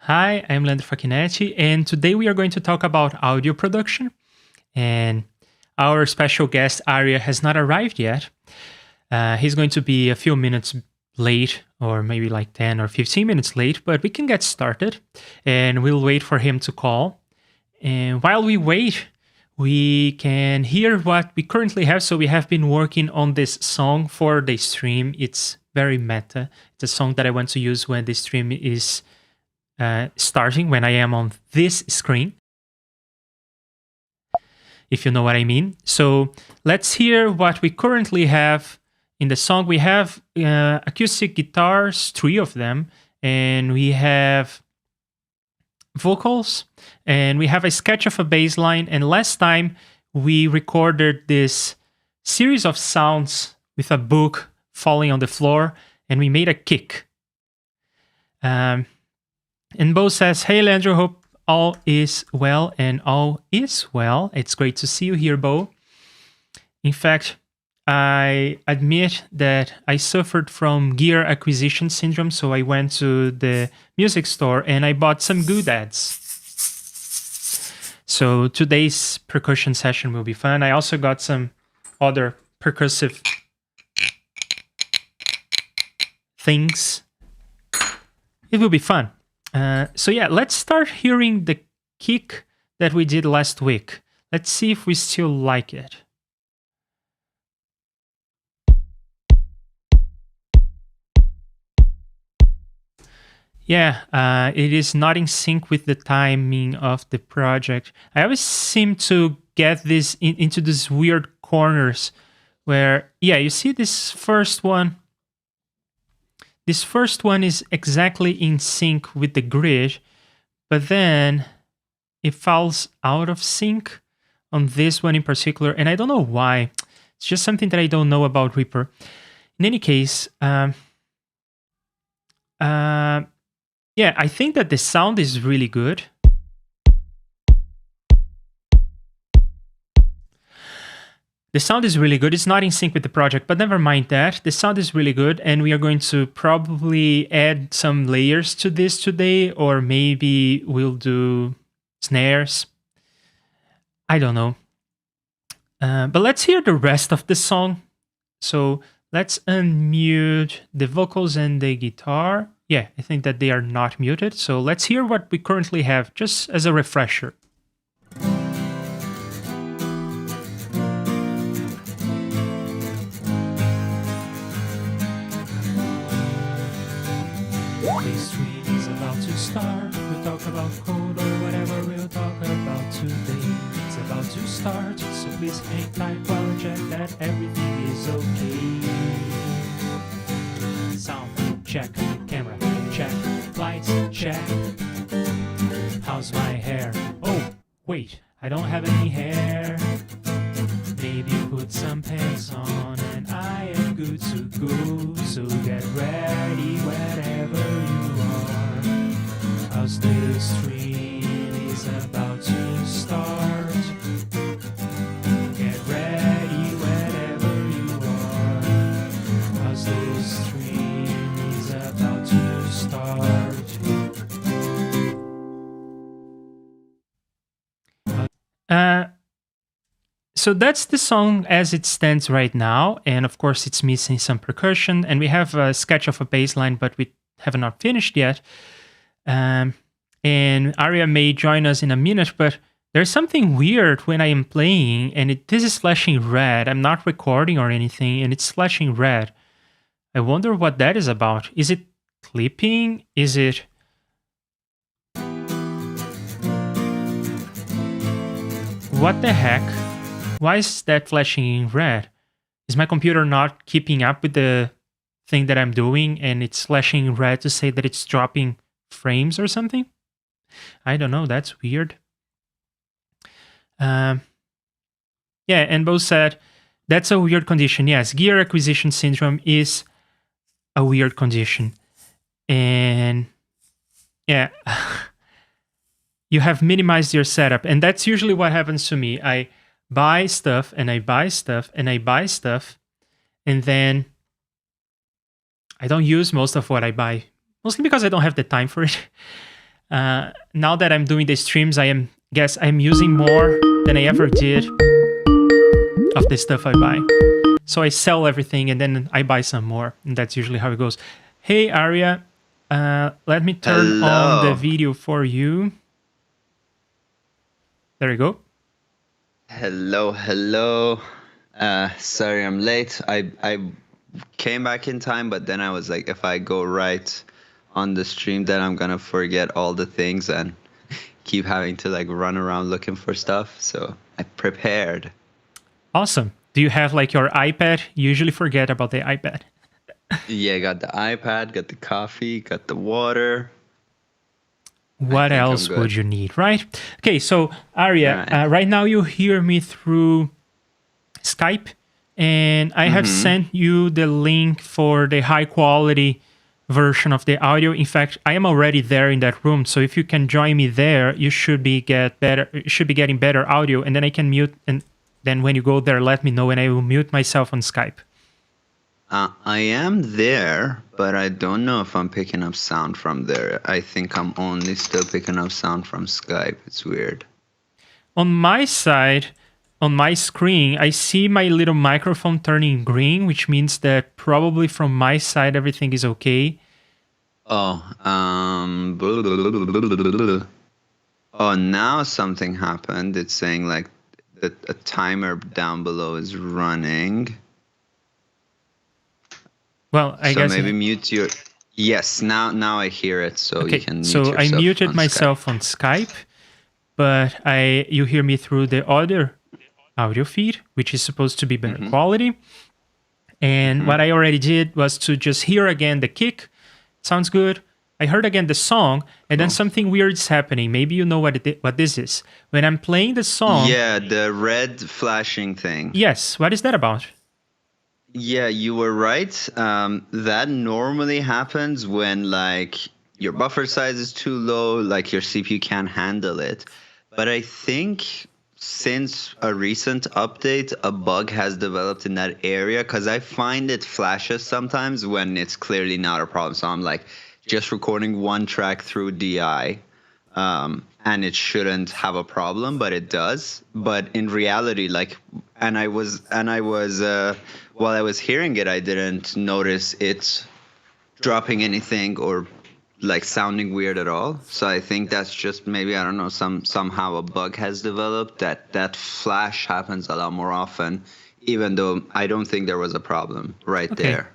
Hi, I'm Leandro Facchinetti, and today we are going to talk about audio production. And our special guest, Arya, has not arrived yet. He's going to be a few minutes late, or maybe like 10 or 15 minutes late, but we can get started and we'll wait for him to call. And while we wait, we can hear what we currently have. So we have been working on this song for the stream. It's very meta. It's a song that I want to use when the stream is starting, when I am on this screen, if you know what I mean. So let's hear what we currently have in the song. We have acoustic guitars, 3 of them, and we have vocals, and we have a sketch of a bass line. And last time we recorded this series of sounds with a book falling on the floor, and we made a kick. And Bo says, "Hey, Leandro, hope all is well." And all is well. It's great to see you here, Bo. In fact, I admit that I suffered from gear acquisition syndrome, so I went to the music store and I bought some doodads. So today's percussion session will be fun. I also got some other percussive things. It will be fun. So yeah, let's start hearing the kick that we did last week. Let's see if we still like it. Yeah, it is not in sync with the timing of the project. I always seem to get this into these weird corners where, yeah, you see this first one. This first one is exactly in sync with the grid, but then it falls out of sync on this one in particular, and I don't know why. It's just something that I don't know about Reaper. In any case, yeah, I think that the sound is really good. The sound is really good. It's not in sync with the project, but never mind that. The sound is really good, and we are going to probably add some layers to this today, or maybe we'll do snares. I don't know. But let's hear the rest of the song. So let's unmute the vocals and the guitar. Yeah, I think that they are not muted. So let's hear what we currently have, just as a refresher. This stream is about to start. We'll talk about code or whatever we'll talk about today. It's about to start, so please hang tight while I check that everything is okay. Sound check, camera check, lights check. How's my hair? Oh, wait, I don't have any hair. Maybe put some pants on and I am good to go. So get ready wherever you are, 'cause the stream is about to start. Get ready wherever you are, 'cause the stream is about to start. So that's the song as it stands right now, and of course it's missing some percussion, and we have a sketch of a bass line, but we have not finished yet. And Arya may join us in a minute, but there's something weird when I am playing, and this is flashing red. I'm not recording or anything, and it's flashing red. I wonder what that is about. Is it clipping? Is it... What the heck? Why is that flashing in red? Is my computer not keeping up with the thing that I'm doing and it's flashing red to say that it's dropping frames or something? I don't know, that's weird. Yeah, and Bo said, that's a weird condition. Yes, gear acquisition syndrome is a weird condition. And yeah, you have minimized your setup. And that's usually what happens to me. I buy stuff and I buy stuff and I buy stuff, and then I don't use most of what I buy, mostly because I don't have the time for it. Now that I'm doing the streams, I'm using more than I ever did of the stuff I buy. So I sell everything and then I buy some more, and that's usually how it goes. Hey, Aria, let me turn on the video for you. There you go. Hello. Sorry I'm late. I came back in time, but then I was like, if I go right on the stream, then I'm gonna forget all the things and keep having to like run around looking for stuff. So I prepared. Awesome. Do you have like your iPad? You usually forget about the iPad. Yeah, got the iPad, got the coffee, got the water. What else would you need, right? Okay, so Aria, right now you hear me through Skype, and I have sent you the link for the high quality version of the audio. In fact, I am already there in that room, so if you can join me there, you should be getting better audio, and then I can mute, and then when you go there, let me know, and I will mute myself on Skype. I am there, but I don't know if I'm picking up sound from there. I think I'm only still picking up sound from Skype. It's weird. On my side, on my screen, I see my little microphone turning green, which means that probably from my side, everything is okay. Oh, oh, now something happened. It's saying like a timer down below is running. Well, I guess maybe mute your. Yes, now I hear it, so okay, you can. Mute so I muted myself Skype. on Skype, but you hear me through the other audio feed, which is supposed to be better quality. And what I already did was to just hear again the kick. Sounds good. I heard again the song, and then something weird is happening. Maybe you know what this is. When I'm playing the song. Yeah, the red flashing thing. Yes. What is that about? Yeah, you were right. That normally happens when like your buffer size is too low, like your CPU can't handle it. But I think since a recent update, a bug has developed in that area, because I find it flashes sometimes when it's clearly not a problem. So I'm like just recording one track through DI. And it shouldn't have a problem, but it does. But in reality, like, and I was while I was hearing it, I didn't notice it dropping anything or like sounding weird at all. So I think that's just maybe, I don't know, somehow a bug has developed that flash happens a lot more often, even though I don't think there was a problem there.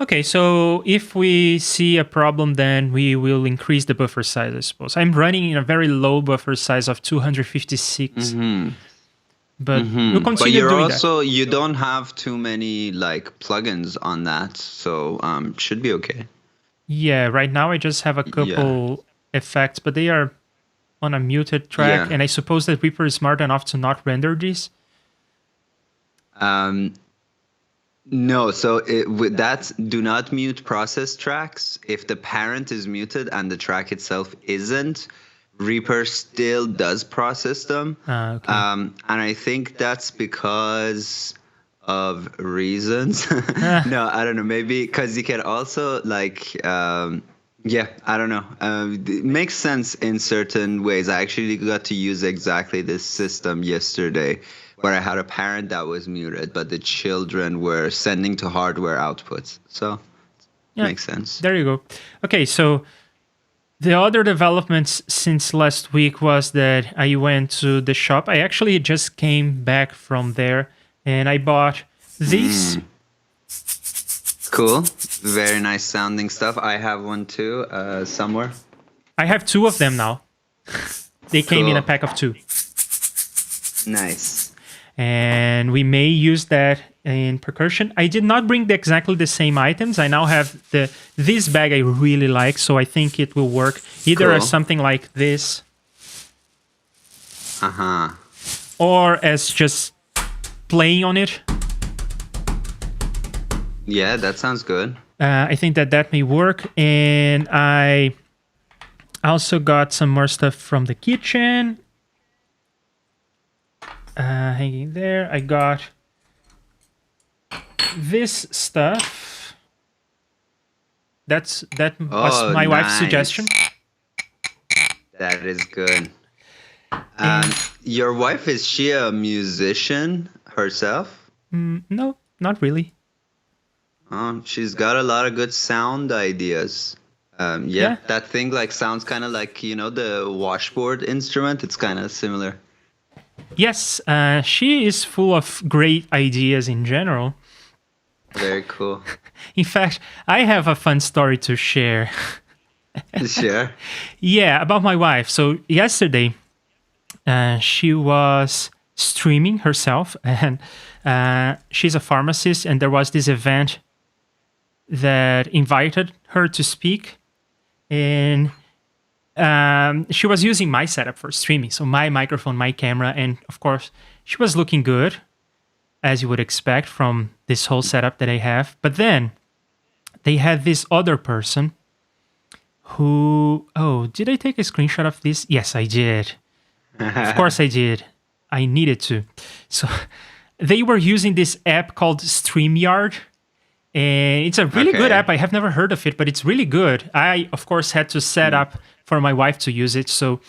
Okay, so if we see a problem, then we will increase the buffer size, I suppose. I'm running in a very low buffer size of 256. But we'll continue doing that. You don't have too many like plugins on that, so should be okay. Yeah, right now I just have a couple effects, but they are on a muted track, and I suppose that Reaper is smart enough to not render these. No, so with that, do not mute process tracks. If the parent is muted and the track itself isn't, Reaper still does process them. Okay. And I think that's because of reasons. No, I don't know. Maybe because you can also like, I don't know. It makes sense in certain ways. I actually got to use exactly this system yesterday, where I had a parent that was muted, but the children were sending to hardware outputs. So makes sense. There you go. Okay, so the other developments since last week was that I went to the shop. I actually just came back from there, and I bought these. Cool. Very nice sounding stuff. I have one too, somewhere. I have two of them now. They came in a pack of two. Nice. And we may use that in percussion. I did not bring exactly the same items. I now have this bag I really like, so I think it will work either as something like this, or as just playing on it. Yeah, that sounds good. I think that may work, and I also got some more stuff from the kitchen. Hanging there. I got this stuff. That was my wife's suggestion. That is good. And Your wife, is she a musician herself? no, not really. She's got a lot of good sound ideas. Yeah. That thing like sounds kind of like, the washboard instrument. It's kind of similar. Yes, she is full of great ideas in general. Very cool. In fact, I have a fun story to share. Sure. Yeah, about my wife. So yesterday, she was streaming herself, and she's a pharmacist, and there was this event that invited her to speak, and she was using my setup for streaming, so my microphone, my camera, and of course, she was looking good, as you would expect from this whole setup that I have. But then they had this other person who, did I take a screenshot of this? Yes, I did. Of course I did. I needed to. So they were using this app called StreamYard. And it's a really good app. I have never heard of it, but it's really good. I, of course, had to set up for my wife to use it. So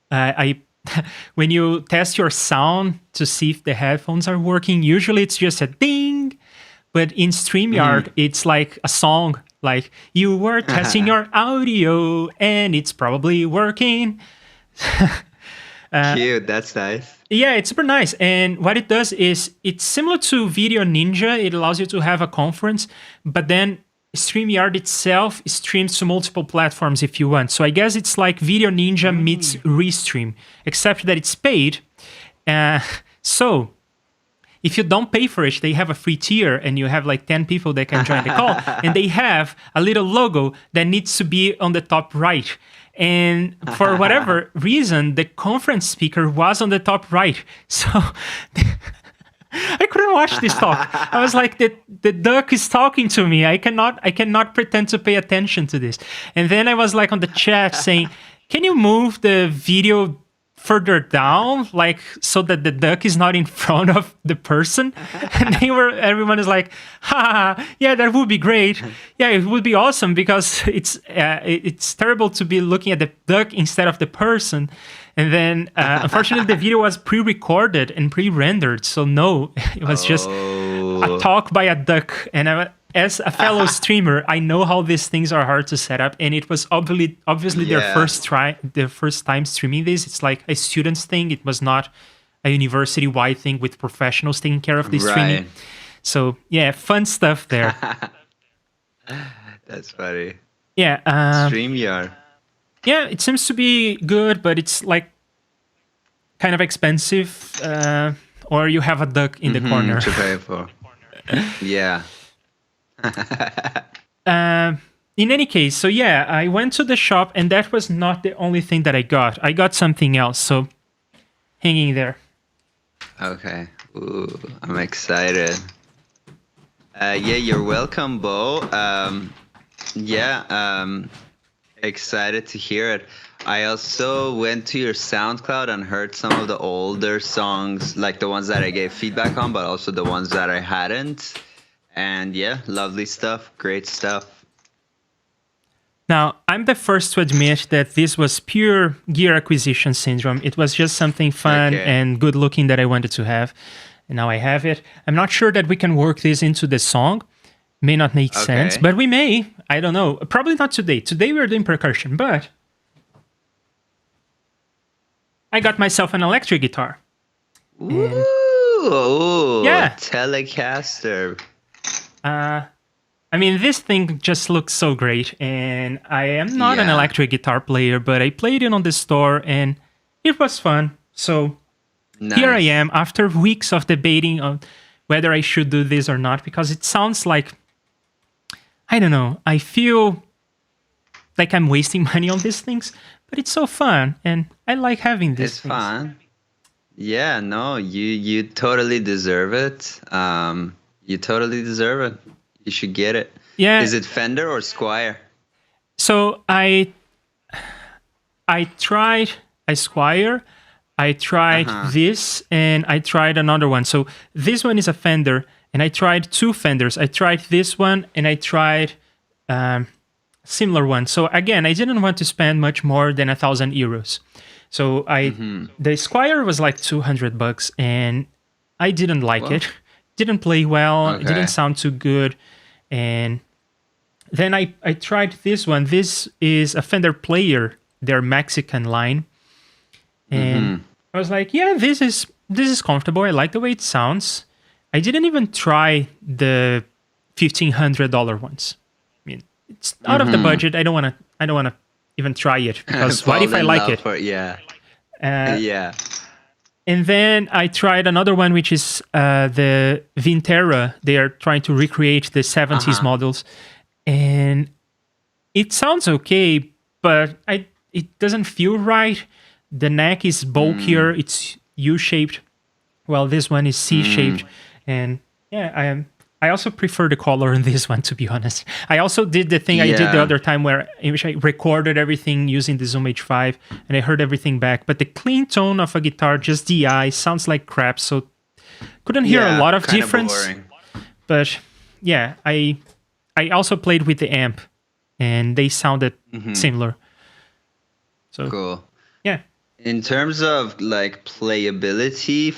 when you test your sound to see if the headphones are working, usually it's just a ding. But in StreamYard, it's like a song, like, you were testing your audio and it's probably working. Cute, that's nice. Yeah, it's super nice. And what it does is it's similar to Video Ninja. It allows you to have a conference, but then StreamYard itself streams to multiple platforms if you want. So I guess it's like Video Ninja meets Restream, except that it's paid. So if you don't pay for it, they have a free tier and you have like 10 people that can join the call. And they have a little logo that needs to be on the top right. And for whatever reason, the conference speaker was on the top right. So I couldn't watch this talk. I was like, the duck is talking to me. I cannot pretend to pay attention to this. And then I was like on the chat saying, can you move the video further down, like so that the duck is not in front of the person? And everyone is like, yeah, that would be great. Yeah, it would be awesome, because it's terrible to be looking at the duck instead of the person. And then unfortunately the video was pre-recorded and pre-rendered, so no, it was just a talk by a duck. And as a fellow streamer, I know how these things are hard to set up, and it was obviously their first time streaming this. It's like a student's thing. It was not a university-wide thing with professionals taking care of the streaming. So yeah, fun stuff there. That's funny. Yeah. StreamYard. Yeah, it seems to be good, but it's like kind of expensive, or you have a duck in the corner to pay for. Yeah. In any case, so yeah, I went to the shop, and that was not the only thing that I got. I got something else, so hanging there. Okay. Ooh, I'm excited. Yeah, you're welcome, Bo. Excited to hear it. I also went to your SoundCloud and heard some of the older songs, like the ones that I gave feedback on, but also the ones that I hadn't. And yeah, lovely stuff. Great stuff. Now, I'm the first to admit that this was pure gear acquisition syndrome. It was just something fun and good looking that I wanted to have. And now I have it. I'm not sure that we can work this into the song. May not make sense, but we may. I don't know. Probably not today. Today we're doing percussion, but I got myself an electric guitar. Ooh, yeah. Telecaster. I mean, this thing just looks so great, and I am not an electric guitar player, but I played it on the store, and it was fun. So here I am, after weeks of debating on whether I should do this or not, because it sounds like, I don't know, I feel like I'm wasting money on these things, but it's so fun, and I like having this. It's fun. Yeah, no, you totally deserve it. You totally deserve it. You should get it. Yeah. Is it Fender or Squire? So I tried a Squire, I tried this, and I tried another one. So this one is a Fender, and I tried two Fenders. I tried this one, and I tried similar one. So again, I didn't want to spend much more than 1,000 euros. So the Squire was like $200, and I didn't like Well, it. Didn't play well. It didn't okay. sound too good. And then I tried this one. This is a Fender Player, their Mexican line, and I was like, yeah, this is comfortable. I like the way it sounds. I didn't even try the $1,500 ones. I mean, it's out of the budget. I don't want to even try it because what if Fall I in like love it? yeah. Uh, Yeah. and then I tried another one, which is the Vintera. They are trying to recreate the 70s models, and it sounds okay, but it doesn't feel right. The neck is bulkier. It's U-shaped, while this one is C-shaped. And yeah, I also prefer the color in this one, to be honest. I also did the thing I did the Yeah. other time in which I recorded everything using the Zoom H5 and I heard everything back. But the clean tone of a guitar, just DI, sounds like crap. So couldn't hear a lot of kinda difference. boring. But yeah, I also played with the amp and they sounded similar. So Cool. yeah. In terms of like playability,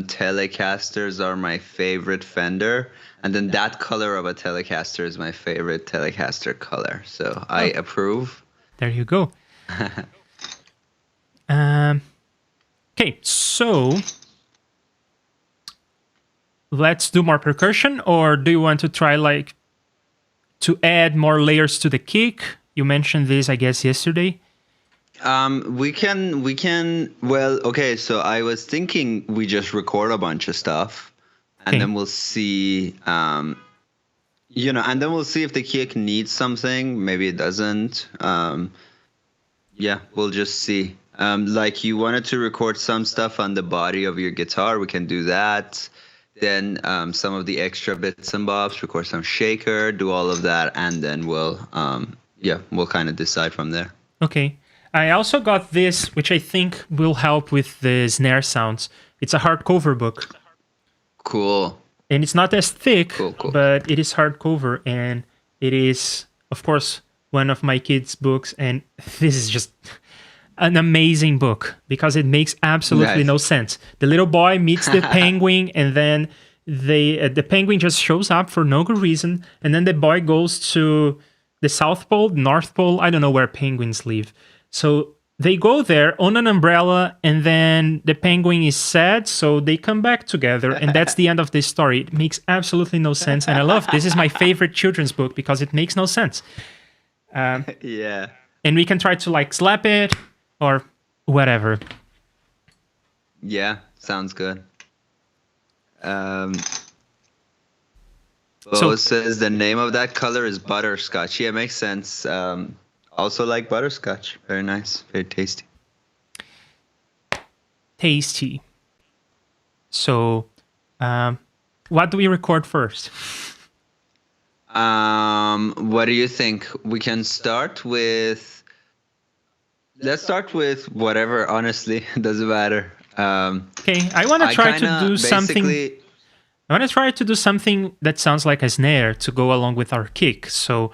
Telecasters are my favorite Fender, and then that color of a Telecaster is my favorite Telecaster color. So I approve. There you go. Okay, so let's do more percussion, or do you want to try like to add more layers to the kick? You mentioned this, I guess, yesterday. We can. Well, okay. So I was thinking we just record a bunch of stuff, and Okay. then we'll see. And then we'll see if the kick needs something. Maybe it doesn't. Yeah, we'll just see. Like you wanted to record some stuff on the body of your guitar, we can do that. Then some of the extra bits and bobs, record some shaker, do all of that, and then we'll kind of decide from there. Okay. I also got this, which I think will help with the snare sounds. It's a hardcover book. Cool. And it's not as thick, Cool. but it is hardcover. And it is, of course, one of my kids' books. And this is just an amazing book because it makes absolutely Nice. no sense. The little boy meets the penguin, and then the penguin just shows up for no good reason. And then the boy goes to the South Pole, North Pole. I don't know where penguins live. So they go there on an umbrella, and then the penguin is sad, so they come back together, and that's the end of this story. It makes absolutely no sense, and I love this is my favorite children's book because it makes no sense. Yeah. And we can try to like slap it or whatever. Yeah, sounds good. Bo says the name of that color is butterscotch. Yeah, makes sense. Also like butterscotch. Very nice. Very tasty. Tasty. So, what do we record first? What do you think? We can start with... Let's start with whatever, honestly. Doesn't matter. Okay, I want to try to do something. I want to try to do something that sounds like a snare to go along with our kick. So,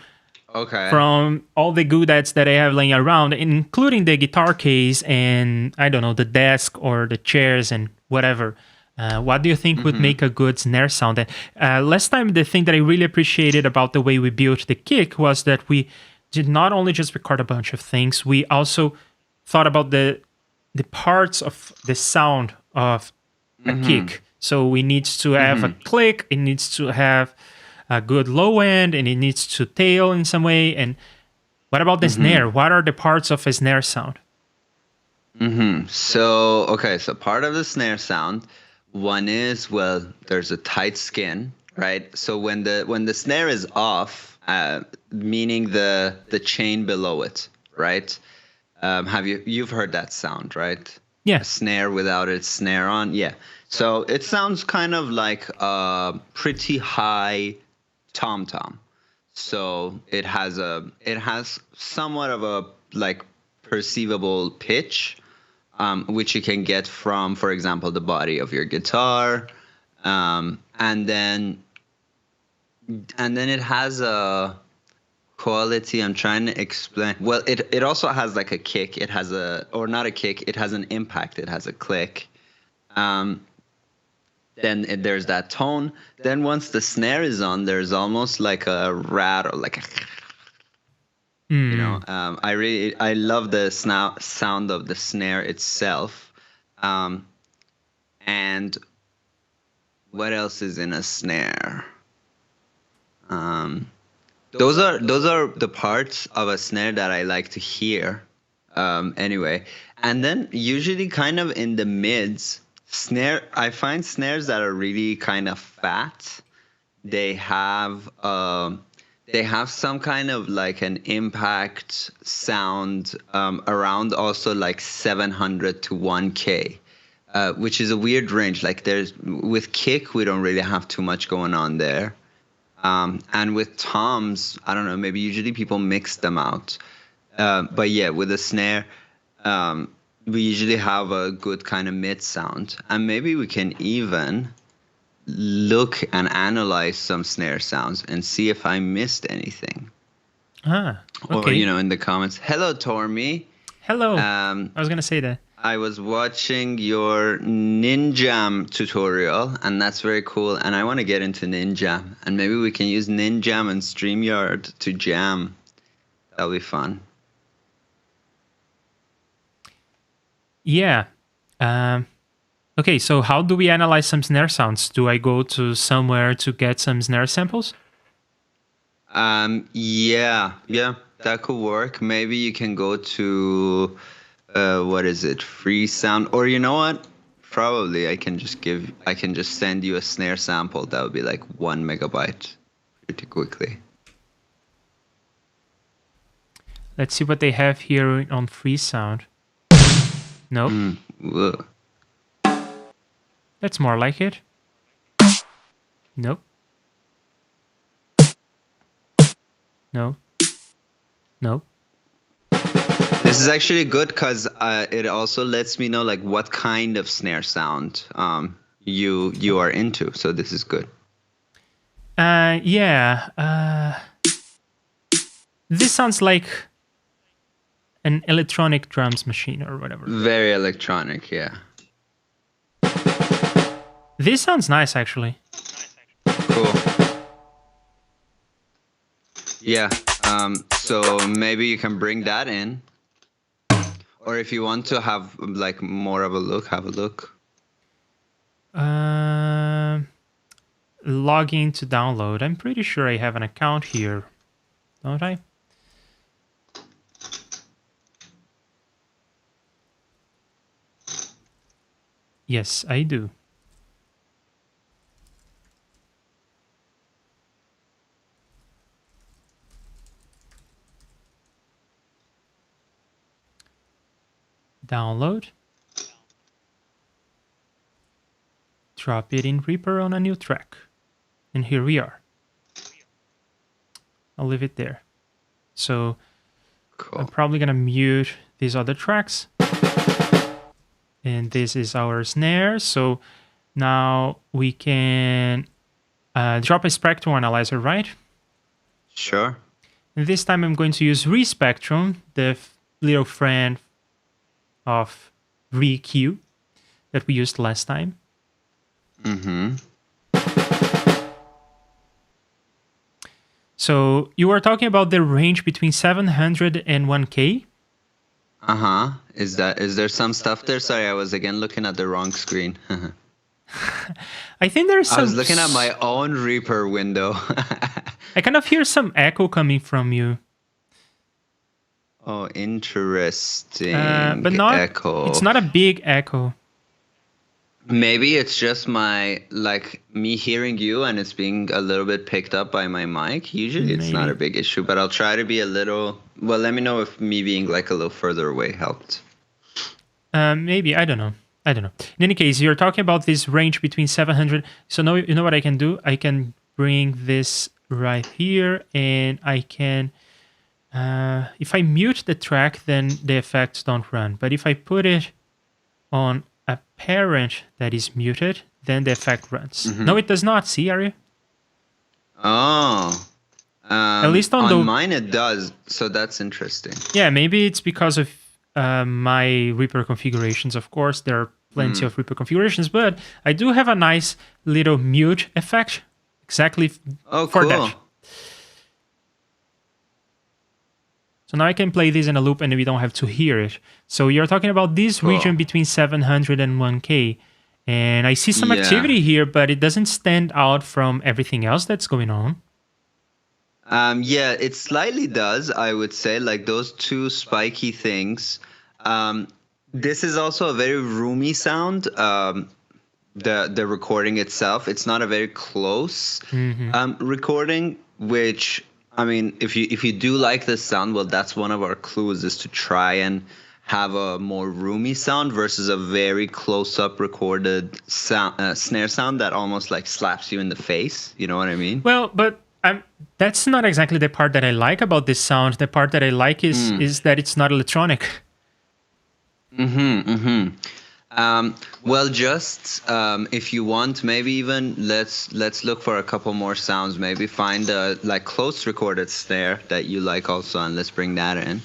okay. from all the goods that I have laying around, including the guitar case and I don't know, the desk or the chairs and whatever, what do you think would make a good snare sound? Last time, the thing that I really appreciated about the way we built the kick was that we did not only just record a bunch of things, we also thought about the parts of the sound of a kick. So we need to have a click, it needs to have a good low end, and it needs to tail in some way. And what about the snare? What are the parts of a snare sound? So part of the snare sound, one is, well, there's a tight skin, right? So when the snare is off, meaning the chain below it, right? You've heard that sound, right? Yeah. A snare without its snare on, yeah. So it sounds kind of like a pretty high tom-tom. So it has somewhat of a like perceivable pitch, which you can get from, for example, the body of your guitar, and then it has a quality. I'm trying to explain. Well, it also has like a kick. It has or not a kick. It has an impact. It has a click. Then there's that tone. Then once the snare is on, there's almost like a rattle, like a, I love the sound of the snare itself. And what else is in a snare? Those are the parts of a snare that I like to hear. Anyway, and then usually kind of in the mids, I find snares that are really kind of fat. They have some kind of like an impact sound around also like 700 to 1K. Which is a weird range. Like with kick, we don't really have too much going on there. And with toms, I don't know, maybe usually people mix them out. But yeah, with a snare, we usually have a good kind of mid sound. And maybe we can even look and analyze some snare sounds and see if I missed anything. Okay. Or, in the comments. Hello, Tormy. Hello. I was going to say that. I was watching your Ninjam tutorial, and that's very cool. And I want to get into Ninjam, and maybe we can use Ninjam and StreamYard to jam. That'll be fun. Yeah. Okay, so how do we analyze some snare sounds? Do I go to somewhere to get some snare samples? Yeah, that could work. Maybe you can go to... what is it? Free sound, or you know what? Probably I can just send you a snare sample that would be like 1 megabyte pretty quickly. Let's see what they have here on free sound. Nope. That's more like it. Nope. No. Nope. This is actually good because it also lets me know like what kind of snare sound you are into. So this is good. Yeah. This sounds like an electronic drums machine or whatever. Very electronic, yeah. This sounds nice, actually. Cool. Yeah. So maybe you can bring that in. Or if you want to have like more of a look, have a look. Logging to download. I'm pretty sure I have an account here, don't I? Yes, I do. Download. Drop it in Reaper on a new track. And here we are. I'll leave it there. So cool. I'm probably going to mute these other tracks. And this is our snare. So now we can drop a spectrum analyzer, right? Sure. And this time I'm going to use Respectrum, the little friend of ReQ that we used last time. So you were talking about the range between 700 and 1K? Is there some stuff there? Sorry, I was again looking at the wrong screen. I think there's some... I was looking at my own Reaper window. I kind of hear some echo coming from you. Oh, interesting. But not echo. It's not a big echo. Maybe it's just me hearing you and it's being a little bit picked up by my mic. Usually it's not a big issue, but I'll try to be a little... Well, let me know if me being like a little further away helped. Maybe, I don't know. In any case, you're talking about this range between 700. So now you know what I can do? I can bring this right here and I can... if I mute the track, then the effects don't run. But if I put it on a parent that is muted, then the effect runs. No, it does not. See, Arya? Oh. At least on the... mine it does, so that's interesting. Yeah, maybe it's because of my Reaper configurations. Of course, there are plenty of Reaper configurations, but I do have a nice little mute effect exactly for cool. that. So now I can play this in a loop and we don't have to hear it. So you're talking about this region between 700 and 1K. And I see some activity here, but it doesn't stand out from everything else that's going on. Yeah, it slightly does, I would say, like those two spiky things. This is also a very roomy sound. The recording itself, it's not a very close recording, which, I mean, if you do like this sound, well, that's one of our clues, is to try and have a more roomy sound versus a very close-up recorded sound, snare sound that almost like slaps you in the face. You know what I mean? Well, but that's not exactly the part that I like about this sound. The part that I like is that it's not electronic. Well, just if you want, maybe even let's look for a couple more sounds. Maybe find a like close recorded snare that you like also, and let's bring that in.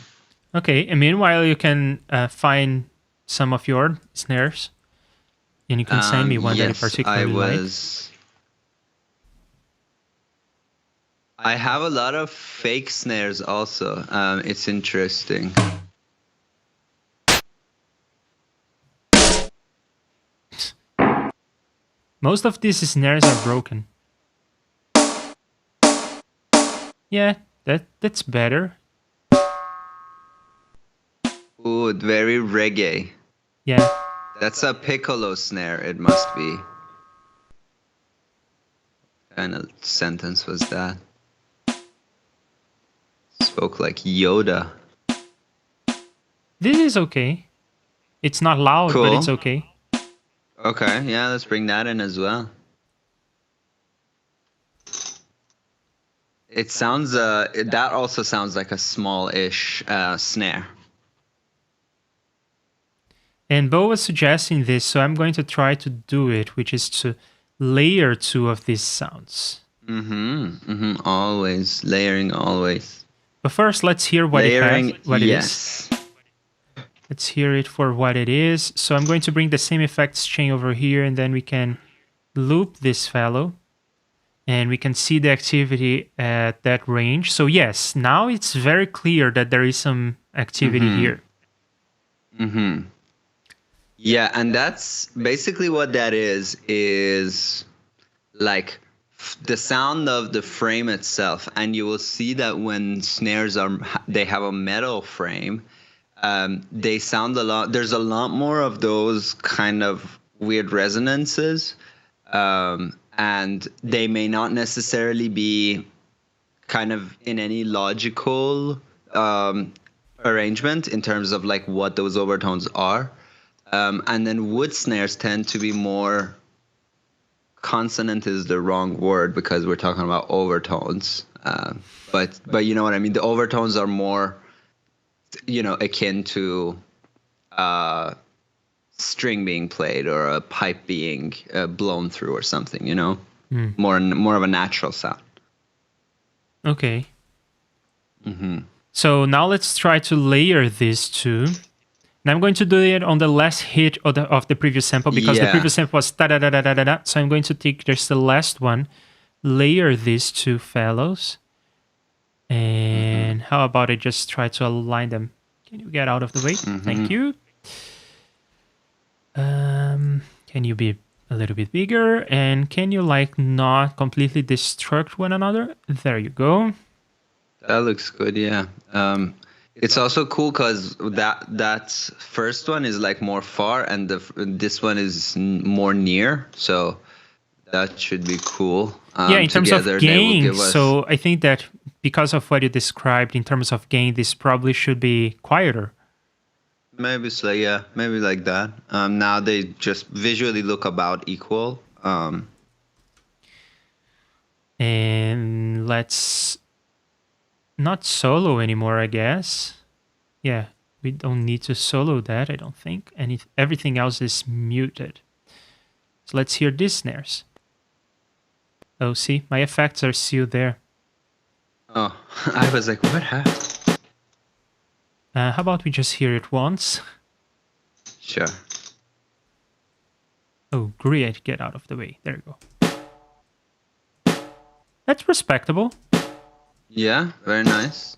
Okay, and meanwhile you can find some of your snares, and you can send me one that you particularly like. I have a lot of fake snares also. It's interesting. Most of these snares are broken. Yeah, that's better. Ooh, very reggae. Yeah. That's a Piccolo Snare, it must be. What kind of sentence was that? Spoke like Yoda. This is okay. It's not loud, but it's okay. Okay, yeah, let's bring that in as well. It sounds, that also sounds like a small-ish snare. And Bo was suggesting this, so I'm going to try to do it, which is to layer two of these sounds. Always. Layering, always. But first, let's hear what it is. Let's hear it for what it is. So I'm going to bring the same effects chain over here, and then we can loop this fellow. And we can see the activity at that range. So yes, now it's very clear that there is some activity here. Yeah, and that's basically what that is like the sound of the frame itself. And you will see that when snares they have a metal frame, they sound a lot. There's a lot more of those kind of weird resonances, and they may not necessarily be kind of in any logical arrangement in terms of like what those overtones are. And then wood snares tend to be more, consonant is the wrong word because we're talking about overtones. But you know what I mean? The overtones are more, akin to string being played or a pipe being blown through or something, more of a natural sound. Okay. So now let's try to layer these two. And I'm going to do it on the last hit of the previous sample because the previous sample was da-da-da-da-da-da. So I'm going to take just the last one, layer these two fellows. And how about I just try to align them? Can you get out of the way? Thank you. Can you be a little bit bigger? And can you not completely destruct one another? There you go. That looks good, yeah. It's also cool because that first one is like more far and this one is more near. So that should be cool. Yeah, in terms of gain. So I think that because of what you described in terms of gain, this probably should be quieter. Maybe so, yeah. Maybe like that. Now they just visually look about equal. And let's not solo anymore, I guess. Yeah, we don't need to solo that, I don't think. And everything else is muted. So let's hear these snares. Oh, see, my effects are still there. Oh, I was like, what happened? How about we just hear it once? Sure. Oh, great. Get out of the way. There you go. That's respectable. Yeah, very nice.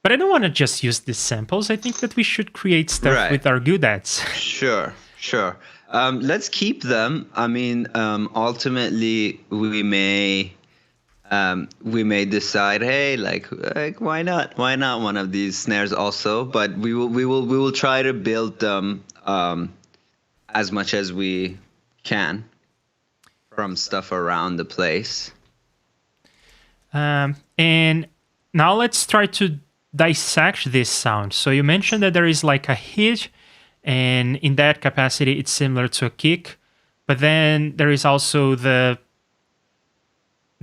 But I don't want to just use these samples. I think that we should create stuff Right. with our doodads. Sure, sure. Let's keep them. I mean, ultimately, we may decide, hey, like why not? Why not one of these snares also? But we will try to build them as much as we can from stuff around the place. And now let's try to dissect this sound. So you mentioned that there is like a hit, and in that capacity, it's similar to a kick. But then there is also the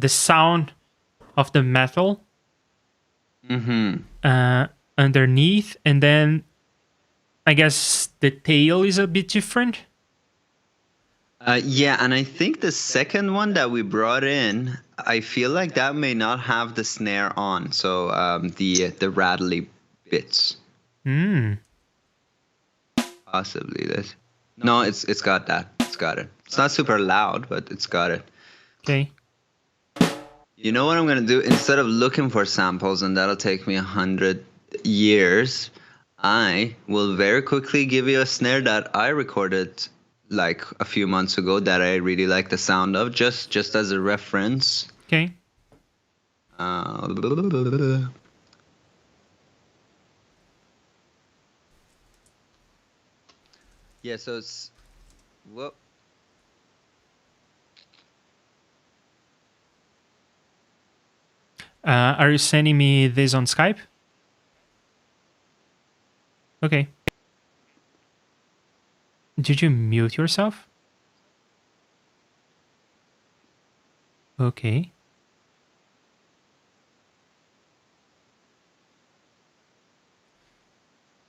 sound of the metal underneath, and then I guess the tail is a bit different. Yeah, and I think the second one that we brought in, I feel like that may not have the snare on, so the rattly bits. Possibly this. No, it's got that. It's got it. It's not super loud, but it's got it. Okay. You know what I'm gonna do? Instead of looking for samples, and that'll take me 100 years, I will very quickly give you a snare that I recorded like a few months ago that I really like the sound of, just as a reference. Okay. Yeah, so it's whoop. Are you sending me this on Skype? Okay. Did you mute yourself? Okay.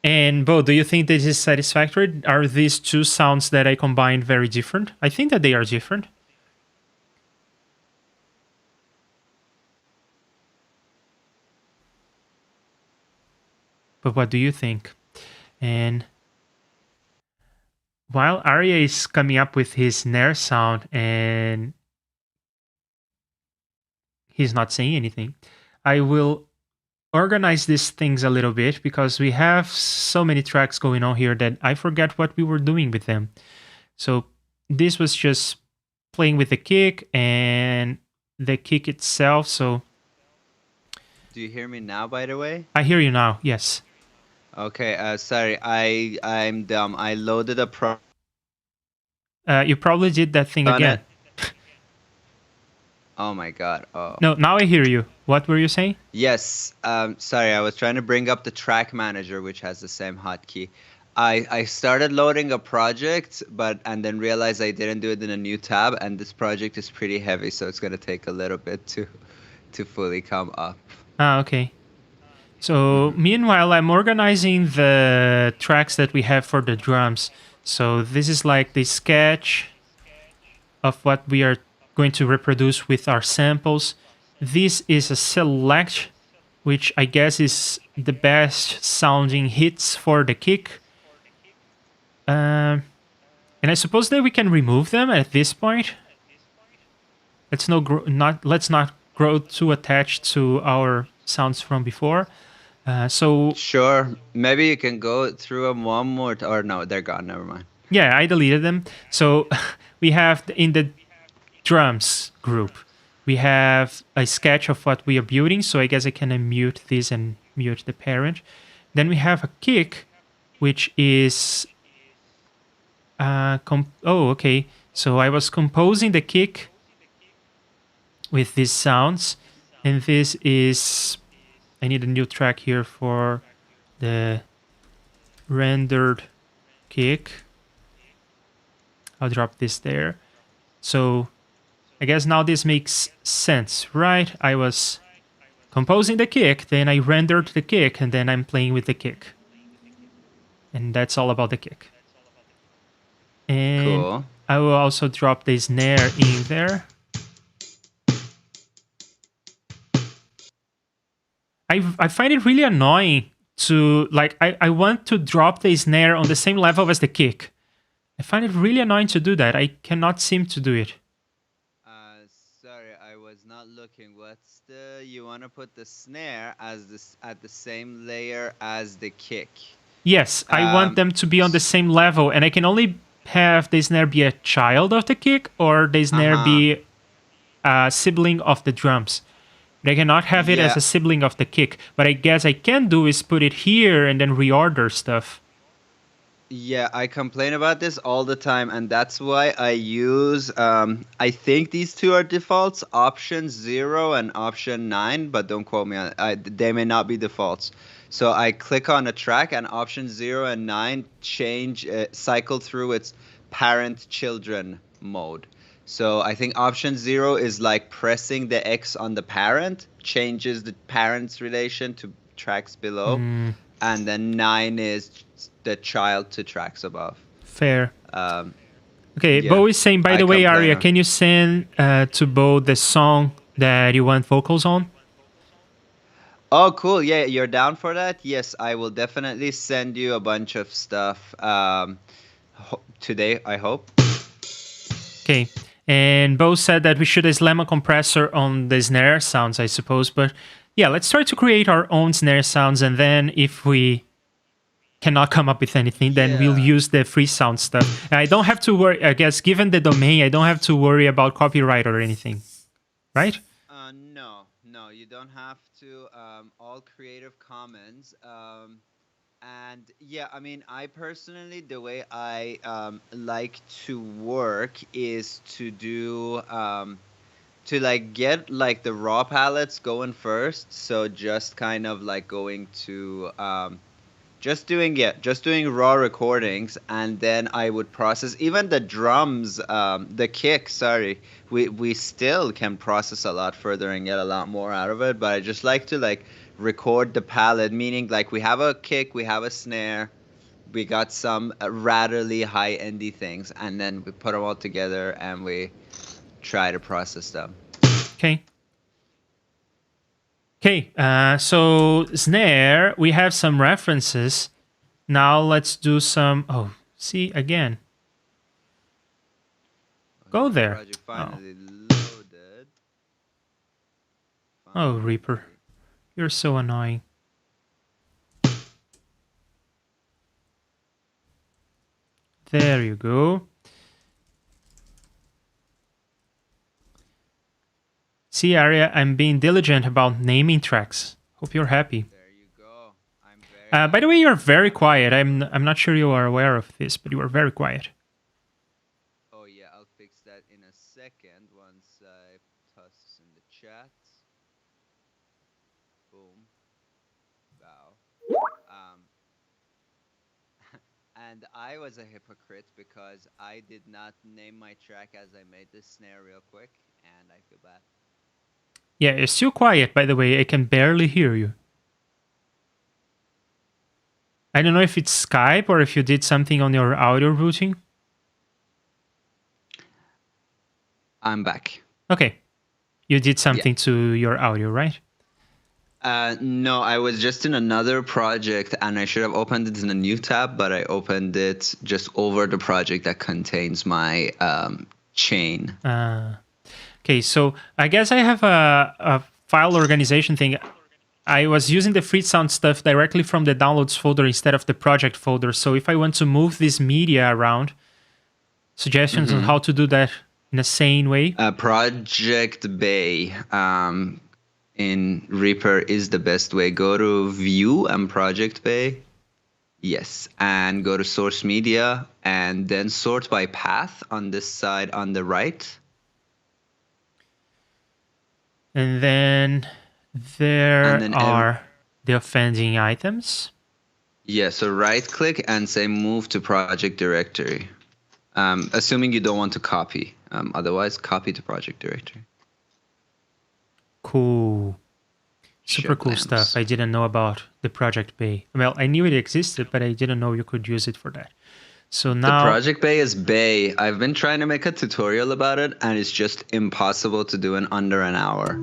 And Bo, do you think this is satisfactory? Are these two sounds that I combined very different? I think that they are different. But what do you think? And while Arya is coming up with his snare sound and he's not saying anything, I will organize these things a little bit because we have so many tracks going on here that I forget what we were doing with them. So this was just playing with the kick and the kick itself. So Do you hear me now, by the way? I hear you now. Yes. Okay, sorry, I'm dumb. I loaded a You probably did that thing again. Oh my god. Oh. No, now I hear you. What were you saying? Yes. Sorry, I was trying to bring up the track manager, which has the same hotkey. I started loading a project, and then realized I didn't do it in a new tab, and this project is pretty heavy, so it's gonna take a little bit to fully come up. Ah, okay. So meanwhile, I'm organizing the tracks that we have for the drums. So this is like the sketch of what we are going to reproduce with our samples. This is a select, which I guess is the best sounding hits for the kick. And I suppose that we can remove them at this point. Let's not grow too attached to our sounds from before. So Sure, maybe you can go through them one more or no, they're gone. Never mind. yeah, I deleted them. So we have in the drums group, we have a sketch of what we are building. So I guess I can unmute this and mute the parent. Then we have a kick, which is okay. So I was composing the kick with these sounds, and this is, I need a new track here for the rendered kick. I'll drop this there. So I guess now this makes sense, right? I was composing the kick, then I rendered the kick, and then I'm playing with the kick. And that's all about the kick. And Cool. I will also drop the snare in there. I find it really annoying to like I want to drop the snare on the same level as the kick. I find it really annoying to do that. I cannot seem to do it. Sorry, I was not looking. What's the? You want to put the snare as this at the same layer as the kick? Yes, I want them to be on the same level, and I can only have the snare be a child of the kick or the snare be a sibling of the drums. But I cannot have it as a sibling of the kick. But I guess I can do is put it here and then reorder stuff. Yeah, I complain about this all the time, and that's why I use, I think these two are defaults, option 0 and option 9, but don't quote me on it. They may not be defaults. So I click on a track, and option 0 and 9 cycle through its parent-children mode. So I think option 0 is like pressing the X on the parent, changes the parent's relation to tracks below. And then 9 is the child to tracks above. Fair. Okay, Bo is saying, by the way, Aria, can you send to Bo the song that you want vocals on? Oh, cool. Yeah, you're down for that? Yes, I will definitely send you a bunch of stuff today, I hope. Okay. And Bo said that we should slam a compressor on the snare sounds, I suppose. But yeah, let's try to create our own snare sounds. And then if we cannot come up with anything, then we'll use the free sound stuff. And I don't have to worry, I guess, given the domain, I don't have to worry about copyright or anything. Right? No, you don't have to. All Creative Commons. And yeah, I mean, I personally, the way I like to work is to do to like get like the raw palettes going first. So just kind of like going to just doing raw recordings, and then I would process even the drums, the kick. Sorry, we still can process a lot further and get a lot more out of it. But I just like to like record the palette, meaning like we have a kick, we have a snare, we got some ratherly high-endy things, and then we put them all together and we try to process them. Okay. Okay, so snare, we have some references. Now let's do some... Oh, see, again. Go there. Project finally loaded. Oh, Reaper. You're so annoying. There you go. See, Aria, I'm being diligent about naming tracks. Hope you're happy. There you go. I'm very by the way, you're very quiet. I'm not sure you are aware of this, but you are very quiet. Oh yeah, I'll fix that in a second once I toss this in the chat. Boom. Wow. And I was a hypocrite because I did not name my track as I made this snare real quick, and I feel bad. Yeah, you're still quiet, by the way. I can barely hear you. I don't know if it's Skype or if you did something on your audio routing. I'm back. Okay. You did something to your audio, right? No, I was just in another project, and I should have opened it in a new tab, but I opened it just over the project that contains my chain. Okay, so I guess I have a file organization thing. I was using the free sound stuff directly from the downloads folder instead of the project folder. So if I want to move this media around, suggestions on how to do that in a sane way? Project Bay in Reaper is the best way. Go to View and Project Bay. Yes, and go to Source Media, and then sort by path on this side on the right. And then there are the offending items. Yeah, so right-click and say Move to Project Directory. Assuming you don't want to copy. Otherwise, copy to Project Directory. Cool. Super cool stuff. I didn't know about the Project Bay. Well, I knew it existed, but I didn't know you could use it for that. So now... The Project Bay is Bay. I've been trying to make a tutorial about it, and it's just impossible to do in under an hour.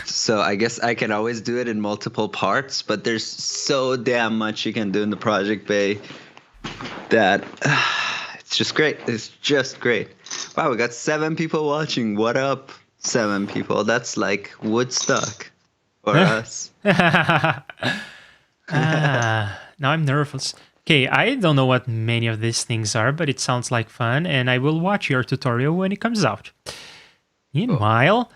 So I guess I can always do it in multiple parts, but there's so damn much you can do in the Project Bay that it's just great. It's just great. Wow, we got 7 people watching. What up, 7 people? That's like Woodstock for us. Now I'm nervous. Okay, I don't know what many of these things are, but it sounds like fun, and I will watch your tutorial when it comes out. Meanwhile,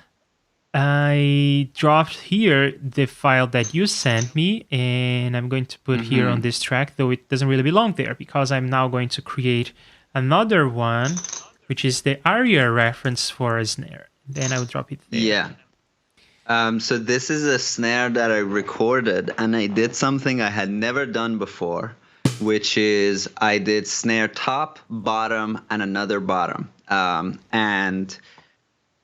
I dropped here the file that you sent me, and I'm going to put here on this track, though it doesn't really belong there, because I'm now going to create another one, which is the aria reference for a snare. Then I will drop it there. Yeah. So this is a snare that I recorded, and I did something I had never done before, which is I did snare top, bottom, and another bottom. And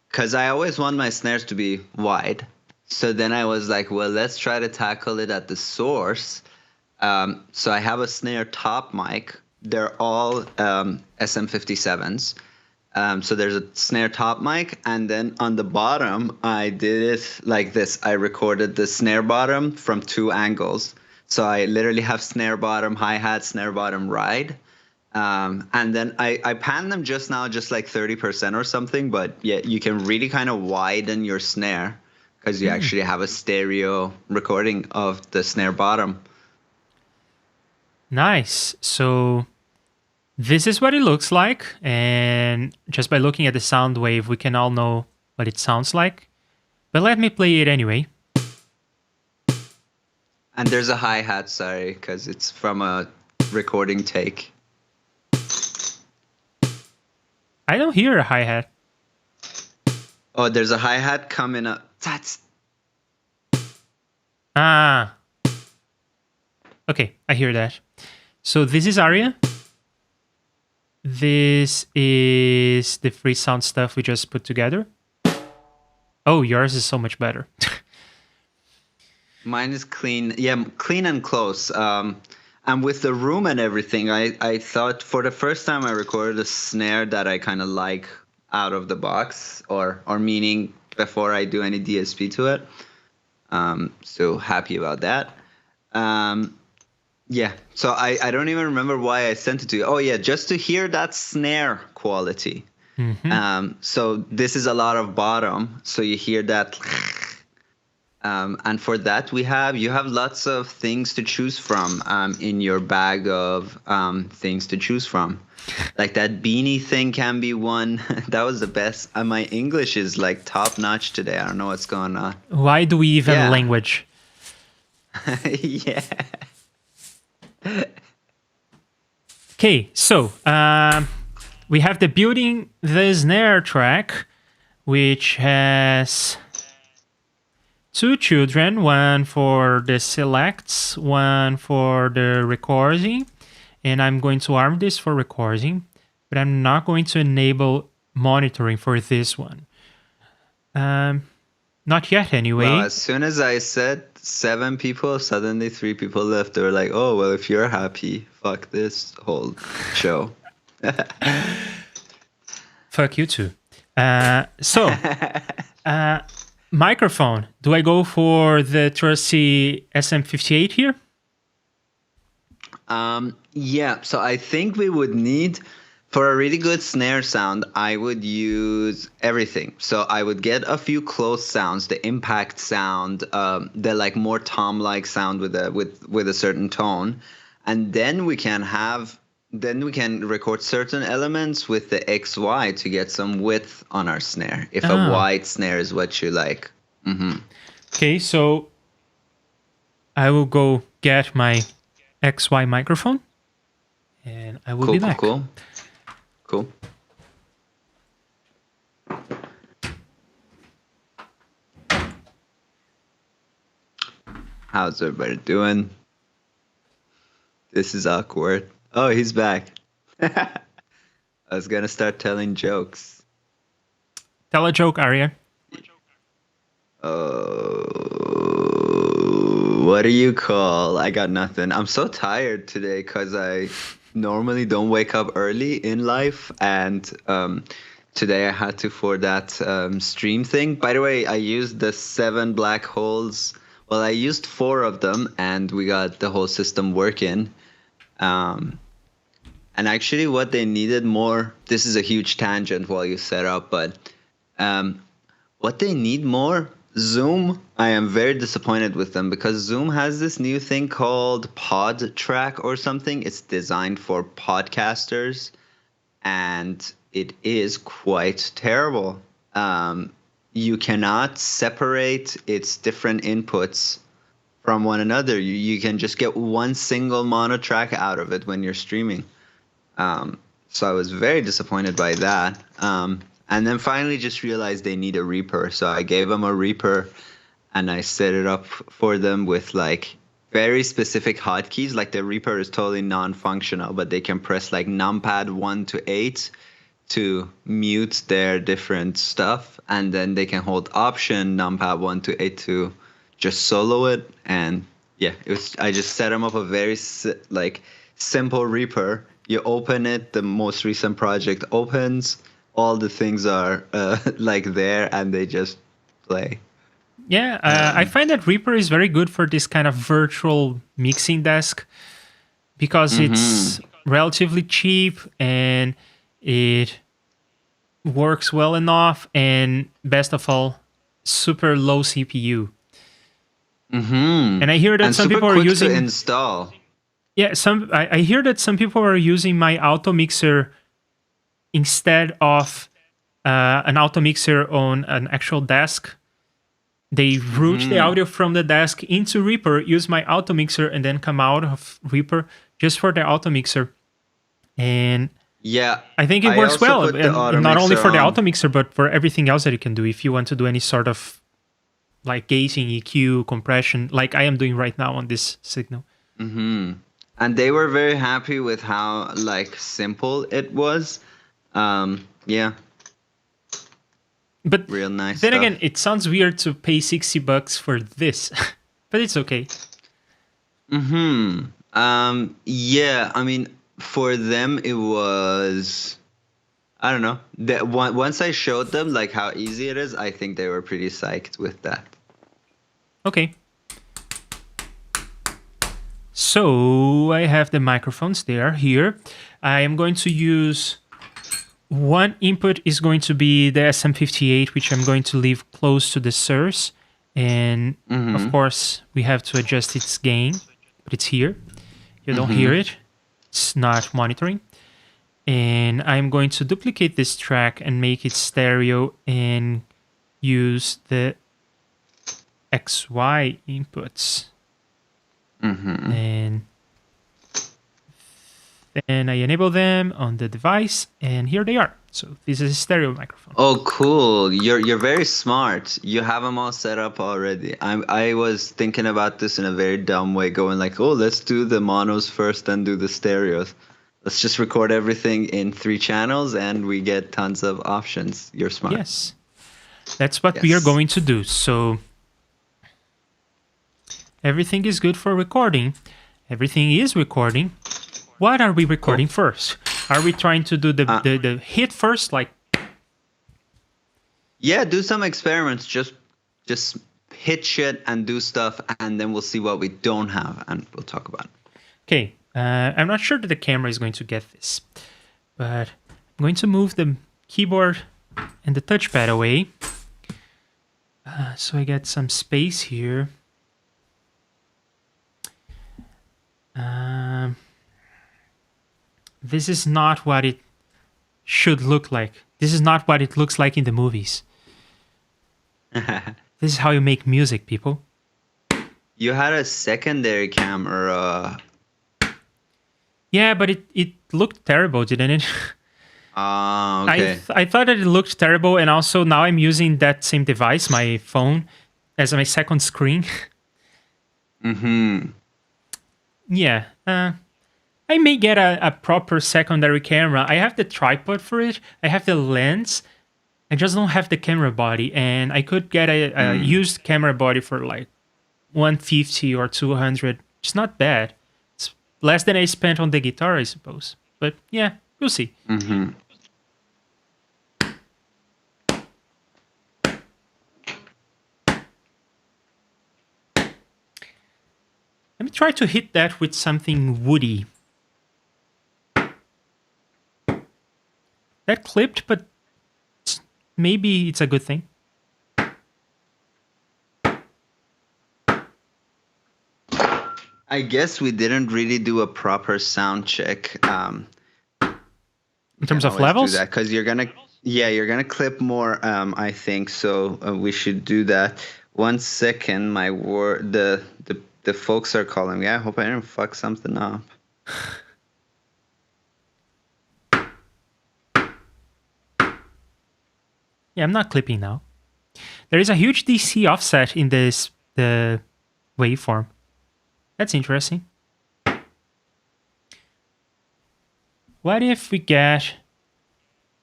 because I always want my snares to be wide. So then I was like, well, let's try to tackle it at the source. So I have a snare top mic. They're all SM57s. So there's a snare top mic, and then on the bottom, I did it like this. I recorded the snare bottom from 2 angles. So I literally have snare bottom, hi-hat, snare bottom, ride. And then I panned them just now, just like 30% or something. But yeah, you can really kind of widen your snare because you actually have a stereo recording of the snare bottom. Nice. So this is what it looks like, and just by looking at the sound wave, we can all know what it sounds like. But let me play it anyway. And there's a hi-hat, sorry, because it's from a recording take. I don't hear a hi-hat. Oh, there's a hi-hat coming up. That's... Ah. Okay, I hear that. So this is aria. This is the free sound stuff we just put together. Oh, yours is so much better. Mine is clean. Yeah, clean and close. And with the room and everything, I thought for the first time I recorded a snare that I kind of like out of the box, or meaning before I do any DSP to it. So happy about that. Yeah, so I don't even remember why I sent it to you. Oh, yeah, just to hear that snare quality. So this is a lot of bottom, so you hear that. And for that, you have lots of things to choose from in your bag of things to choose from. Like that beanie thing can be one. That was the best. My English is like top notch today. I don't know what's going on. Why do we even language? Yeah. Okay, so we have the Building the Snare track, which has 2 children, one for the selects, one for the recording, and I'm going to arm this for recording, but I'm not going to enable monitoring for this one. Not yet anyway. Well, as soon as I said 7 people, suddenly 3 people left. They were like, oh, well, if you're happy, fuck this whole show. Fuck you too. Microphone. Do I go for the trusty SM58 here? Yeah, so I think we would need, for a really good snare sound, I would use everything. So I would get a few close sounds, the impact sound, the like more tom-like sound with a certain tone, and then we can record certain elements with the XY to get some width on our snare. If a wide snare is what you like. Okay, so I will go get my XY microphone, and I will be back. Cool. How's everybody doing? This is awkward. Oh, he's back. I was gonna start telling jokes. Tell a joke, Arya. What do you call? I got nothing. I'm so tired today because I normally don't wake up early in life, and today I had to for that stream thing. By the way, I used the 7 black holes. Well, I used 4 of them, and we got the whole system working. Um, and actually, what they needed more. This is a huge tangent while you set up, but what they need more. Zoom, I am very disappointed with them because Zoom has this new thing called Pod Track or something. It's designed for podcasters, and it is quite terrible. You cannot separate its different inputs from one another. You can just get one single mono track out of it when you're streaming. So I was very disappointed by that. And then finally just realized they need a Reaper. So I gave them a Reaper and I set it up for them with like very specific hotkeys. Like the Reaper is totally non-functional, but they can press like numpad 1 to 8 to mute their different stuff. And then they can hold option numpad 1 to 8 to just solo it. And yeah, I just set them up a very like simple Reaper. You open it, the most recent project opens, all the things are like there, and they just play. Yeah, I find that Reaper is very good for this kind of virtual mixing desk because it's relatively cheap and it works well enough, and best of all, super low CPU. And I hear that some people are using to install. Yeah, I hear that some people are using my auto mixer instead of an auto mixer on an actual desk. They route the audio from the desk into Reaper, use my auto mixer, and then come out of Reaper just for the auto mixer. And yeah, I think it works well, and not only for the auto mixer, but for everything else that you can do. If you want to do any sort of like gating, EQ, compression, like I am doing right now on this signal. And they were very happy with how like simple it was. Yeah. But real nice. Then stuff. Again, it sounds weird to pay $60 for this, but it's okay. Yeah, I mean, for them it was, I don't know. Once I showed them like how easy it is, I think they were pretty psyched with that. Okay. So I have the microphones there here. I am going to use one input is going to be the SM58, which I'm going to leave close to the source. And of course, we have to adjust its gain, but it's here. You don't hear it. It's not monitoring. And I'm going to duplicate this track and make it stereo and use the XY inputs. And then I enable them on the device, and here they are. So this is a stereo microphone. Oh, cool! You're very smart. You have them all set up already. I was thinking about this in a very dumb way, going like, oh, let's do the monos first, then do the stereos. Let's just record everything in 3 channels, and we get tons of options. You're smart. Yes, that's what we are going to do. So everything is good for recording. Everything is recording. What are we recording first? Are we trying to do the hit first? Like, yeah, do some experiments. Just hit shit and do stuff, and then we'll see what we don't have, and we'll talk about it. Okay, I'm not sure that the camera is going to get this, but I'm going to move the keyboard and the touchpad away, so I get some space here. This is not what it should look like. This is not what it looks like in the movies. This is how you make music, people. You had a secondary camera. Yeah, but it looked terrible, didn't it? Okay. I thought that it looked terrible, and also now I'm using that same device, my phone, as my second screen. Yeah. I may get a proper secondary camera. I have the tripod for it. I have the lens. I just don't have the camera body. And I could get a used camera body for like $150 or $200. It's not bad. It's less than I spent on the guitar, I suppose. But yeah, we'll see. Let me try to hit that with something woody. That clipped, but maybe it's a good thing. I guess we didn't really do a proper sound check. In terms of levels? Because you're gonna clip more. I think so. We should do that. 1 second, the folks are calling me. I hope I didn't fuck something up. Yeah, I'm not clipping now. There is a huge DC offset in the waveform. That's interesting. What if we get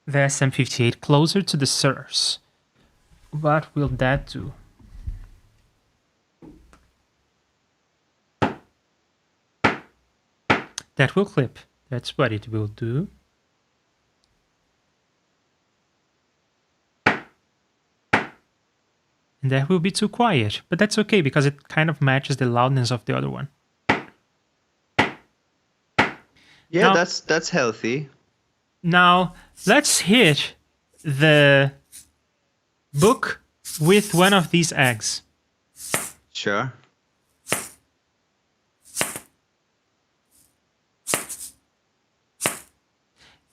the SM58 closer to the source? What will that do? That will clip. That's what it will do. And that will be too quiet, but that's okay because it kind of matches the loudness of the other one. Yeah, now, that's healthy. Now, let's hit the book with one of these eggs. Sure.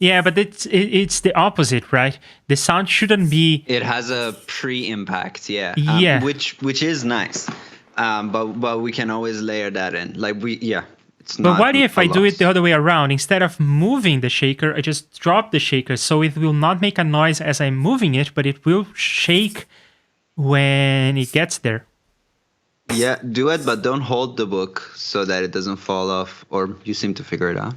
Yeah, but it's the opposite, right? The sound shouldn't be... It has a pre-impact, yeah. Yeah. Which is nice. But we can always layer that in. Like, it's but not what if I do it the other way around? Instead of moving the shaker, I just drop the shaker, so it will not make a noise as I'm moving it, but it will shake when it gets there. Yeah, do it, but don't hold the book so that it doesn't fall off, or you seem to figure it out.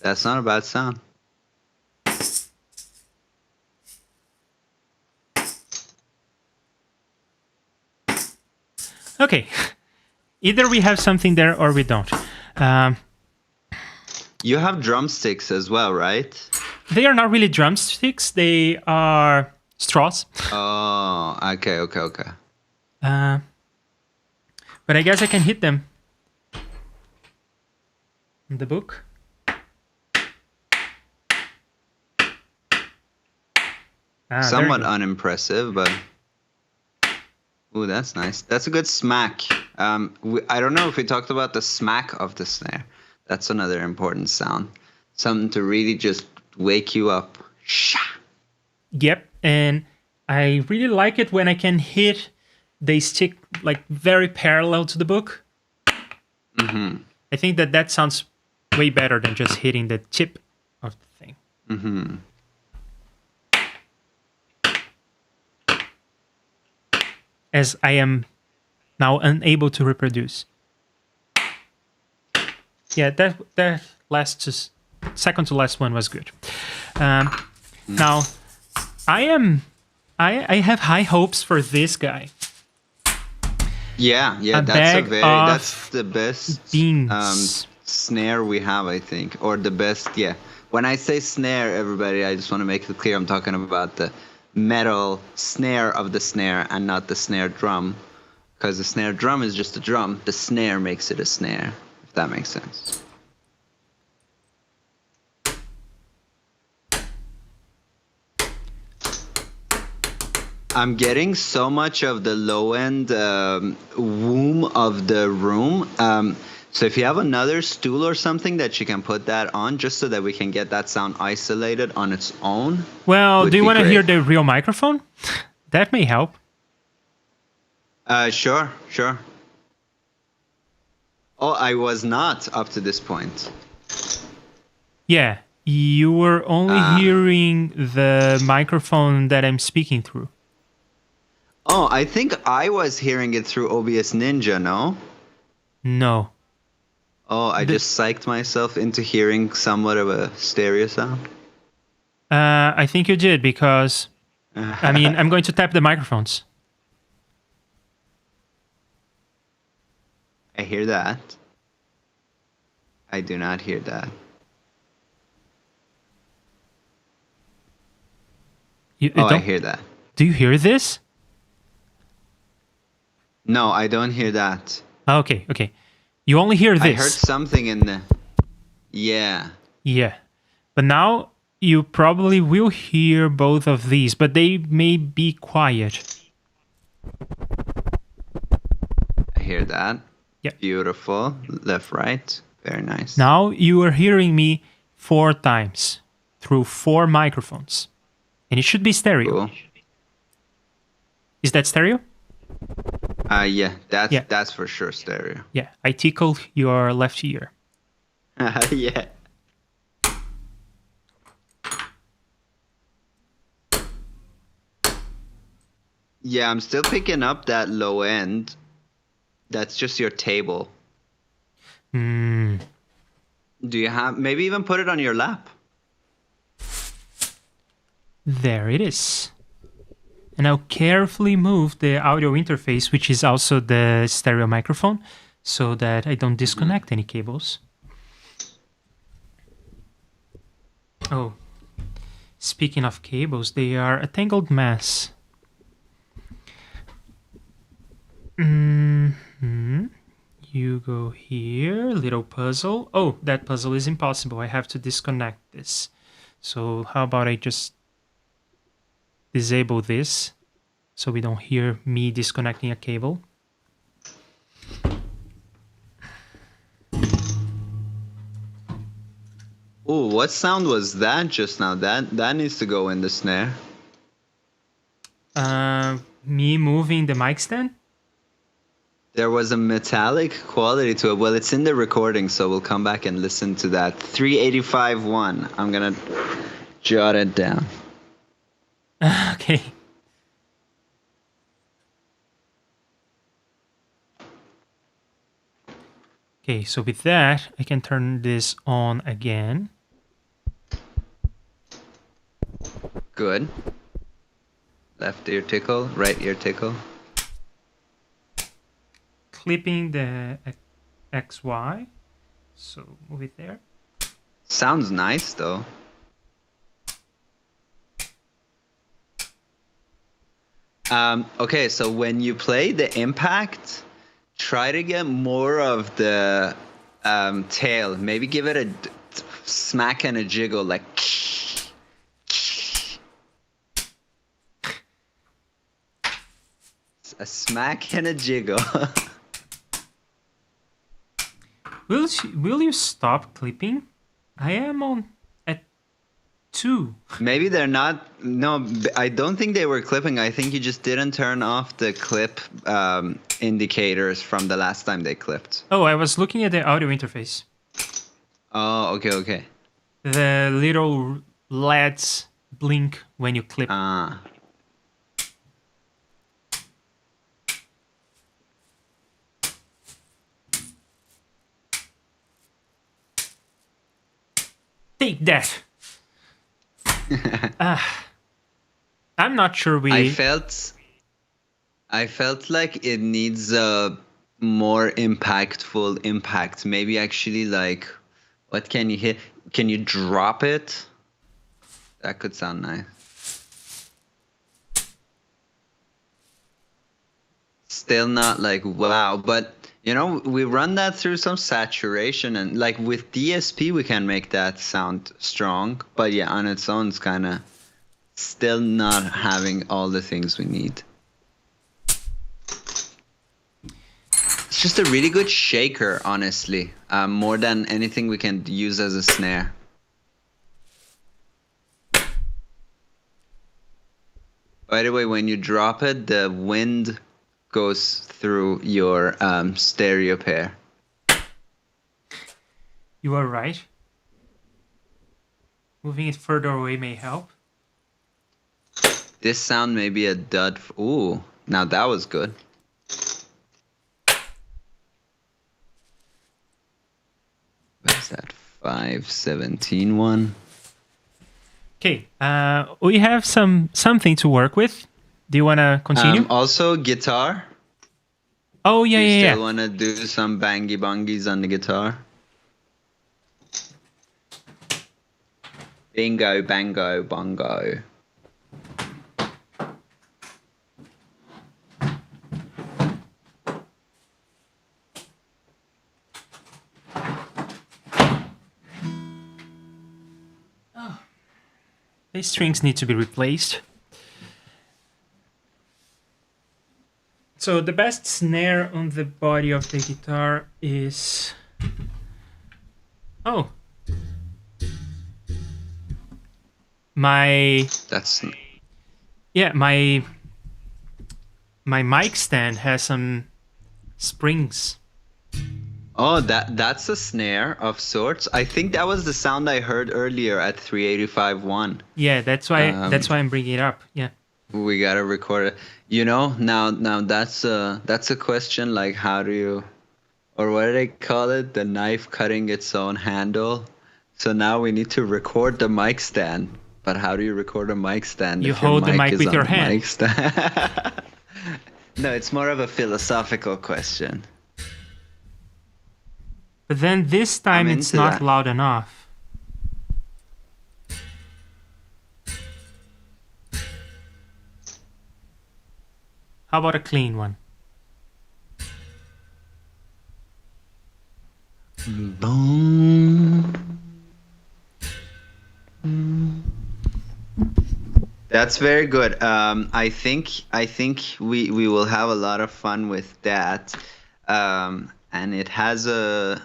That's not a bad sound. Okay. Either we have something there or we don't. You have drumsticks as well, right? They are not really drumsticks. They are straws. Oh, okay. But I guess I can hit them. In the book. Somewhat unimpressive, but... Ooh, that's nice. That's a good smack. I don't know if we talked about the smack of the snare. That's another important sound. Something to really just wake you up. Sha! Yep, and I really like it when I can hit the stick like very parallel to the book. Mm-hmm. I think that sounds way better than just hitting the tip of the thing. Mm-hmm. As I am now unable to reproduce. Yeah, that second to last one was good. Now, I have high hopes for this guy. Yeah, that's the best beans. Snare we have, I think, or the best. Yeah, when I say snare, everybody, I just want to make it clear I'm talking about the metal snare of the snare and not the snare drum, because the snare drum is just a drum. The snare makes it a snare, if that makes sense. I'm getting so much of the low end womb of the room. So if you have another stool or something that you can put that on, just so that we can get that sound isolated on its own. Well, do you want to hear the real microphone? That may help. Sure. Oh, I was not up to this point. Yeah, you were only hearing the microphone that I'm speaking through. Oh, I think I was hearing it through OBS Ninja, no? No. Oh, I just psyched myself into hearing somewhat of a stereo sound? I think you did, because... I mean, I'm going to tap the microphones. I hear that. I do not hear that. You Oh, I don't. hear that. Do you hear this? No, I don't hear that. Okay, okay. You only hear I heard this. something in the. Yeah. Yeah. But now you probably will hear both of these, but they may be quiet. I hear that. Yeah. Beautiful. Left, right. Very nice. Now you are hearing me 4 times through 4 microphones. And it should be stereo. Cool. Is that stereo? Yeah, Yeah. that's for sure stereo. Yeah. I tickled your left ear. Yeah. Yeah, I'm still picking up that low end. That's just your table. Hmm. Do you have maybe even put it on your lap? There it is. And I'll carefully move the audio interface, which is also the stereo microphone, so that I don't disconnect any cables. Oh, speaking of cables, they are a tangled mess. You go here, little puzzle. Oh, that puzzle is impossible. I have to disconnect this. So how about I just disable this so we don't hear me disconnecting a cable. Oh, what sound was that just now? That needs to go in the snare. Me moving the mic stand? There was a metallic quality to it. Well, it's in the recording, so we'll come back and listen to that. 385.1. I'm gonna jot it down. Okay. Okay, so with that, I can turn this on again. Good. Left ear tickle, right ear tickle. Clipping the XY. So move it there. Sounds nice though. Okay, so when you play the impact, try to get more of the tail. Maybe give it a smack and a jiggle, like. A smack and a jiggle. Will you stop clipping? I am on at 2. Maybe they're not. No, I don't think they were clipping. I think you just didn't turn off the clip indicators from the last time they clipped. Oh, I was looking at the audio interface. Oh, okay. The little LEDs blink when you clip. Ah. Take that. I'm not sure we. I felt like it needs a more impactful impact. Maybe actually, like, what can you hit? Can you drop it? That could sound nice. Still not like wow, but you know, we run that through some saturation, and like with DSP we can make that sound strong, but yeah, on its own it's kind of still not having all the things we need. It's just a really good shaker, honestly, more than anything we can use as a snare. By the way, when you drop it, the wind goes through your stereo pair. You are right. Moving it further away may help. This sound may be a dud. Ooh, now that was good. What is that? 517 one. Okay, we have something to work with. Do you want to continue? Also, guitar. Oh, yeah, You yeah. still want to do some bangy bongies on the guitar? Bingo, bango, bongo. The strings need to be replaced. So the best snare on the body of the guitar is... Oh. That's... Yeah, my mic stand has some springs. Oh, that's a snare of sorts. I think that was the sound I heard earlier at 385.1. Yeah, that's why I'm bringing it up. Yeah. We gotta record it. You know, now that's a question, like, how do you, or what do they call it? The knife cutting its own handle. So now we need to record the mic stand. But how do you record a mic stand? You if your hold the mic is with on your the hand. Mic stand? No, it's more of a philosophical question. But then this time I'm it's into not that. loud enough. How about a clean one? Boom. That's very good. I think we will have a lot of fun with that. And it has a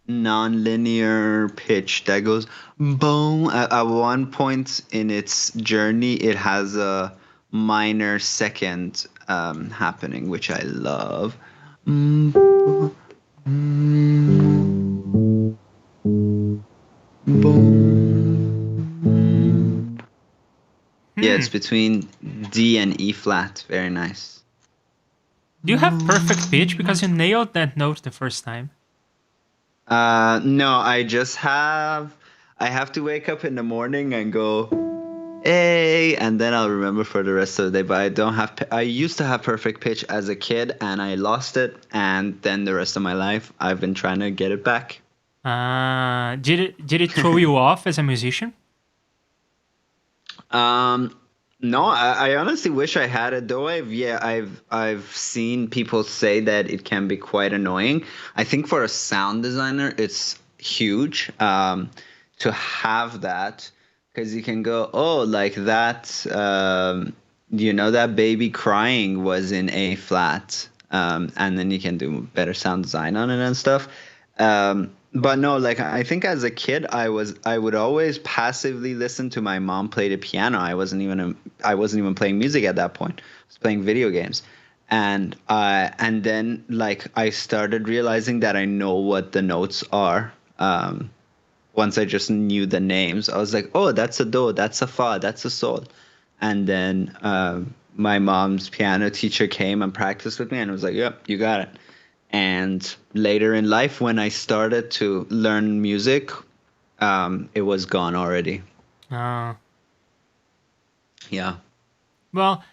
non-linear pitch that goes boom. At one point in its journey, it has a minor second happening, which I love. Boom. Yeah, it's between D and E flat. Very nice. Do you have perfect pitch because you nailed that note the first time? No, I have to wake up in the morning and go, hey, and then I'll remember for the rest of the day. But I don't have. I used to have perfect pitch as a kid, and I lost it. And then the rest of my life, I've been trying to get it back. Did it throw you off as a musician? No, I honestly wish I had it. Though I've seen people say that it can be quite annoying. I think for a sound designer, it's huge to have that, because you can go, oh, like that. That baby crying was in A flat, and then you can do better sound design on it and stuff. But no, like, I think as a kid, I would always passively listen to my mom play the piano. I wasn't even playing music at that point. I was playing video games. And then, like, I started realizing that I know what the notes are. Once I just knew the names, I was like, oh, that's a do, that's a fa, that's a sol. And then my mom's piano teacher came and practiced with me and was like, yep, you got it. And later in life, when I started to learn music, it was gone already. Oh. Yeah. Well,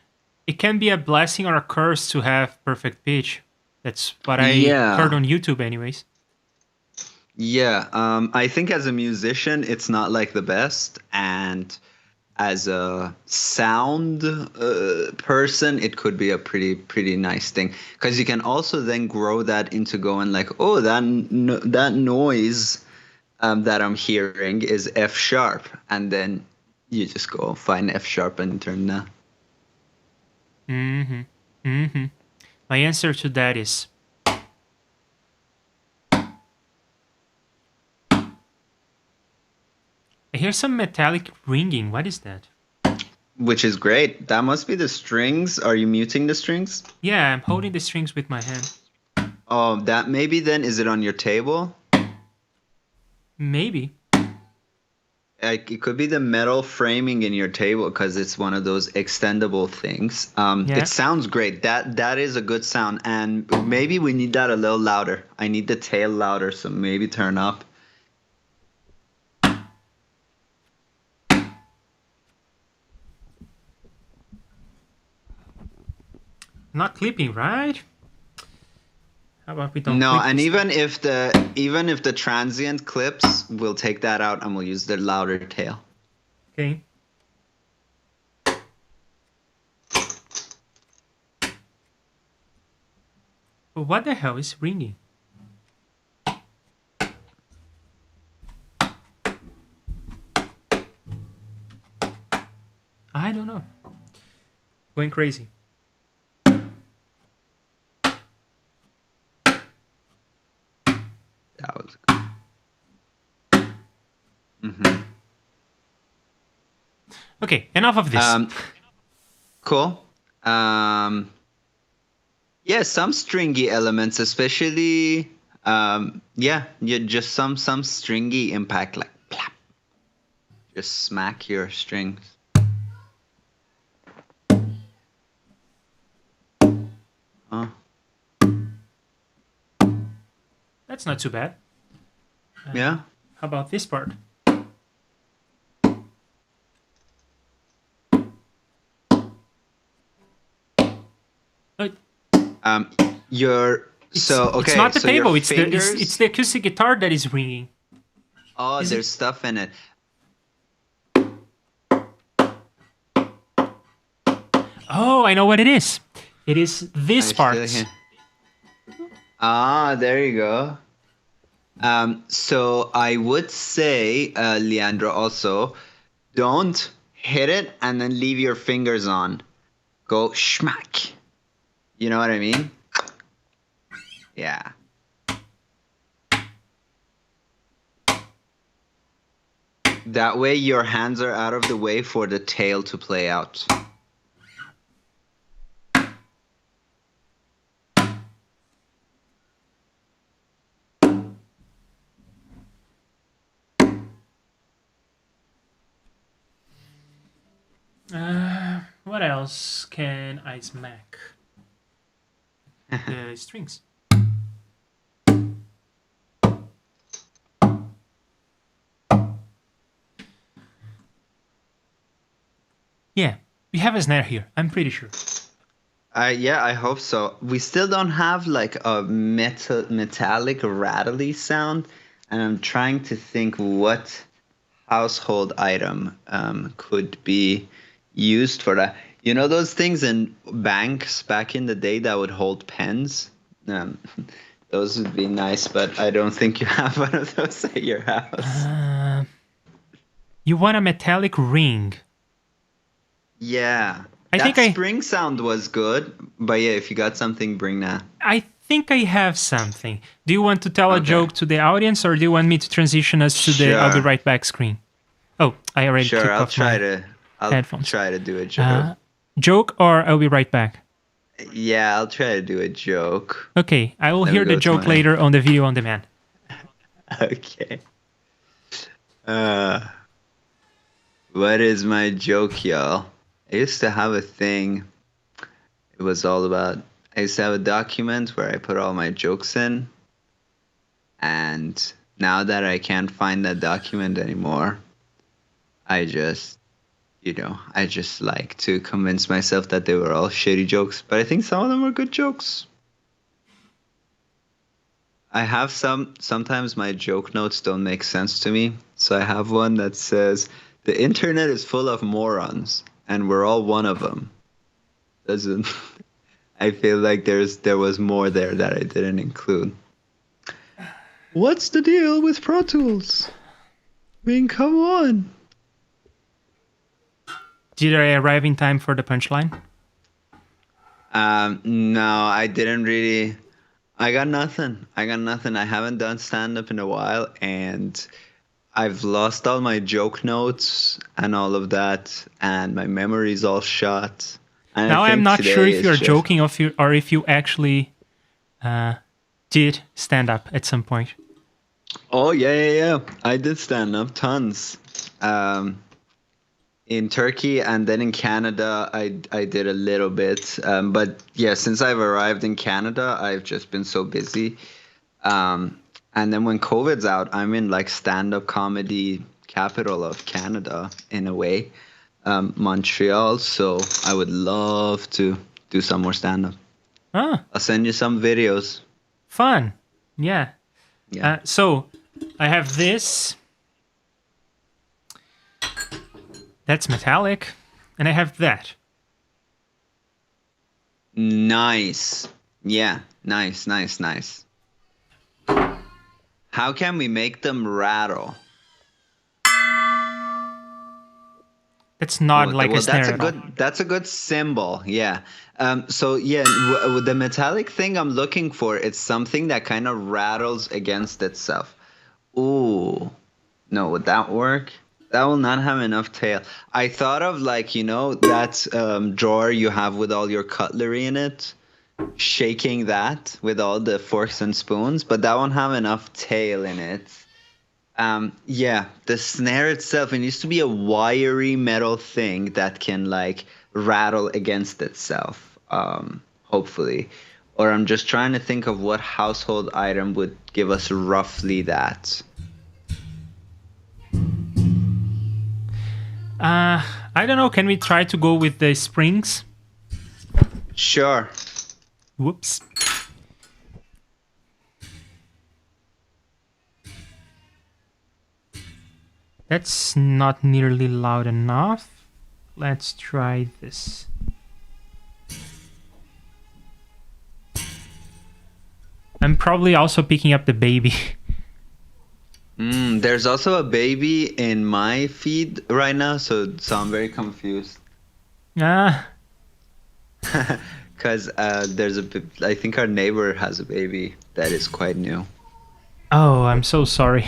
it can be a blessing or a curse to have perfect pitch. That's what I heard on YouTube anyways. Yeah. I think as a musician, it's not like the best. And as a sound person, it could be a pretty nice thing, because you can also then grow that into going like, oh, that noise that I'm hearing is F sharp, and then you just go find F sharp and turn that. My answer to that is I hear some metallic ringing. What is that? Which is great. That must be the strings. Are you muting the strings? Yeah, I'm holding the strings with my hand. Oh, that maybe then, is it on your table? Maybe. It could be the metal framing in your table, because it's one of those extendable things. Yeah. It sounds great. That is a good sound, and maybe we need that a little louder. I need the tail louder, so maybe turn up. Not clipping, right? How about we don't? No, clip and this even if the transient clips, we'll take that out and we'll use the louder tail. Okay. But what the hell is ringing? I don't know. Going crazy. That was good. Mm-hmm. Okay, enough of this. Cool. Yeah, some stringy elements, especially just some stringy impact, like plap. Just smack your strings. Oh. That's not too bad. Yeah. How about this part? It's not the pedal. It's the acoustic guitar that is ringing. Oh, there's stuff in it. Oh, I know what it is. It is this part. Ah, there you go. So I would say, Leandro, also, don't hit it and then leave your fingers on. Go schmack. You know what I mean? Yeah. That way your hands are out of the way for the tail to play out. What else can I smack? The strings. Yeah, we have a snare here. I'm pretty sure. Yeah, I hope so. We still don't have like a metallic rattly sound, and I'm trying to think what household item could be used for that. You know those things in banks back in the day that would hold pens? Those would be nice, but I don't think you have one of those at your house. You want a metallic ring? Yeah. That spring sound was good, but yeah, if you got something, bring that. I think I have something. Do you want to tell a joke to the audience, or do you want me to transition us to the I'll be right back screen? Oh, I already took off my headphones. I'll try to do a joke. Joke or I'll be right back? Yeah, I'll try to do a joke. Okay, I will hear the joke later on the video on demand. Okay. What is my joke, y'all? I used to have a thing. It was all about, I used to have a document where I put all my jokes in. And now that I can't find that document anymore, I just like to convince myself that they were all shitty jokes. But I think some of them were good jokes. I have sometimes my joke notes don't make sense to me. So I have one that says, the internet is full of morons, and we're all one of them. I feel like there was more there that I didn't include. What's the deal with Pro Tools? I mean, come on. Did I arrive in time for the punchline? No, I didn't really. I got nothing. I haven't done stand-up in a while, and I've lost all my joke notes and all of that, and my memory's all shot. And now I'm not sure if you're joking or if you actually did stand up at some point. Oh, yeah. I did stand up tons. In Turkey and then in Canada, I did a little bit. But yeah, since I've arrived in Canada, I've just been so busy. And then when COVID's out, I'm in like stand-up comedy capital of Canada in a way, Montreal. So I would love to do some more stand-up. I'll send you some videos. Fun. Yeah. So I have this. That's metallic. And I have that. Nice. Yeah. Nice. How can we make them rattle? That's not like a snare at all. That's a good symbol. Yeah. So yeah, with the metallic thing I'm looking for, it's something that kind of rattles against itself. Ooh. No, would that work? That will not have enough tail. I thought of like, that drawer you have with all your cutlery in it, shaking that with all the forks and spoons, but that won't have enough tail in it. Yeah, the snare itself, it needs to be a wiry metal thing that can like rattle against itself, hopefully. Or I'm just trying to think of what household item would give us roughly that. I don't know. Can we try to go with the springs? Sure. Whoops. That's not nearly loud enough. Let's try this. I'm probably also picking up the baby. There's also a baby in my feed right now, so I'm very confused. Ah. Because I think our neighbor has a baby that is quite new. Oh, I'm so sorry.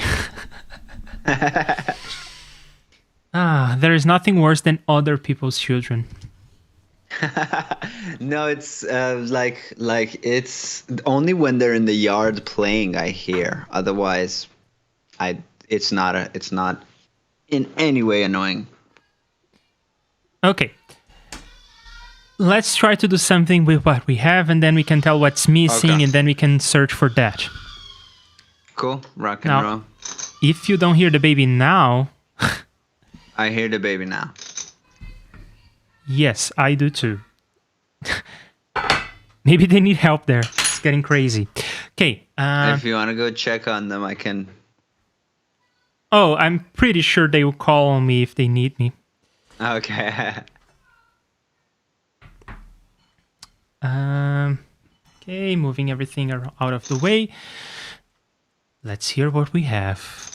There is nothing worse than other people's children. No, it's like it's only when they're in the yard playing I hear. Otherwise, it's not in any way annoying. Okay. Let's try to do something with what we have, and then we can tell what's missing, Okay. and then we can search for that. Cool, rock and Now, roll. If you don't hear the baby now, I hear the baby now. yes, I do too. Maybe they need help there. It's getting crazy. Okay. If you want to go check on them, I can. Oh, I'm pretty sure they will call on me if they need me. Okay. Okay, moving everything out of the way. Let's hear what we have.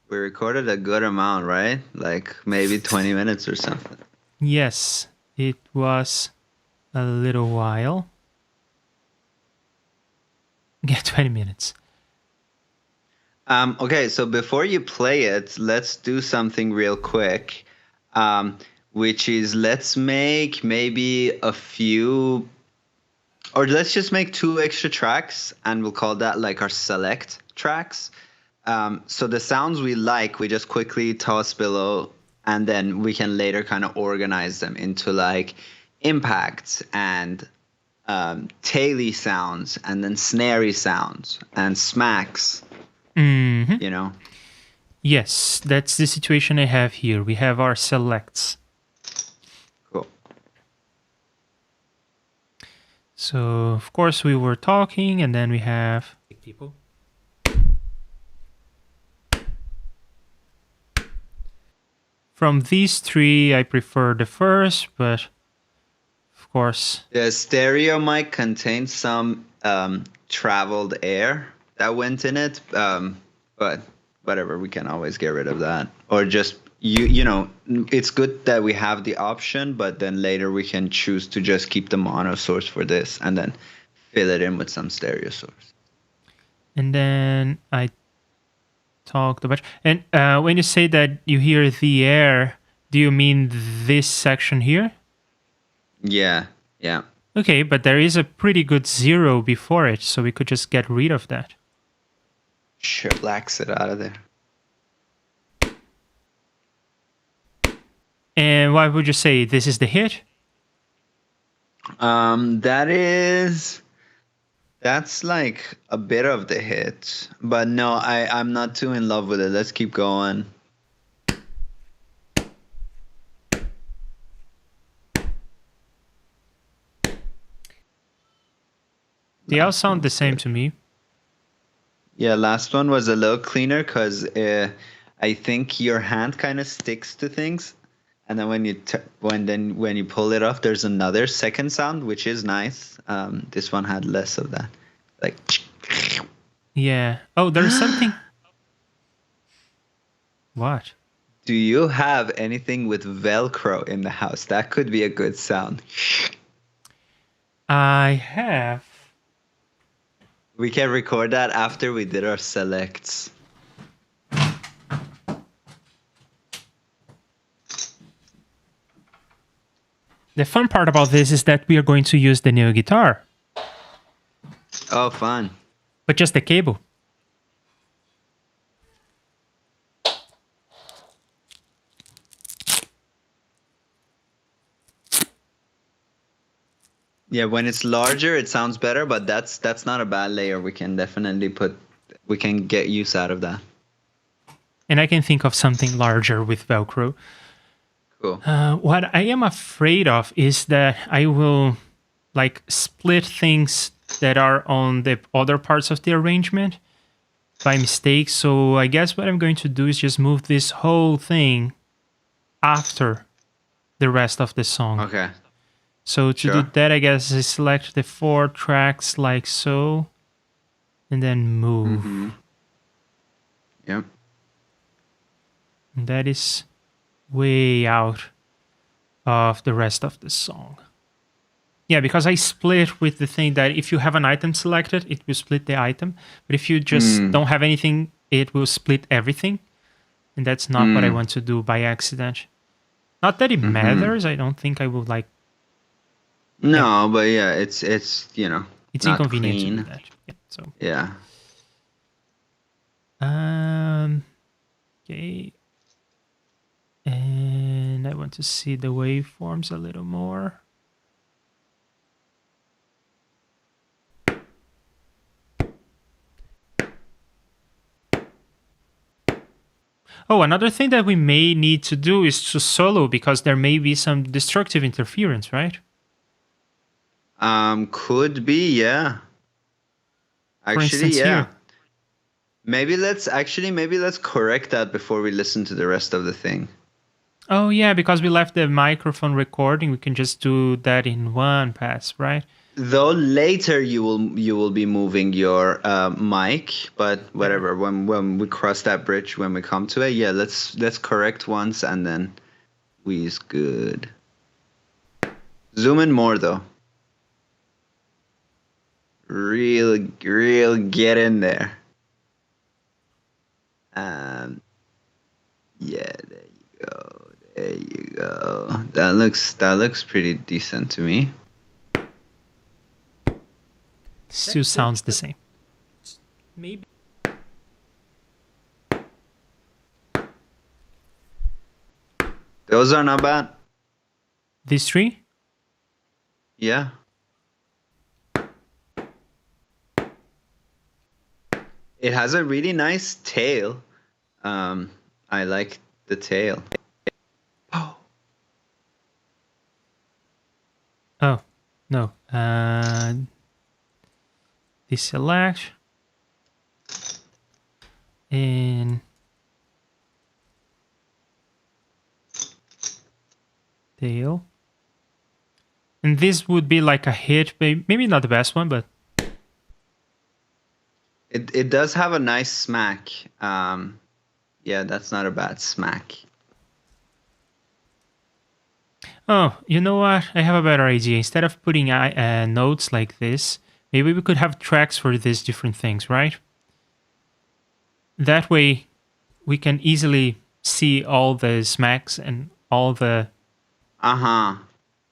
We recorded a good amount, right? Like maybe 20 minutes or something. Yes, it was a little while. Yeah, 20 minutes. Okay, so before you play it, let's do something real quick, which is let's make maybe a few, or let's just make 2 extra tracks, and we'll call that like our select tracks. So the sounds we like, we just quickly toss below, and then we can later kind of organize them into like impacts and taily sounds, and then snarey sounds and smacks. Mm-hmm. You know? Yes, that's the situation I have here. We have our selects. Cool. So, of course, we were talking, and then we have people. From these 3, I prefer the first, but of course. The stereo mic contains some traveled air that went in it, but whatever, we can always get rid of that. Or just, you know, it's good that we have the option, but then later we can choose to just keep the mono source for this and then fill it in with some stereo source. And then I talked about, and when you say that you hear the air, do you mean this section here? Yeah. Okay, but there is a pretty good 0 before it, so we could just get rid of that. Sure, lax it out of there. And why would you say this is the hit? That's like a bit of the hit, but no, I'm not too in love with it. Let's keep going. They all sound the same to me. Yeah, last one was a little cleaner because I think your hand kind of sticks to things, and then when you pull it off, there's another second sound, which is nice. This one had less of that, like. Yeah. Oh, there's something. What? Do you have anything with Velcro in the house? That could be a good sound. I have. We can record that after we did our selects. The fun part about this is that we are going to use the new guitar, Oh, fun. but just the cable. Yeah, when it's larger, it sounds better, but that's not a bad layer. We can definitely we can get use out of that. And I can think of something larger with Velcro. Cool. What I am afraid of is that I will like split things that are on the other parts of the arrangement by mistake. So I guess what I'm going to do is just move this whole thing after the rest of the song. Okay. So to do Sure. that, I guess I select the 4 tracks like so, and then move. Mm-hmm. Yep. And that is way out of the rest of the song. Yeah, because I split with the thing that if you have an item selected, it will split the item. But if you just don't have anything, it will split everything. And that's not what I want to do by accident. Not that it matters. I don't think I would like... No, but yeah, it's you know, It's not inconvenient clean. to do that. Yeah, so... Yeah. Okay. And I want to see the waveforms a little more. Oh, another thing that we may need to do is to solo because there may be some destructive interference, right? Could be, yeah. For Actually, instance, yeah. here. Maybe let's correct that before we listen to the rest of the thing. Oh, yeah, because we left the microphone recording, we can just do that in one pass, right? Though later you will be moving your mic, but whatever. When we cross that bridge, when we come to it, yeah, let's correct once and then we is good. Zoom in more though. Real get in there. Yeah, there you go. There you go. That looks pretty decent to me. Still sounds the same. Maybe. Those are not bad. These 3? Yeah. It has a really nice tail. I like the tail. Oh. Oh, no. Deselect. And tail. And this would be like a hit, maybe not the best one, but It does have a nice smack. Yeah, that's not a bad smack. oh, you know what? I have a better idea. Instead of putting notes like this, maybe we could have tracks for these different things, right? That way, we can easily see all the smacks and all the...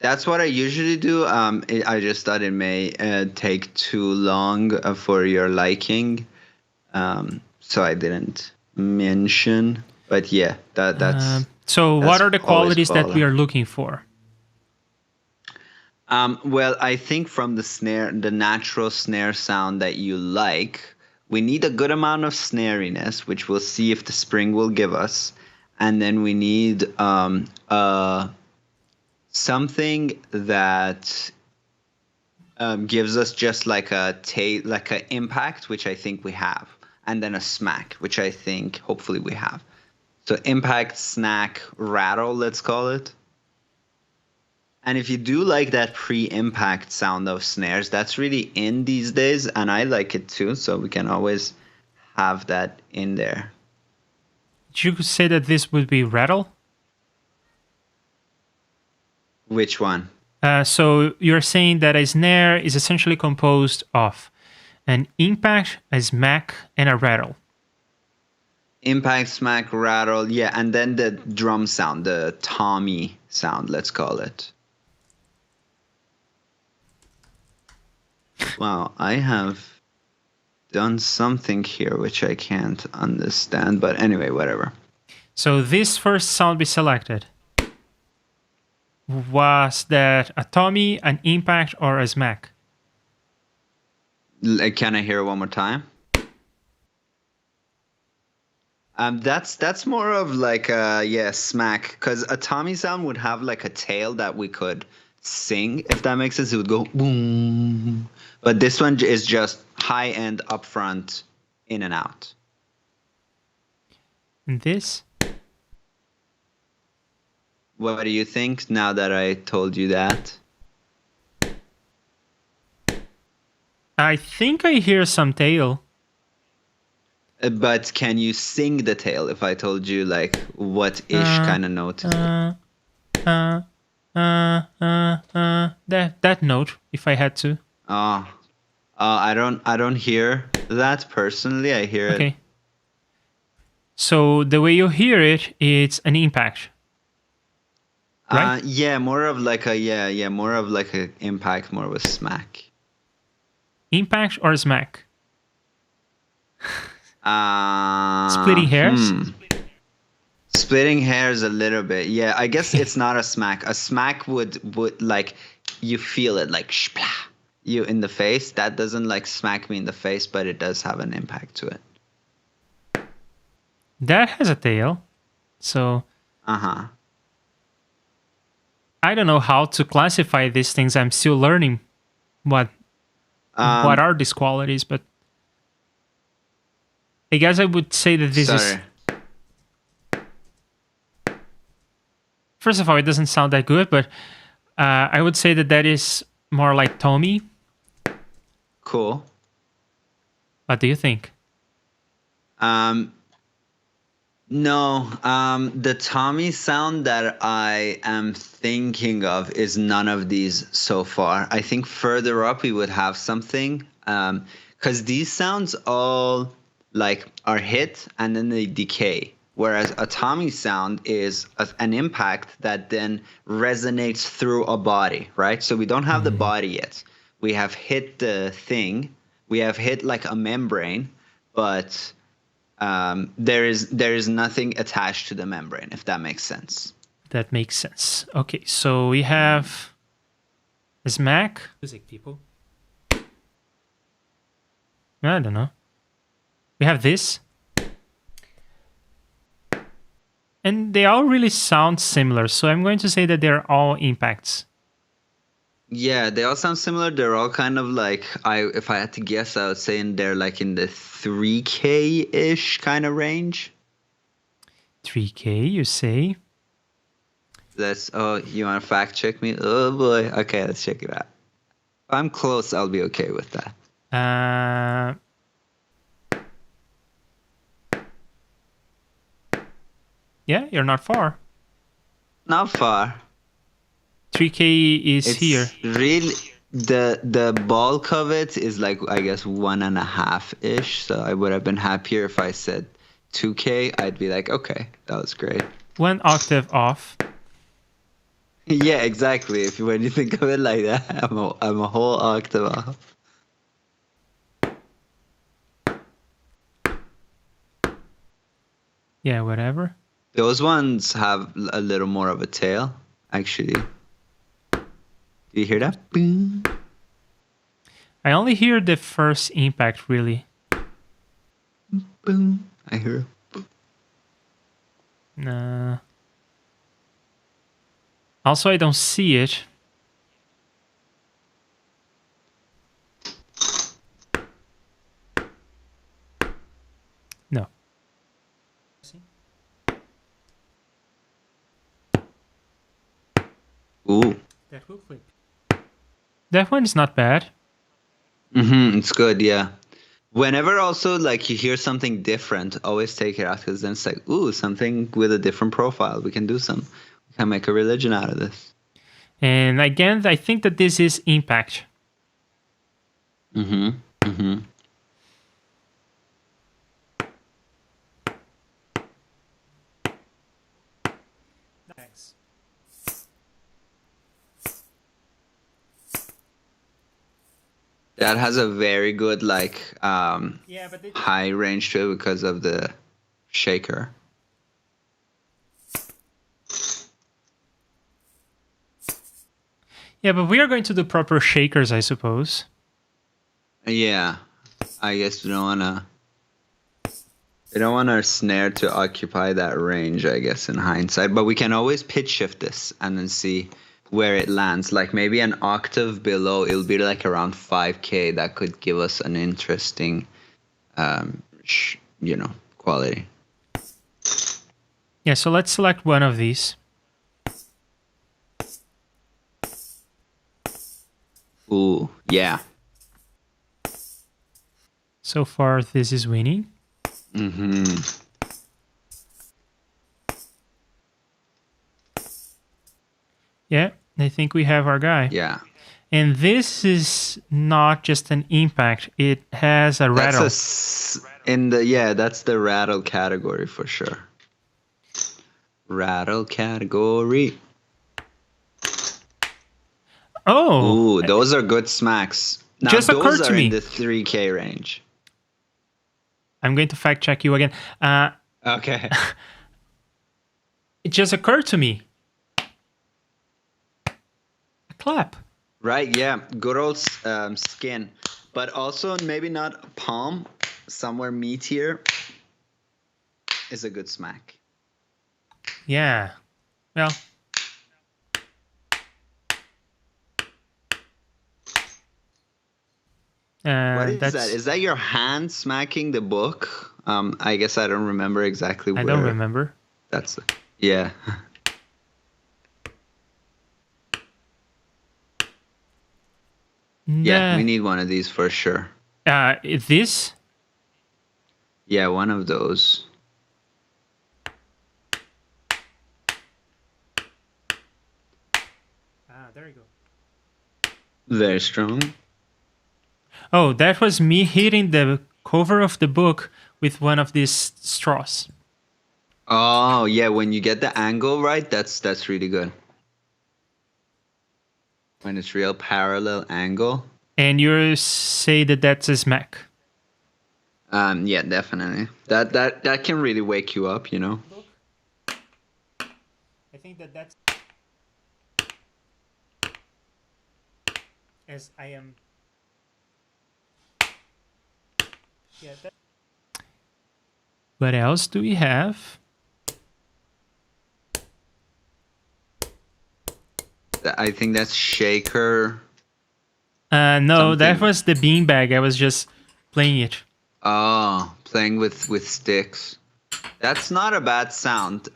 That's what I usually do. I just thought it may take too long for your liking, so I didn't mention. But yeah, that's. So what are the always qualities that follow. we are looking for? Well, I think from the natural snare sound that you like, we need a good amount of snariness, which we'll see if the spring will give us, and then we need something that gives us just like a impact, which I think we have, and then a smack, which I think hopefully we have. So impact, snack, rattle, let's call it. And if you do like that pre-impact sound of snares, that's really in these days, and I like it too, so we can always have that in there. you say that this would be rattle? Which one? So you're saying that a snare is essentially composed of an impact, a smack, and a rattle. Impact, smack, rattle, yeah, and then the drum sound, the Tommy sound, let's call it. Wow, I have done something here which I can't understand, but anyway, whatever. So this first sound we selected, was that a Tommy, an impact, or a smack? Can I hear it one more time? That's more of like a smack, because a Tommy sound would have like a tail that we could sing, if that makes sense. It would go boom, but this one is just high end, up front, in and out. And this? What do you think now that I told you that? I think I hear some tail. But can you sing the tail if I told you like what ish kind of note is it? That note, if I had to. I don't hear that personally. I hear Okay. it. So the way you hear it, it's an impact. Right? Yeah, more of like a more of like a impact, more of a smack. Impact or smack? Splitting hairs? Splitting hairs a little bit. Yeah, I guess it's not a smack. A smack would like you feel it like shplah, you in the face. That doesn't like smack me in the face, but it does have an impact to it. That has a tail. So I don't know how to classify these things. I'm still learning what are these qualities, but I guess I would say that this is... First of all, it doesn't sound that good, but I would say that is more like Tommy. Cool. What do you think? No, the Tommy sound that I am thinking of is none of these so far. I think further up we would have something, because these sounds all like are hit and then they decay. Whereas a Tommy sound is an impact that then resonates through a body, right? So we don't have the body yet. We have hit the thing. We have hit like a membrane, but there is nothing attached to the membrane, if that makes sense. That makes sense. Okay, so we have a smack. Music people. I don't know. We have this. And they all really sound similar, so I'm going to say that they're all impacts. Yeah, they all sound similar. They're all kind of like, if I had to guess, I would say they're like in the 3K-ish kind of range. 3K, you say? You want to fact check me? Oh boy. Okay, let's check it out. If I'm close, I'll be okay with that. Yeah, you're not far. Not far. 3K is It's here. Really, the bulk of it is like, I guess 1.5-ish. So I would have been happier if I said 2K. I'd be like, okay, that was great. 1 octave off. Yeah, exactly. When you think of it like that, I'm a whole octave off. Yeah, whatever. Those ones have a little more of a tail, actually. Do you hear that? Boom. I only hear the first impact, really. Boom. I hear it. Nah. Also, I don't see it. No. Ooh. That one is not bad. It's good, yeah. Whenever also like you hear something different, always take it out because then it's like, ooh, something with a different profile. We can make a religion out of this. And again, I think that this is impact. Mm-hmm. Mm-hmm. Thanks. That has a very good like Yeah, but high range to it because of the shaker. yeah, but we are going to do proper shakers, I suppose. Yeah, I guess we don't want our snare to occupy that range, I guess, in hindsight. But we can always pitch shift this and then see where it lands. Like maybe an octave below, it'll be like around 5K. That could give us an interesting, quality. Yeah, so let's select one of these. Ooh, yeah. So far, this is winning. Mm-hmm. Yeah, I think we have our guy. Yeah. And this is not just an impact; it has a rattle. That's that's the rattle category for sure. Rattle category. Oh, Ooh, those are good smacks. Now just occurred those to are me. in the 3K range. I'm going to fact check you again. Okay. It just occurred to me. A clap. Right, yeah. Good old skin. But also maybe not palm. Somewhere meatier is a good smack. Yeah. Well. What is that's, that? Is that your hand smacking the book? I guess I don't remember exactly where. I don't remember. That's yeah. Yeah, we need one of these for sure. This? Yeah, one of those. There you go. Very strong. Oh, that was me hitting the cover of the book with one of these straws. Oh, yeah, when you get the angle right, that's really good. When it's real parallel angle. And you say that that's a smack. Yeah, definitely. That can really wake you up, you know. I think that's as I am. Yeah. What else do we have? I think that's shaker. No, something. that was the beanbag. I was just playing it. Oh, playing with sticks. That's not a bad sound.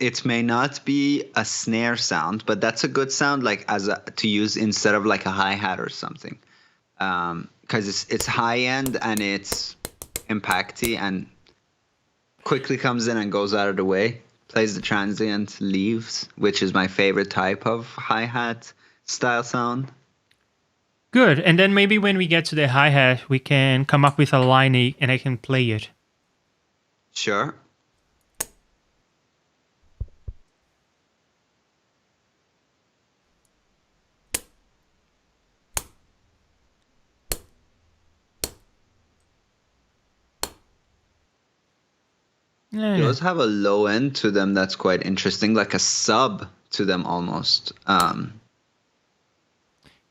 It may not be a snare sound, but that's a good sound, like to use instead of like a hi-hat or something. Because it's high end and it's impacty and quickly comes in and goes out of the way. Plays the transient, leaves, which is my favorite type of hi-hat style sound. Good. And then maybe when we get to the hi-hat, we can come up with a line and I can play it. Sure. Those have a low end to them that's quite interesting, like a sub to them almost.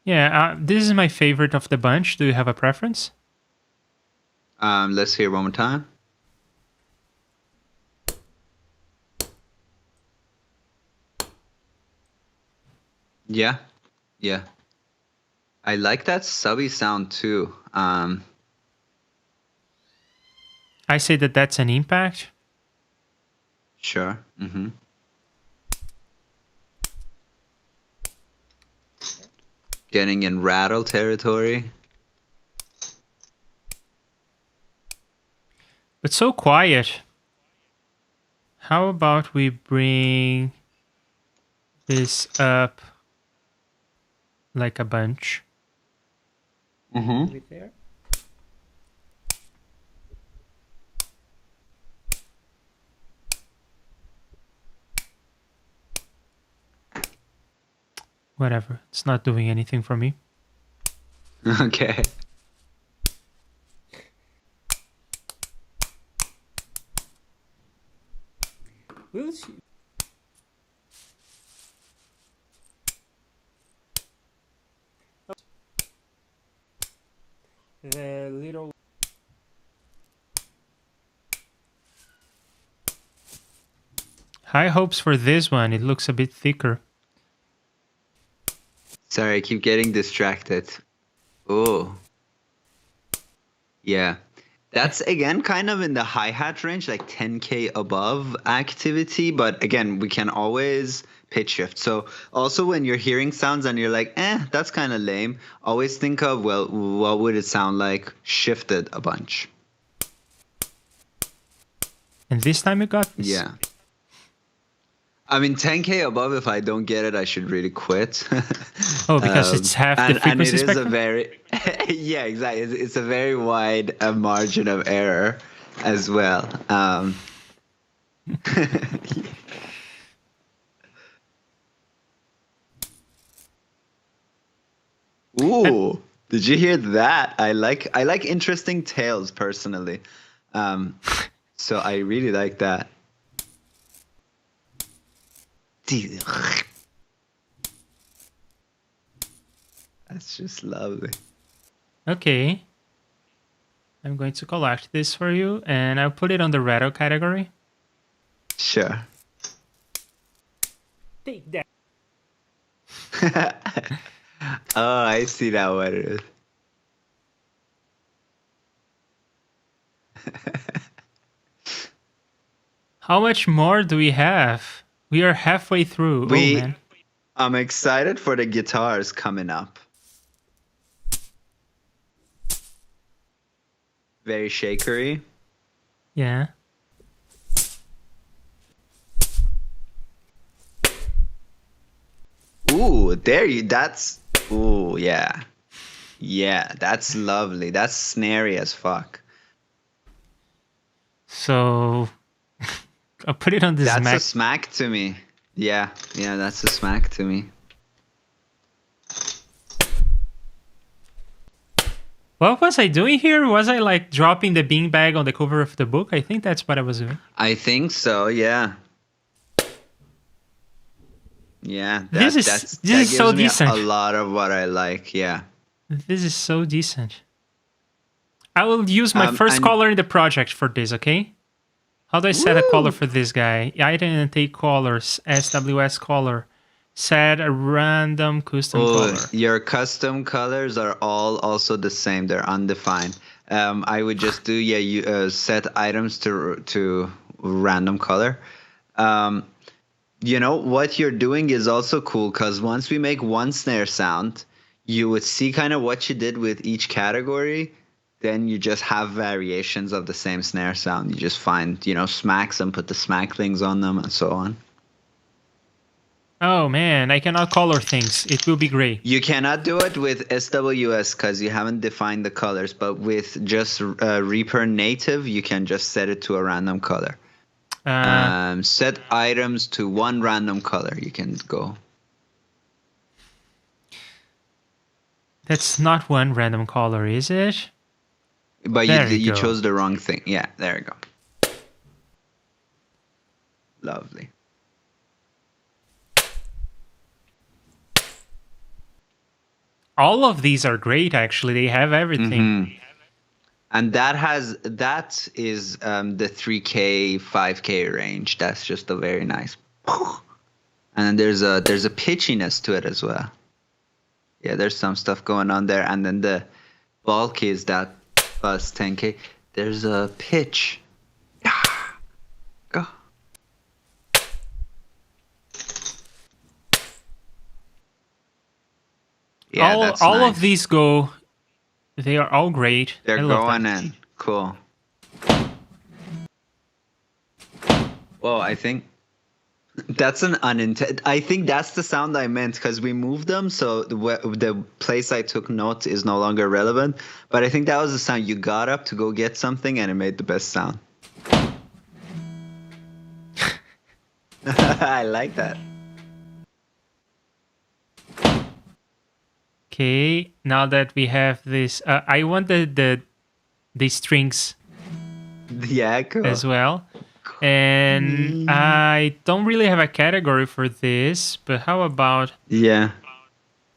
Yeah, this is my favorite of the bunch. Do you have a preference? Let's hear one more time. Yeah, yeah. I like that subby sound too. I say that that's an impact. Sure. Mm-hmm. Getting in rattle territory. but so quiet. How about we bring this up like a bunch? Mm-hmm. Right there. Whatever. It's not doing anything for me. Okay. We'll see. The little high hopes for this one. It looks a bit thicker. Sorry, I keep getting distracted. Oh. Yeah. That's again kind of in the hi-hat range, like 10K above activity, but again, we can always pitch shift. So also when you're hearing sounds and you're like, that's kind of lame, always think of, well, what would it sound like shifted a bunch? And this time you got this. Yeah. I mean, 10K above, if I don't get it, I should really quit. Oh, because it's half the frequency and it is spectrum? a very, yeah, exactly. It's a very wide margin of error as well. Ooh, did you hear that? I like interesting tales personally. So I really like that. That's just lovely. Okay. I'm going to collect this for you, and I'll put it on the rattle category. Sure. Take that. Oh, I see now what it is. How much more do we have? We are halfway through. Oh, man. I'm excited for the guitars coming up. Very shakery. Yeah. Ooh, ooh, yeah. Yeah, that's lovely. That's snary as fuck. So I'll put it on this That's Mac. a smack to me. Yeah, that's a smack to me. What was I doing here? Was I like dropping the beanbag on the cover of the book? I think that's what I was doing. I think so, yeah. Yeah, This is so decent. A lot of what I like, yeah. This is so decent. I will use my first and- color in the project for this, okay? How do I set a color for this guy? Identity colors, SWS color. Set a random custom color. Your custom colors are all also the same. They're undefined. I would just do you set items to random color. You know what you're doing is also cool because once we make one snare sound, you would see kind of what you did with each category. Then you just have variations of the same snare sound. You just find, smacks and put the smack things on them and so on. Oh man, I cannot color things. It will be gray. You cannot do it with SWS because you haven't defined the colors, but with just Reaper native, you can just set it to a random color. Set items to one random color. You can go. That's not one random color, is it? But you chose the wrong thing. Yeah, there you go. Lovely. All of these are great, actually. They have everything. Mm-hmm. And that is the 3K, 5K range. That's just a very nice. And then there's a pitchiness to it as well. Yeah, there's some stuff going on there. And then the bulk is that plus 10K. There's a pitch. Go. Yeah, all of these go. They are all great. They're going in. Cool. Well, I think that's an unintended. I think that's the sound I meant because we moved them, so the place I took notes is no longer relevant. But I think that was the sound you got up to go get something, and it made the best sound. I like that. Okay, now that we have this, I want the strings Yeah, cool. as well. And I don't really have a category for this, but how about Yeah.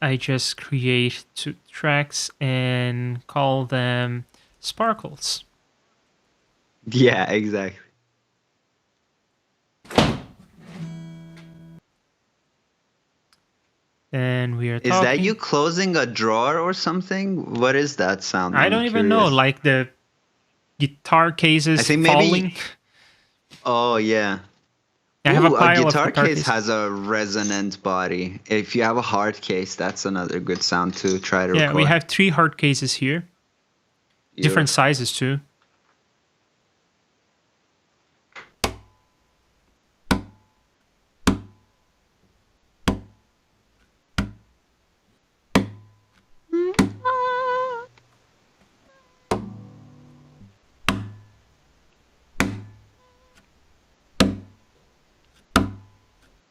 I just create 2 tracks and call them sparkles. Yeah, exactly. And we are talking. Is that you closing a drawer or something? What is that sound? I I'm don't even know, curious. like the guitar cases I think maybe. falling. Oh yeah. I have a Ooh, a pile of guitar guitar case cases. has a resonant body. If you have a hard case, that's another good sound to try to Yeah, record. we have 3 hard cases here. Different Beautiful. sizes too.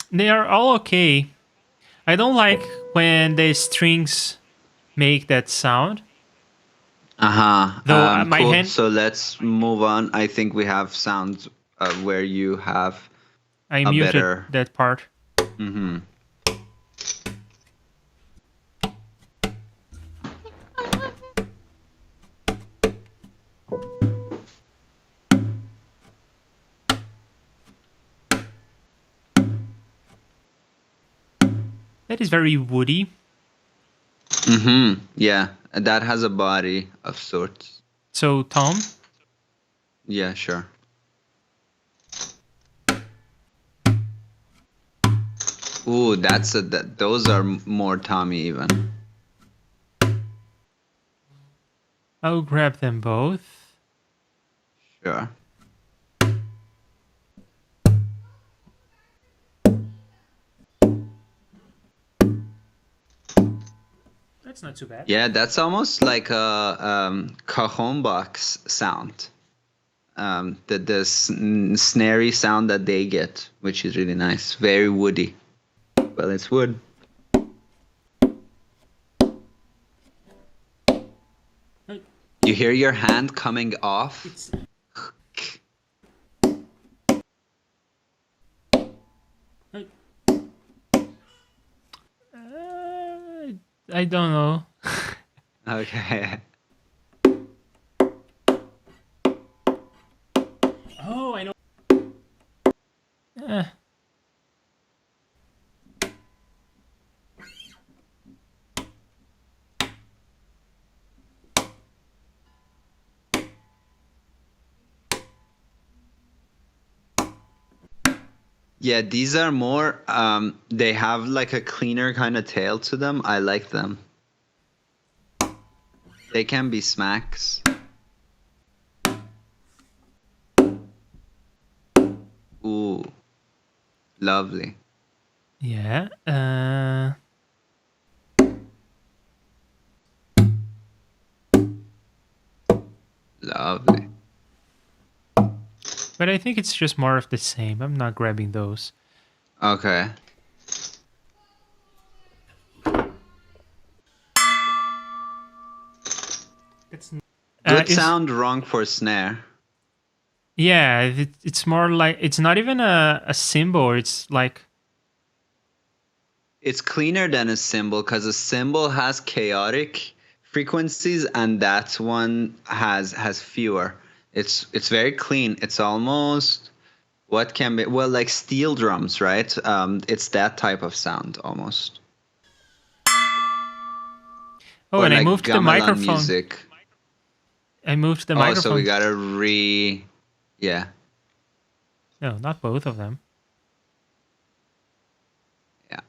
They are all okay. I don't like when the strings make that sound. Uh-huh. Though my Cool. hand, So let's move on. I think we have sounds where you have I a muted better. that part. Mm-hmm. That is very woody. Mm-hmm. Yeah, that has a body of sorts. So Tom, Yeah, sure. Ooh, those are more Tommy even. I'll grab them both. Sure. That's not too bad. Yeah, that's almost like a cajon box sound. The snary sound that they get, which is really nice. Very woody. Well, it's wood. You hear your hand coming off? I don't know. Okay. Oh, I know. Yeah, these are more, they have like a cleaner kind of tail to them. I like them. They can be smacks. Ooh, lovely. Yeah. Lovely. But I think it's just more of the same. I'm not grabbing those. Okay. It's Good sound, wrong for snare. Yeah, it's more like it's not even a cymbal. It's like It's cleaner than a cymbal because a cymbal has chaotic frequencies and that one has fewer. It's very clean. It's almost what can be like steel drums, right? It's that type of sound almost. oh, Or and I like moved the gamelan microphone. music. I moved the Oh, so we microphone. gotta yeah. No, not both of them. Yeah.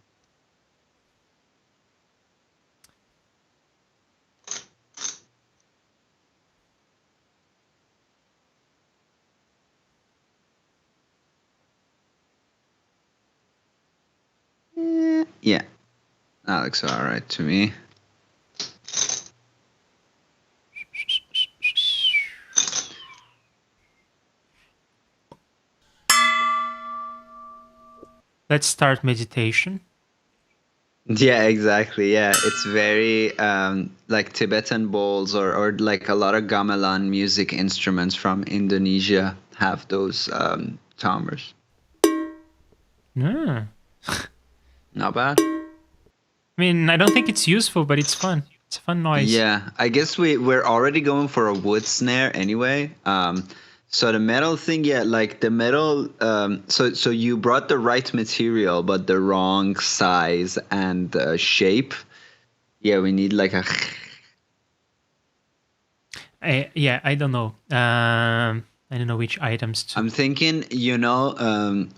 Yeah, that looks all right to me. Let's start meditation. Yeah, exactly. Yeah, it's very like Tibetan bowls or like a lot of gamelan music instruments from Indonesia have those timers. Ah. Not bad. I mean, I don't think it's useful, but it's fun. It's a fun noise. Yeah, I guess we're already going for a wood snare anyway. So the metal thing, yeah, like the metal. So you brought the right material, but the wrong size and shape. Yeah, we need like a. Yeah, I don't know. I don't know which items to. I'm thinking,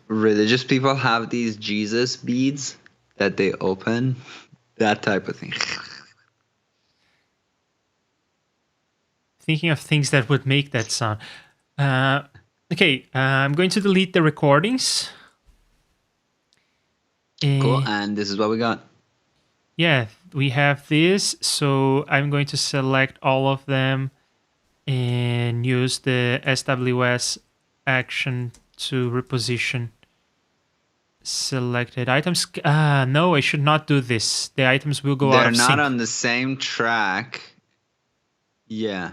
religious people have these Jesus beads that they open, that type of thing. Thinking of things that would make that sound. Okay, I'm going to delete the recordings. Cool, and this is what we got. Yeah, we have this. So I'm going to select all of them and use the SWS action to reposition selected items. No, I should not do this. The items will go out of sync. They're not on the same track. Yeah.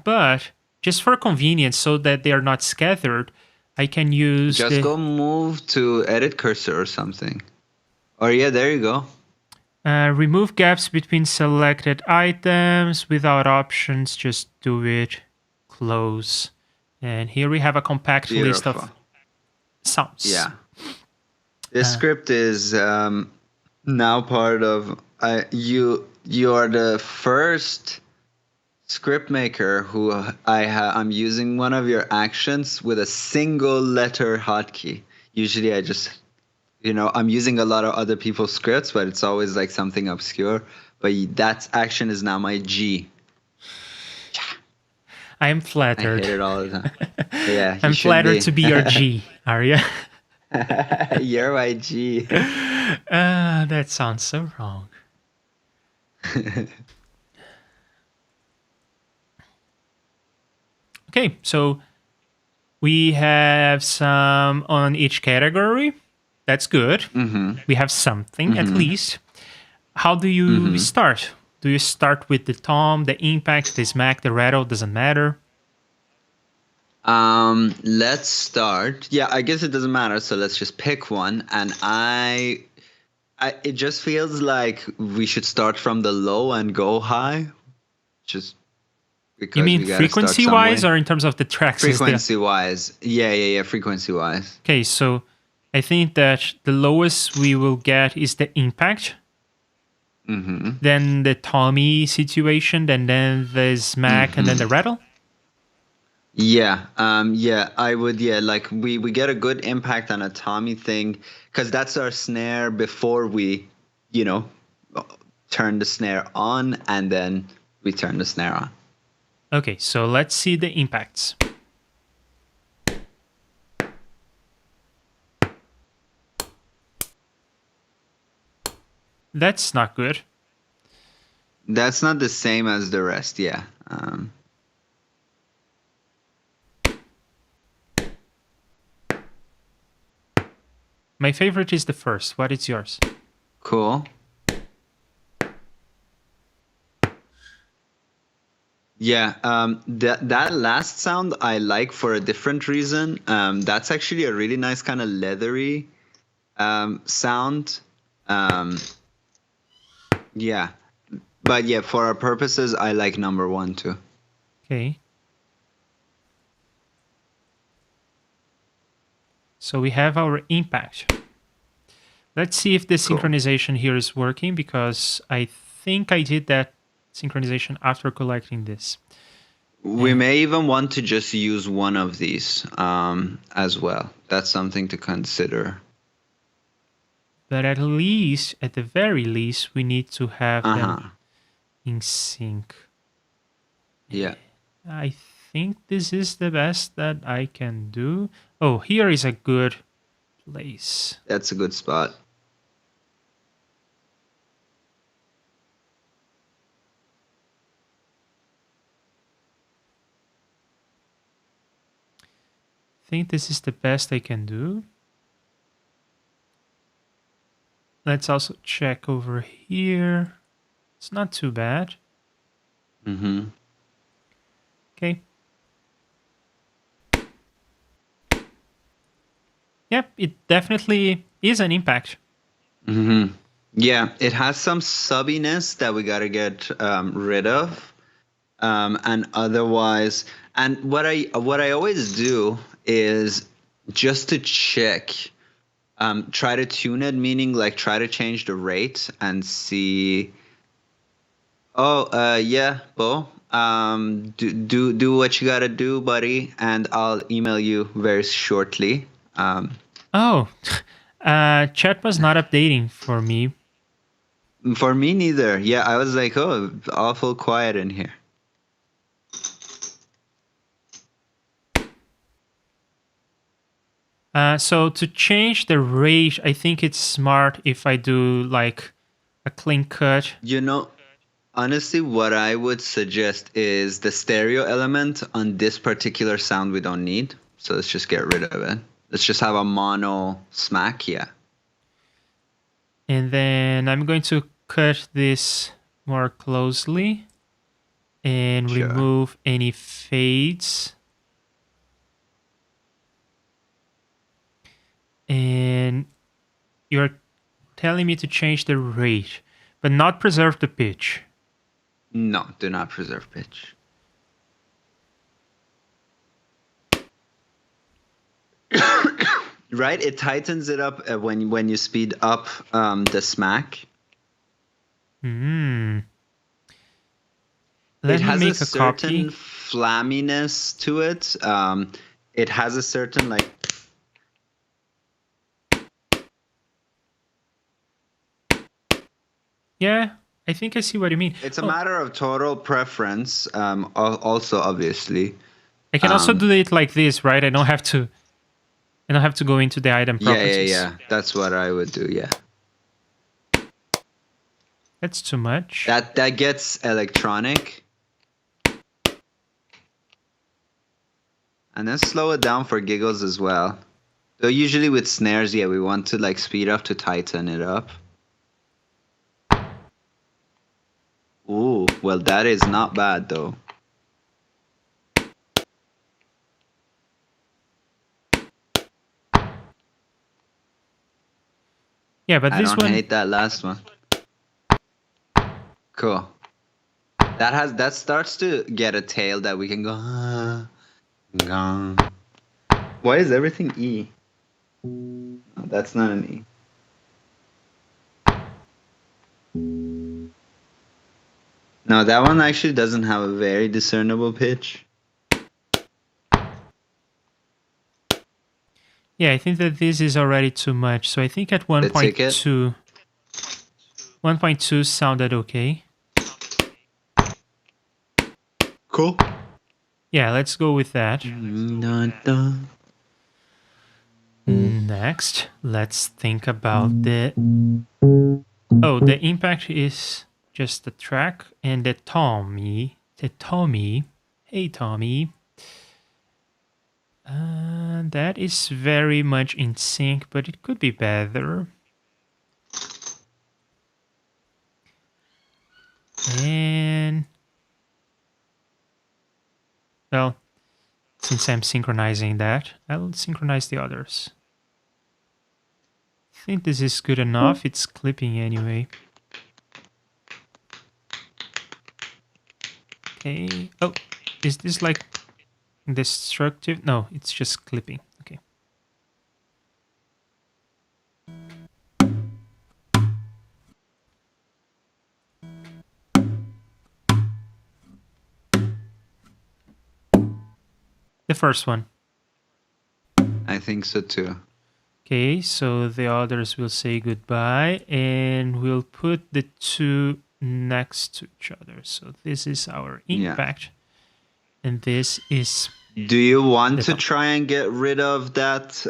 But just for convenience, so that they are not scattered, I can use Just go move to edit cursor or something. Or yeah, there you go. Remove gaps between selected items without options. Just do it. Close. And here we have a compact list of sounds. Yeah. This script is now part of you are the first script maker who I'm using one of your actions with a single letter hotkey. Usually I just I'm using a lot of other people's scripts, but it's always like something obscure. But that action is now my G. I am flattered. I hate it all the time. Yeah, I'm flattered to be your G, Arya. You're my G. That sounds so wrong. Okay, so we have some on each category. That's good. Mm-hmm. We have something at least. How do you start? Do you start with the tom, the impact, the smack, the rattle? Doesn't matter. Let's start. Yeah, I guess it doesn't matter. So let's just pick one. And it just feels like we should start from the low and go high. Just because you mean frequency-wise or in terms of the tracks? Frequency-wise. Yeah. Frequency-wise. Okay, so I think that the lowest we will get is the impact. Mm-hmm. Then the Tommy situation, then the smack, and then the rattle. Yeah, I would. Yeah, like we get a good impact on a Tommy thing because that's our snare before we, turn the snare on, and then we turn the snare on. Okay, so let's see the impacts. That's not good. That's not the same as the rest, yeah. My favorite is the first. What is yours? Cool. Yeah, that last sound I like for a different reason. That's actually a really nice kind of leathery sound. Yeah, but yeah, for our purposes, I like number one too. Okay. So we have our impact. Let's see if the synchronization here is working, because I think I did that synchronization after collecting this. We may even want to just use one of these as well. That's something to consider. But at the very least, we need to have them in sync. Yeah. I think this is the best that I can do. Oh, here is a good place. That's a good spot. I think this is the best I can do. Let's also check over here. It's not too bad. Mm-hmm. Okay. Yep, it definitely is an impact. Mm-hmm. Yeah, it has some subbiness that we gotta get rid of. And otherwise, and what I always do is just to check, try to tune it, meaning like try to change the rate and see. Oh, yeah, Bo. Do what you gotta do, buddy, and I'll email you very shortly. Oh, chat was not updating for me. For me neither. Yeah, I was like, oh, awful quiet in here. So to change the rate, I think it's smart if I do like a clean cut. You know, honestly, what I would suggest is the stereo element on this particular sound we don't need. So let's just get rid of it. Let's just have a mono smack, yeah. And then I'm going to cut this more closely and Sure. remove any fades. And you're telling me to change the rate, but not preserve the pitch. No, do not preserve pitch. Right? It tightens it up when you speed up the smack. Let It me has make a a certain copy. flamminess to it. It has a certain like. Yeah, I think I see what you mean. It's a matter of total preference. Also, obviously. I can also do it like this, right? I don't have to go into the item properties. Yeah. That's what I would do. Yeah. That's too much. That gets electronic. And then slow it down for giggles as well. So usually with snares, yeah, we want to like speed up to tighten it up. Ooh, well, that is not bad though. Yeah, but I this don't one. hate that last one. Cool. That starts to get a tail that we can go. Gong. Why is everything E? No, that's not an E. No, that one actually doesn't have a very discernible pitch. Yeah, I think that this is already too much. So I think at 1.2, 1.2 sounded okay. Cool. Yeah, let's go with that. Next, let's think about the... Oh, the impact is just the track and the Tommy. Hey, Tommy. That is very much in sync, but it could be better. And... Well, since I'm synchronizing that, I'll synchronize the others. I think this is good enough. It's clipping anyway. Okay. Oh, is this like destructive? No, it's just clipping. Okay. The first one. I think so too. Okay, so the others will say goodbye and we'll put the two next to each other. So this is our impact. Yeah. And this is... Do you want to try and get rid of that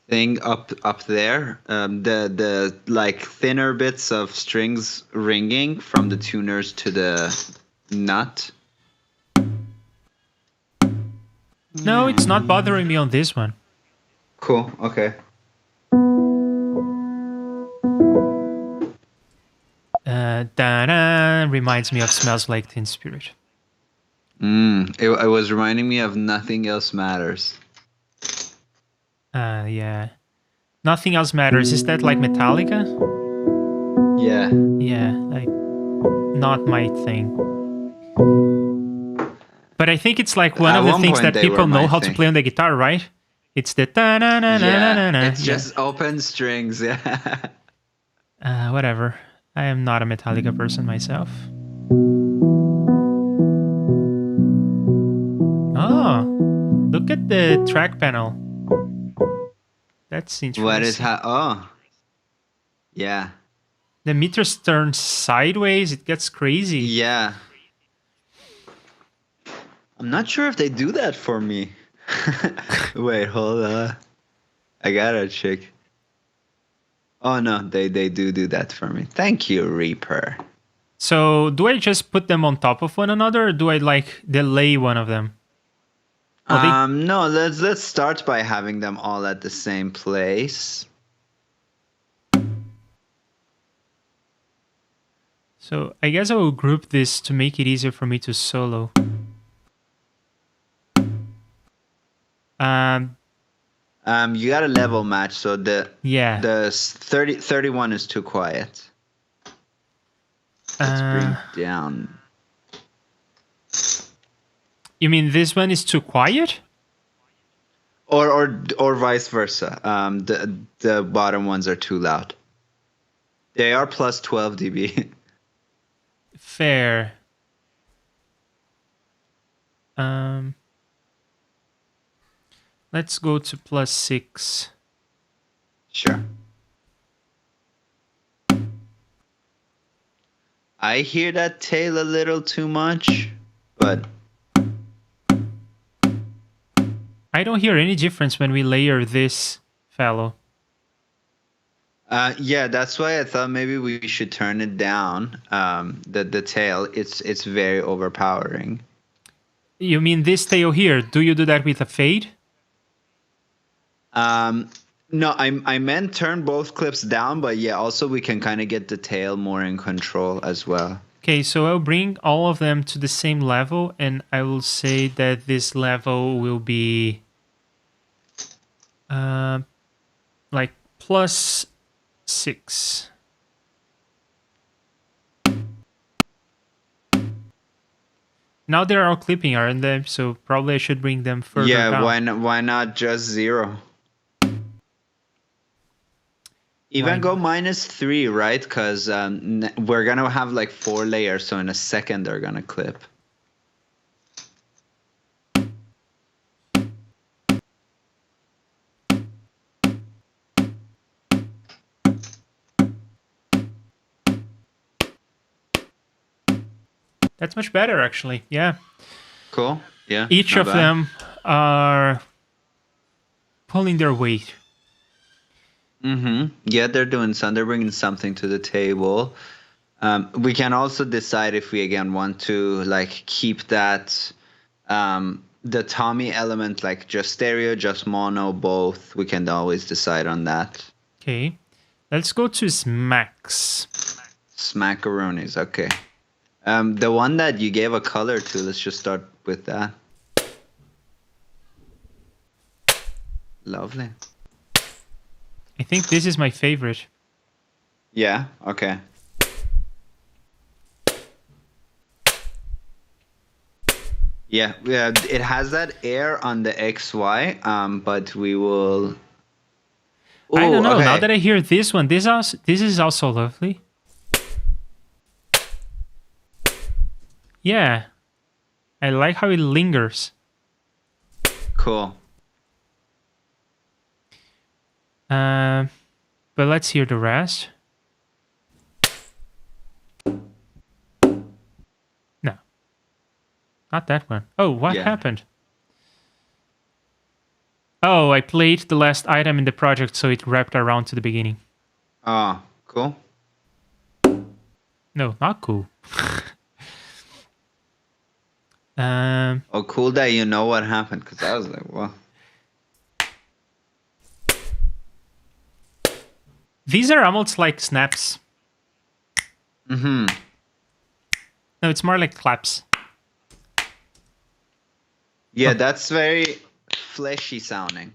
thing up there. The like thinner bits of strings ringing from the tuners to the nut. No, it's not bothering me on this one. Cool. Okay. Da-da, reminds me of Smells Like Teen Spirit. It was reminding me of Nothing Else Matters. Yeah. Nothing Else Matters. Is that like Metallica? Yeah. Yeah, like not my thing. But I think it's like one At of the one things point that they were people know my how to thing. play on the guitar, right? It's the ta-na-na-na-na-na-na. Yeah. It's just open strings. Yeah. Whatever. I am not a Metallica person myself. Oh, look at the track panel. That's interesting. What is oh. Yeah. The meters turn sideways. It gets crazy. Yeah. I'm not sure if they do that for me. Wait, hold on. I gotta check. Oh no, they do that for me. Thank you, Reaper. So do I just put them on top of one another, or do I like delay one of them? Oh, No, let's start by having them all at the same place. So I guess I will group this to make it easier for me to solo. You got a level match, so the 31 is too quiet. Let's bring down. You mean this one is too quiet? Or vice versa. The bottom ones are too loud. They are plus 12 dB. Fair. Let's go to plus 6. Sure. I hear that tail a little too much, but I don't hear any difference when we layer this fellow. yeah, that's why I thought maybe we should turn it down. The tail, it's very overpowering. You mean this tail here? Do you do that with a fade? No, I meant turn both clips down, but yeah, also we can kind of get the tail more in control as well. Okay, so I'll bring all of them to the same level, and I will say that this level will be like plus 6. Now they're all clipping, aren't they? So probably I should bring them further down. Yeah, why not just 0? Even go -3, right? Because we're going to have like 4 layers, so in a second they're going to clip. That's much better, actually. Yeah. Cool. Yeah. Each of them are pulling their weight. Yeah, they're doing something. They're bringing something to the table. We can also decide if we again want to like keep that the Tommy element like just stereo, just mono, both. We can always decide on that. Okay. Let's go to Smacks. Smackaroonies. Okay. The one that you gave a color to, let's just start with that. Lovely. I think this is my favorite. Yeah, okay. Yeah, it has that air on the XY, but we will... Ooh, I don't know, okay. now that I hear this one, this is also lovely. Yeah. I like how it lingers. Cool. But let's hear the rest. No. Not that one. Oh, what happened? Oh, I played the last item in the project, so it wrapped around to the beginning. Oh, cool. No, not cool. Oh, cool that you know what happened, because I was like, well. These are almost like snaps. Mm-hmm. No, it's more like claps. Yeah, that's very fleshy sounding.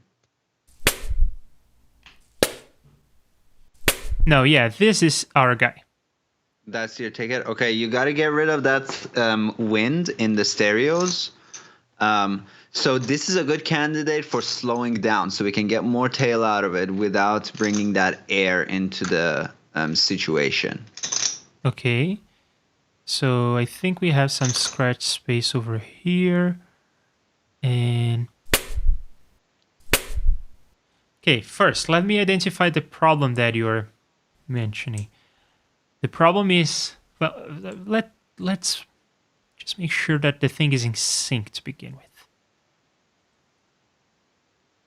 No, yeah, this is our guy. That's your ticket? Okay, you got to get rid of that wind in the stereos. So this is a good candidate for slowing down, so we can get more tail out of it without bringing that air into the situation. Okay. So I think we have some scratch space over here. And okay, first, let me identify the problem that you're mentioning. The problem is, well, let's just make sure that the thing is in sync to begin with.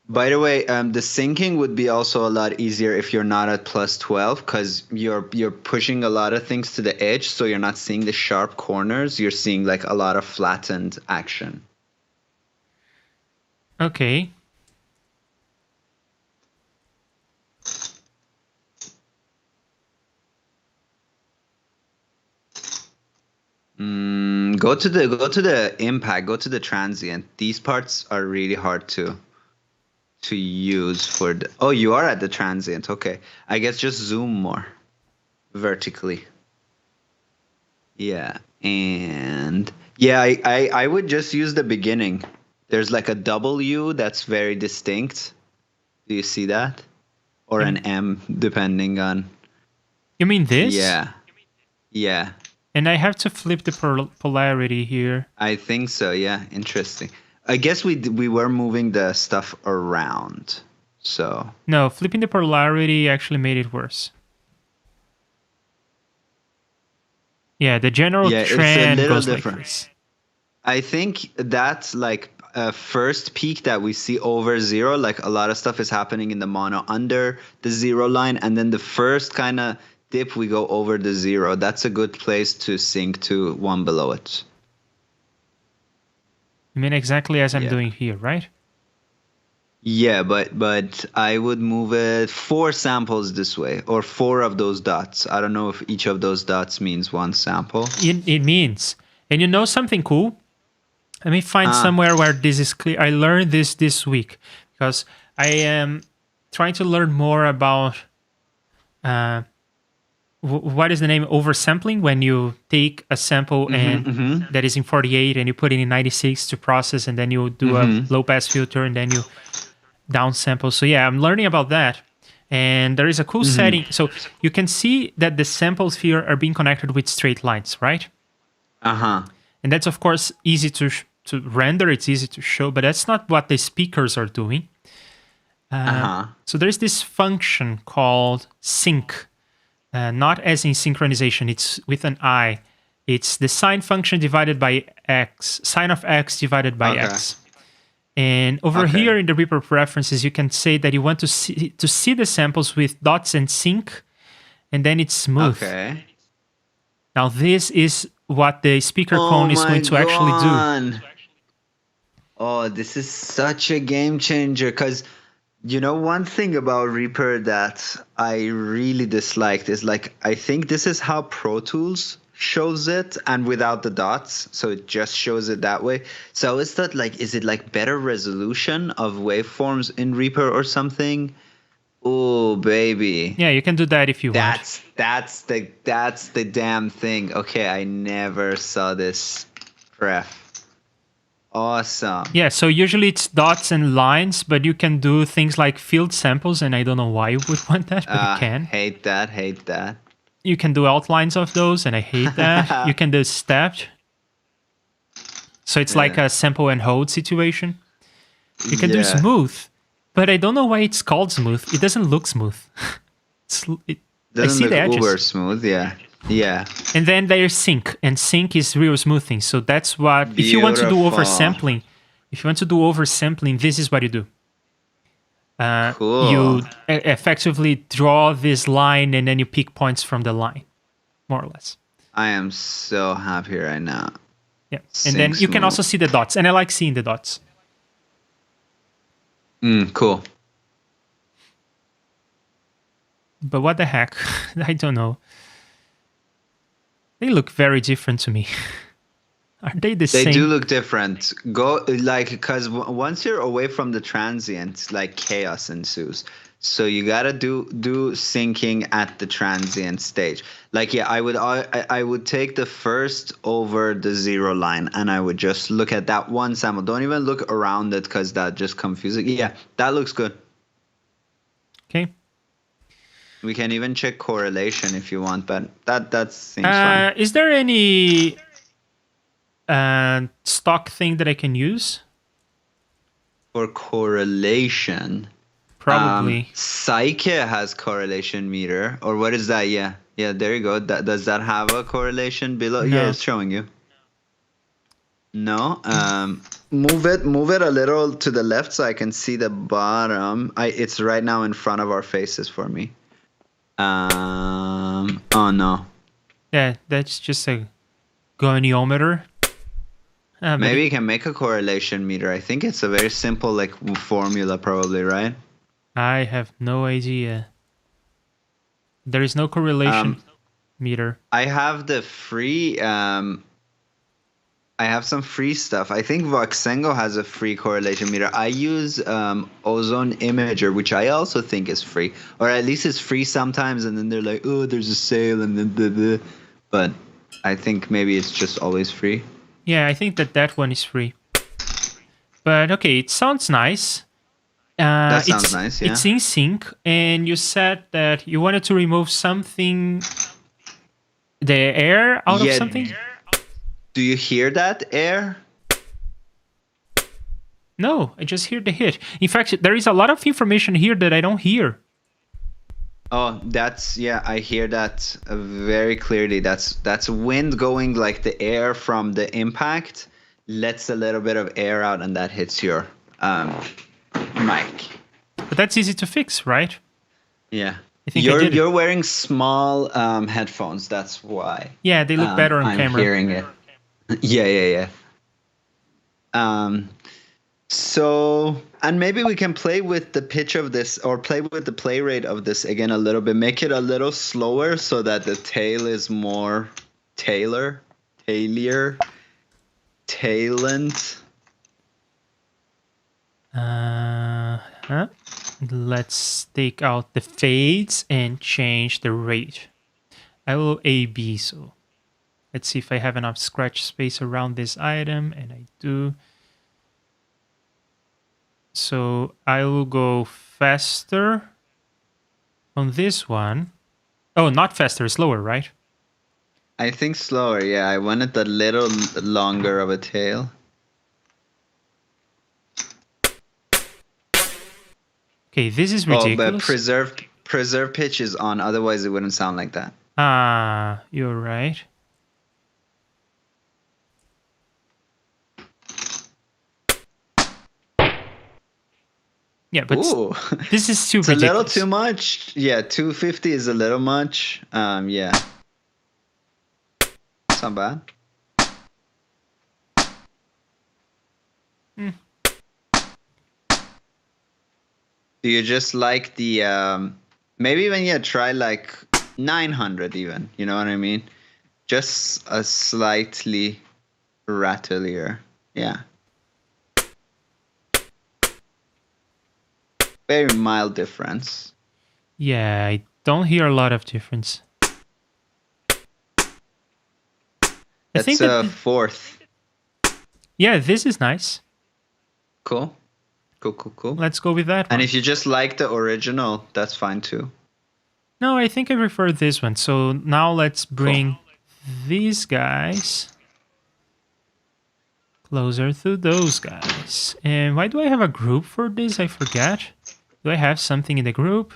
By the way, the syncing would be also a lot easier if you're not at plus 12, because you're pushing a lot of things to the edge, so you're not seeing the sharp corners. You're seeing like a lot of flattened action. Okay. Go to the impact. Go to the transient. These parts are really hard to use for the. Oh, you are at the transient. Okay, I guess just zoom more vertically. Yeah, and yeah, I would just use the beginning. There's like a W that's very distinct. Do you see that? Or an M, depending on. You mean this? Yeah. Yeah. And I have to flip the polarity here. I think so. Yeah. Interesting. I guess we were moving the stuff around. So. No, flipping the polarity actually made it worse. Yeah, the general trend goes different. Like this. I think that's like a first peak that we see over zero. Like a lot of stuff is happening in the mono under the zero line, and then the first kind of dip we go over the zero. That's a good place to sync to one below it. You mean exactly as I'm doing here, right? Yeah, but I would move it 4 samples this way, or 4 of those dots. I don't know if each of those dots means one sample. It means. And you know something cool? Let me find somewhere where this is clear. I learned this week because I am trying to learn more about what is the name oversampling, when you take a sample and that is in 48 and you put it in 96 to process, and then you do a low pass filter and then you downsample. So yeah, I'm learning about that. And there is a cool setting. So you can see that the samples here are being connected with straight lines, right? And that's of course easy to render, it's easy to show, but that's not what the speakers are doing. So there's this function called sync, not as in synchronization, it's with an I. It's the sine function divided by x, sine of x divided by x. And over here in the Reaper preferences, you can say that you want to see the samples with dots and sync, and then it's smooth. Now this is what the speaker cone is going to actually do. Oh, this is such a game changer, because you know one thing about Reaper that I really disliked is, like, I think this is how Pro Tools shows it, and without the dots, so it just shows it that way. So I always thought, like, is it like better resolution of waveforms in Reaper or something? Oh baby. Yeah, you can do that if you want. That's the damn thing. Okay, I never saw this pref. Awesome. Yeah, so usually it's dots and lines, but you can do things like field samples, and I don't know why you would want that, but you can. Hate that. You can do outlines of those, and I hate that. You can do stepped. So it's like a sample and hold situation. You can do smooth, but I don't know why it's called smooth. It doesn't look smooth. I see the edges. Uber smooth, yeah. And then there's sync, and sync is real smoothing. So that's what, if you want to do oversampling, this is what you do. Cool. you effectively draw this line and then you pick points from the line, more or less. I am so happy right now. Yeah, and then you can also see the dots, and I like seeing the dots. Cool. But what the heck? I don't know. They look very different to me. Are they the same? They do look different. Because once you're away from the transient, like chaos ensues. So you gotta do syncing at the transient stage. Like, yeah, I would take the first over the 0 line, and I would just look at that one sample. Don't even look around it, because that just confuses. Yeah, that looks good. Okay. We can even check correlation if you want, but that seems fine. Is there any stock thing that I can use For correlation? Probably. Psyche has correlation meter, or what is that? Yeah, there you go. Does that have a correlation below? No. Yeah, it's showing you. No. Move it a little to the left so I can see the bottom. It's right now in front of our faces for me. Oh no. Yeah, that's just a goniometer. Maybe you can make a correlation meter. I think it's a very simple like formula, probably, right? I have no idea. There is no correlation meter. I have the free. I have some free stuff. I think Voxengo has a free correlation meter. I use Ozone Imager, which I also think is free, or at least it's free sometimes. And then they're like, "Oh, there's a sale," and then but I think maybe it's just always free. Yeah, I think that one is free. But okay, it sounds nice. That sounds nice, yeah. It's in sync, and you said that you wanted to remove something, the air out of something? Do you hear that air? No, I just hear the hit. In fact, there is a lot of information here that I don't hear. Oh, I hear that very clearly. That's wind going, like the air from the impact lets a little bit of air out, and that hits your mic. But that's easy to fix, right? Yeah. I think you're wearing small headphones, that's why. Yeah, they look better on camera. I'm hearing it. Yeah. So, and maybe we can play with the pitch of this, or play with the play rate of this again a little bit. Make it a little slower so that the tail is more tailent. Let's take out the fades and change the rate. I will A/B, so let's see if I have enough scratch space around this item, and I do. So I will go faster on this one. Oh, not faster, slower, right? I think slower, yeah. I wanted a little longer of a tail. Okay, this is ridiculous. Oh, but preserve pitch is on, otherwise it wouldn't sound like that. Ah, you're right. Yeah, but this is too ridiculous. It's a little too much. Yeah, 250 is a little much. Yeah. It's not bad. Do you just like the maybe even try like 900 even, you know what I mean? Just a slightly rattlier. Yeah. Very mild difference. Yeah, I don't hear a lot of difference. That's a fourth. Yeah, this is nice. Cool. Let's go with that one. And if you just like the original, that's fine too. No, I think I prefer this one. So now let's bring these guys closer to those guys. And why do I have a group for this? I forget. Do I have something in the group?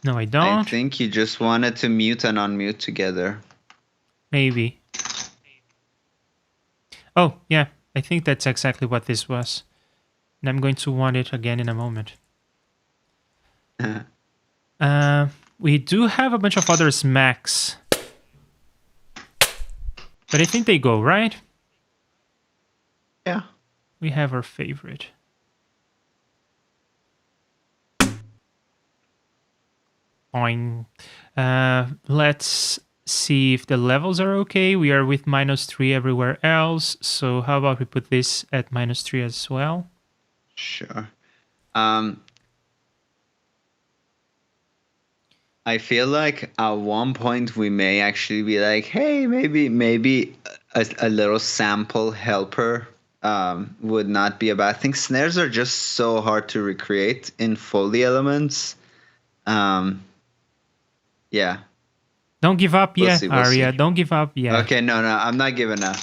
No, I don't. I think you just wanted to mute and unmute together. Maybe. Oh, yeah. I think that's exactly what this was. And I'm going to want it again in a moment. We do have a bunch of other smacks. But I think they go, right? Yeah. We have our favorite. Boing. Let's see if the levels are okay. We are with -3 everywhere else. So how about we put this at -3 as well? Sure. I feel like at one point we may actually be like, hey, maybe a little sample helper would not be a bad thing. Snares are just so hard to recreate in Foley elements. Yeah. Don't give up We'll yet, see. Arya. Don't give up yet. Okay, no, I'm not giving up.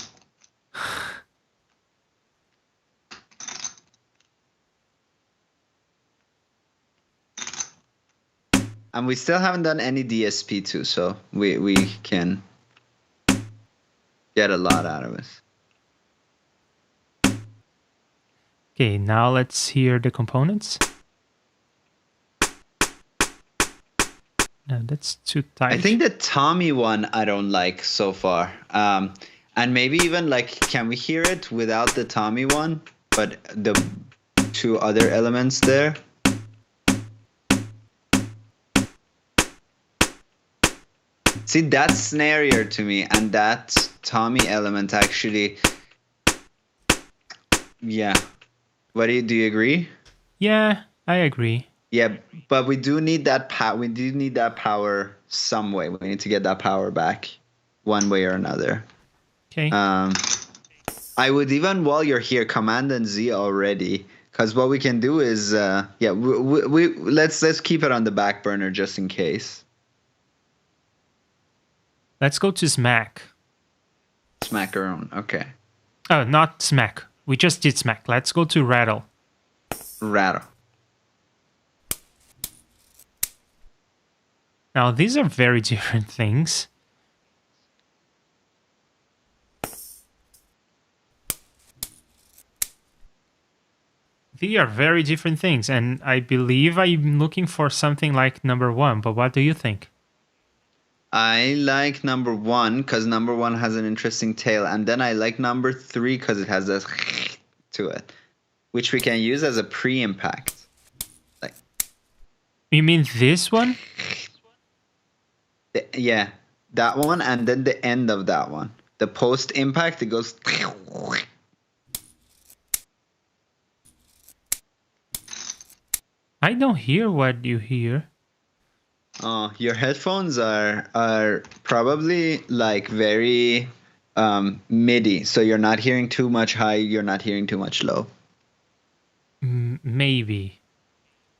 And we still haven't done any DSP too, so we can get a lot out of it. Okay, now let's hear the components. No, that's too tight. I think the Tommy one I don't like so far. And maybe even like, can we hear it without the Tommy one, but the two other elements there? See, that's snarier to me, and that Tommy element actually. Yeah. Do you agree? Yeah, I agree. Yeah, but we do need that power. We do need that power some way. We need to get that power back, one way or another. Okay. I would even, while you're here, Command and Z already, because what we can do is, let's keep it on the back burner just in case. Let's go to smack. Smack around. Okay. Oh, not smack. We just did smack. Let's go to rattle. Rattle. Now, these are very different things. They are very different things, and I believe I'm looking for something like number 1, but what do you think? I like number 1 because number 1 has an interesting tail, and then I like number 3 because it has this to it, which we can use as a pre-impact. Like, you mean this one? Yeah, that one, and then the end of that one. The post-impact, it goes. I don't hear what you hear. Oh, your headphones are probably like very MIDI, so you're not hearing too much high, you're not hearing too much low. Maybe.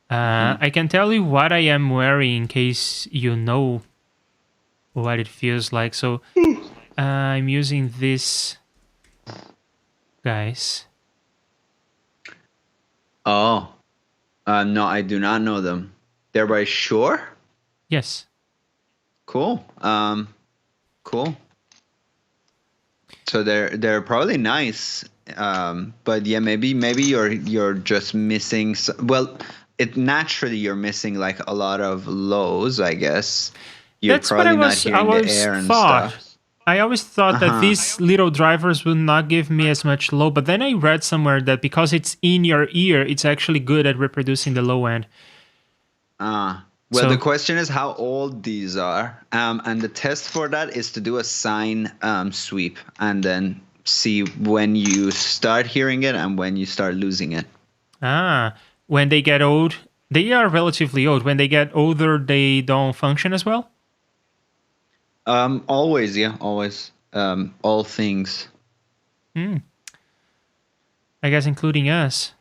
I can tell you what I am wearing in case you know what it feels like. So I'm using this, guys. Oh, no, I do not know them. They're by Shure? Yes. Cool. Cool. So they're probably nice. But yeah, maybe you're just missing. Well, naturally you're missing like a lot of lows, I guess. You're That's what I not hearing the air and stuff. I always thought that these little drivers would not give me as much low, but then I read somewhere that because it's in your ear, it's actually good at reproducing the low end. Well, the question is how old these are, and the test for that is to do a sine sweep and then see when you start hearing it and when you start losing it. When they get old, they are relatively old. When they get older, they don't function as well? Always, yeah, always. All things. I guess including us.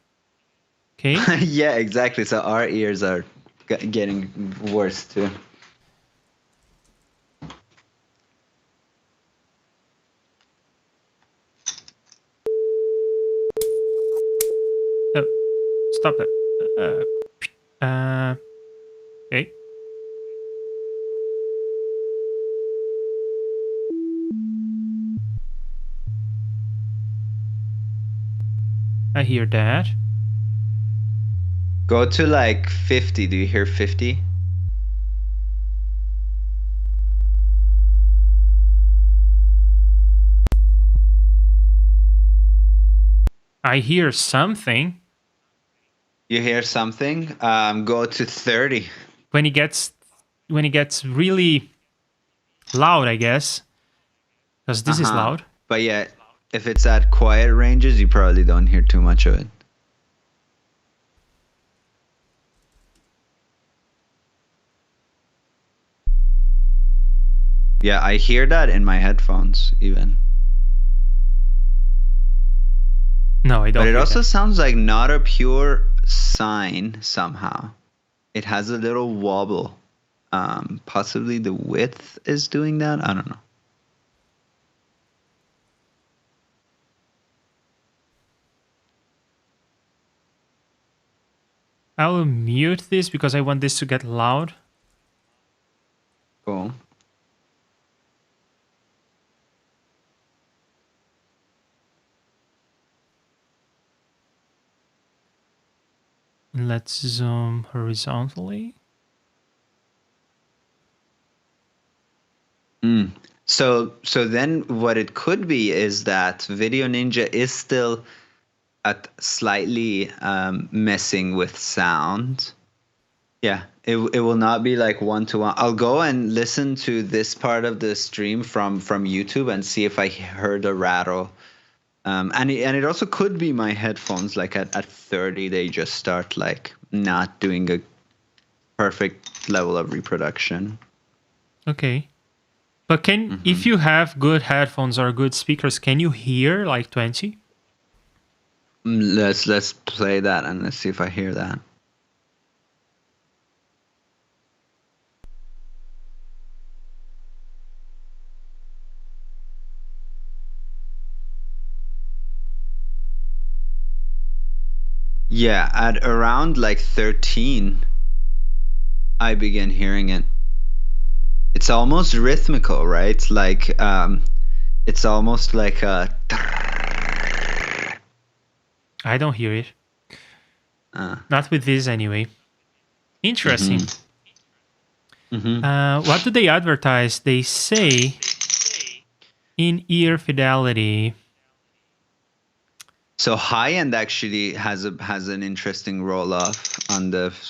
Okay. Yeah, exactly. So our ears are getting worse too. Oh, stop that. Okay. I hear that. Go to like 50. Do you hear 50? I hear something. You hear something? Go to 30. When it gets really loud, I guess, because this is loud. But yeah, if it's at quiet ranges, you probably don't hear too much of it. Yeah, I hear that in my headphones even. No, I don't. But it hear also that. sounds like not a pure sine somehow. It has a little wobble. Possibly the width is doing that. I don't know. I will mute this because I want this to get loud. Cool. Let's zoom horizontally. So then what it could be is that Video Ninja is still at slightly messing with sound. Yeah, it will not be like one-to-one. I'll go and listen to this part of the stream from YouTube and see if I heard a rattle. And it also could be my headphones. Like at 30, they just start like not doing a perfect level of reproduction. Okay. But if you have good headphones or good speakers, can you hear like 20? Let's play that and let's see if I hear that. Yeah, at around like 13, I begin hearing it. It's almost rhythmical, right? Like it's almost like a. I don't hear it. Not with this anyway. Interesting. What do they advertise? They say in-ear fidelity. So high end actually has an interesting roll off on the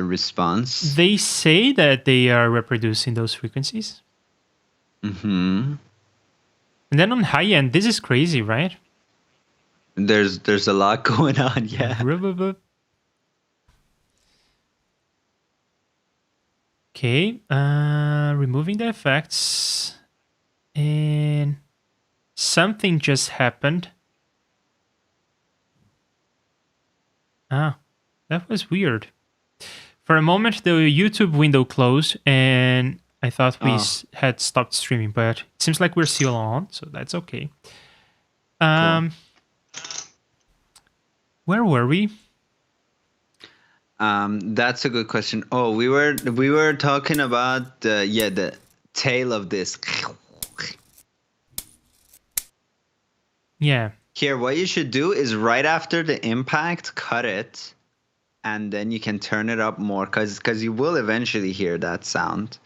response. They say that they are reproducing those frequencies. And then on high end, this is crazy, right? There's a lot going on, yeah. Okay, removing the effects, and something just happened. Ah, that was weird. For a moment, the YouTube window closed, and I thought we had stopped streaming, but it seems like we're still on, so that's okay. Cool. Where were we? That's a good question. Oh, we were talking about the tail of this. Yeah. Here, what you should do is right after the impact, cut it, and then you can turn it up more, because you will eventually hear that sound,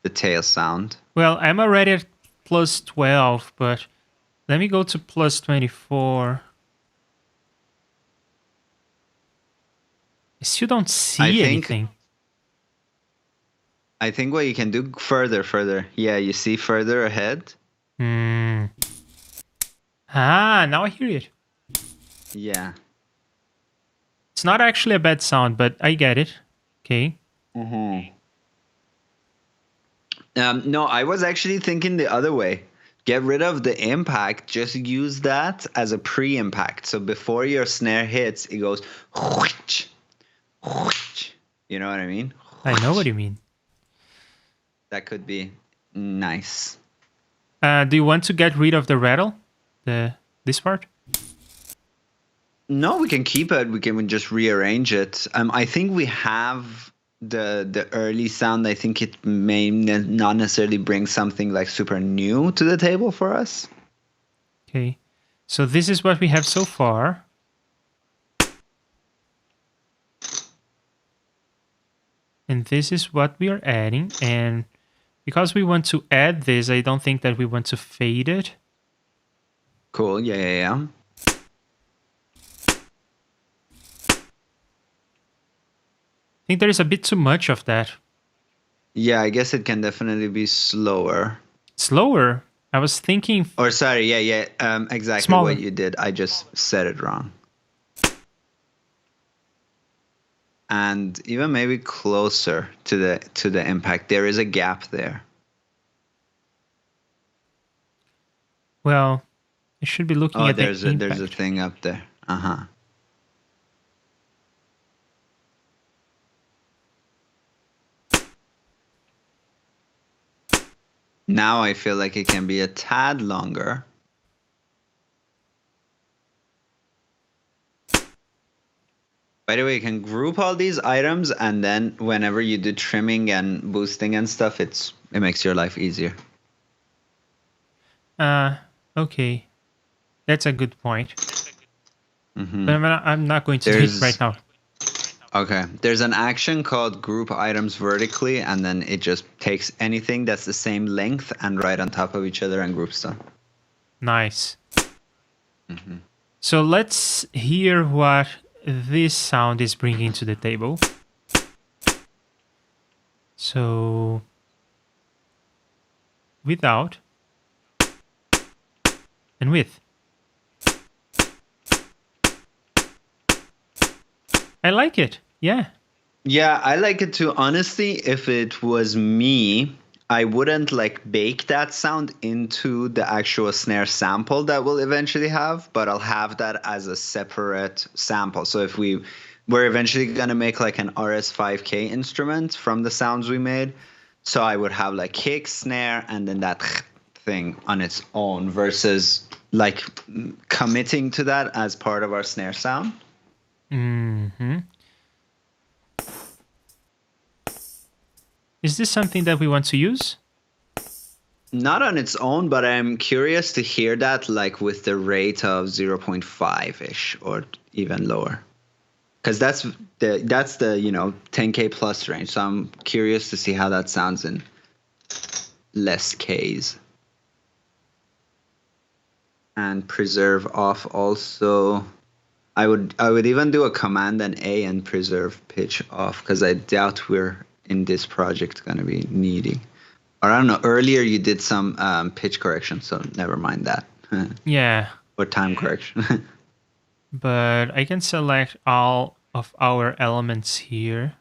the tail sound. Well, I'm already at plus 12, but let me go to plus 24. I still don't see anything. I think what you can do further. Yeah, you see further ahead? Ah, now I hear it. Yeah. It's not actually a bad sound, but I get it. Okay. No, I was actually thinking the other way. Get rid of the impact. Just use that as a pre-impact. So before your snare hits, it goes. You know what I mean? I know what you mean. That could be nice. Do you want to get rid of the rattle? This part? No, we can keep it. We can just rearrange it. I think we have the early sound. I think it may not necessarily bring something like super new to the table for us. Okay. So this is what we have so far. And this is what we are adding. And because we want to add this, I don't think that we want to fade it. Cool. Yeah. I think there is a bit too much of that. Yeah, I guess it can definitely be slower. Slower? I was thinking... Or sorry, yeah. Exactly Smaller. what you did. I just said it wrong. And even maybe closer to the impact. There is a gap there. Well, I should be looking at the impact. There's a thing up there. Now I feel like it can be a tad longer. By the way, you can group all these items, and then whenever you do trimming and boosting and stuff, it makes your life easier. Okay. That's a good point. Mm-hmm. But I'm not going to do it right now. Okay. There's an action called group items vertically, and then it just takes anything that's the same length and right on top of each other and groups them. Nice. Mm-hmm. So let's hear what this sound is bringing to the table. So without and with. I like it. Yeah. Yeah, I like it too. Honestly, if it was me, I wouldn't like bake that sound into the actual snare sample that we'll eventually have, but I'll have that as a separate sample. So if we're eventually going to make like an RS5K instrument from the sounds we made, so I would have like kick, snare, and then that thing on its own versus like committing to that as part of our snare sound. Mm-hmm. Is this something that we want to use? Not on its own, but I'm curious to hear that like with the rate of 0.5-ish or even lower. Because that's the 10K plus range. So I'm curious to see how that sounds in less Ks. And preserve off also. I would even do a command and A and preserve pitch off, because I doubt we're in this project going to be needing. Or I don't know, earlier you did some pitch correction, so never mind that. Yeah. Or time correction. But I can select all of our elements here.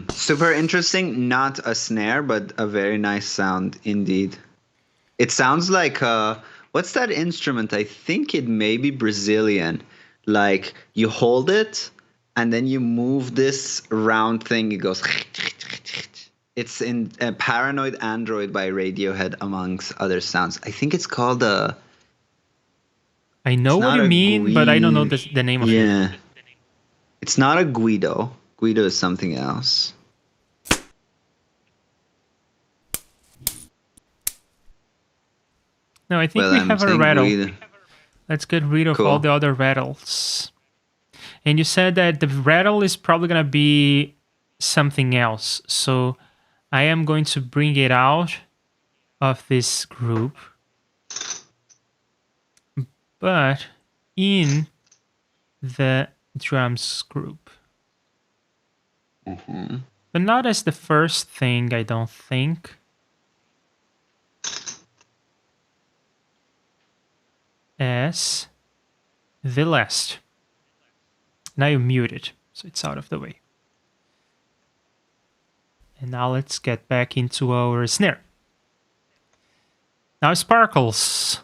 Super interesting. Not a snare, but a very nice sound indeed. It sounds like what's that instrument? I think it may be Brazilian. Like you hold it and then you move this round thing. It goes. It's in Paranoid Android by Radiohead, amongst other sounds. I think it's called I know what you mean, but I don't know the name of it. Yeah. It's not a Guido. Guido is something else. No, I think we have a rattle. Guido. Let's get rid of all the other rattles. And you said that the rattle is probably going to be something else. So I am going to bring it out of this group. But in the drums group. Mm-hmm. But not as the first thing, I don't think. As the last. Now you mute it, so it's out of the way. And now let's get back into our snare. Now sparkles.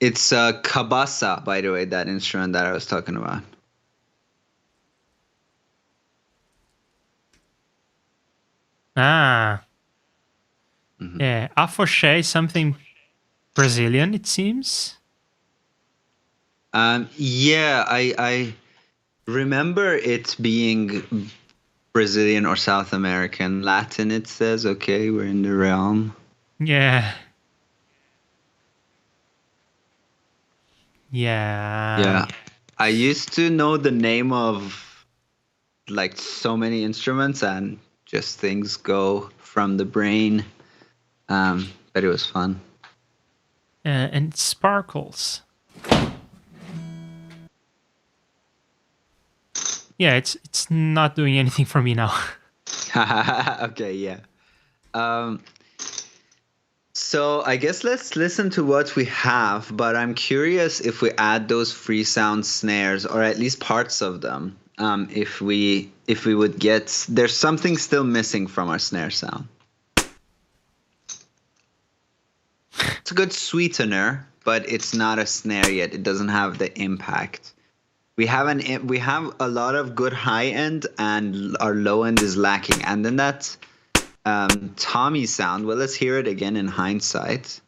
It's kabasa, by the way, that instrument that I was talking about. Ah. Mm-hmm. Yeah, afoxé is something Brazilian, it seems. Yeah, I remember it being Brazilian or South American. Latin, it says. Okay, we're in the realm. Yeah. Yeah. I used to know the name of like so many instruments and just things go from the brain. But it was fun. And it sparkles. Yeah, it's not doing anything for me now. Okay, yeah. So I guess let's listen to what we have, but I'm curious if we add those free sound snares, or at least parts of them, if we would get, there's something still missing from our snare sound. It's a good sweetener, but it's not a snare yet. It doesn't have the impact. We have a lot of good high end, and our low end is lacking. And then that Tommy sound. Well, let's hear it again in hindsight.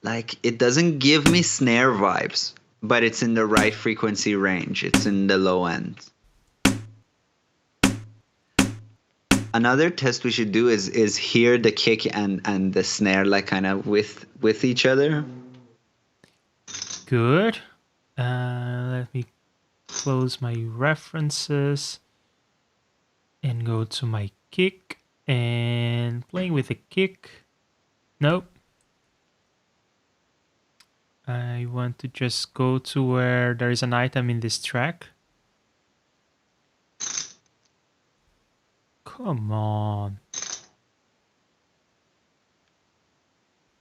Like, it doesn't give me snare vibes, but it's in the right frequency range. It's in the low end. Another test we should do is hear the kick and the snare like kind of with each other. Good. Let me close my references and go to my kick and playing with the kick. Nope. I want to just go to where there is an item in this track. Come on.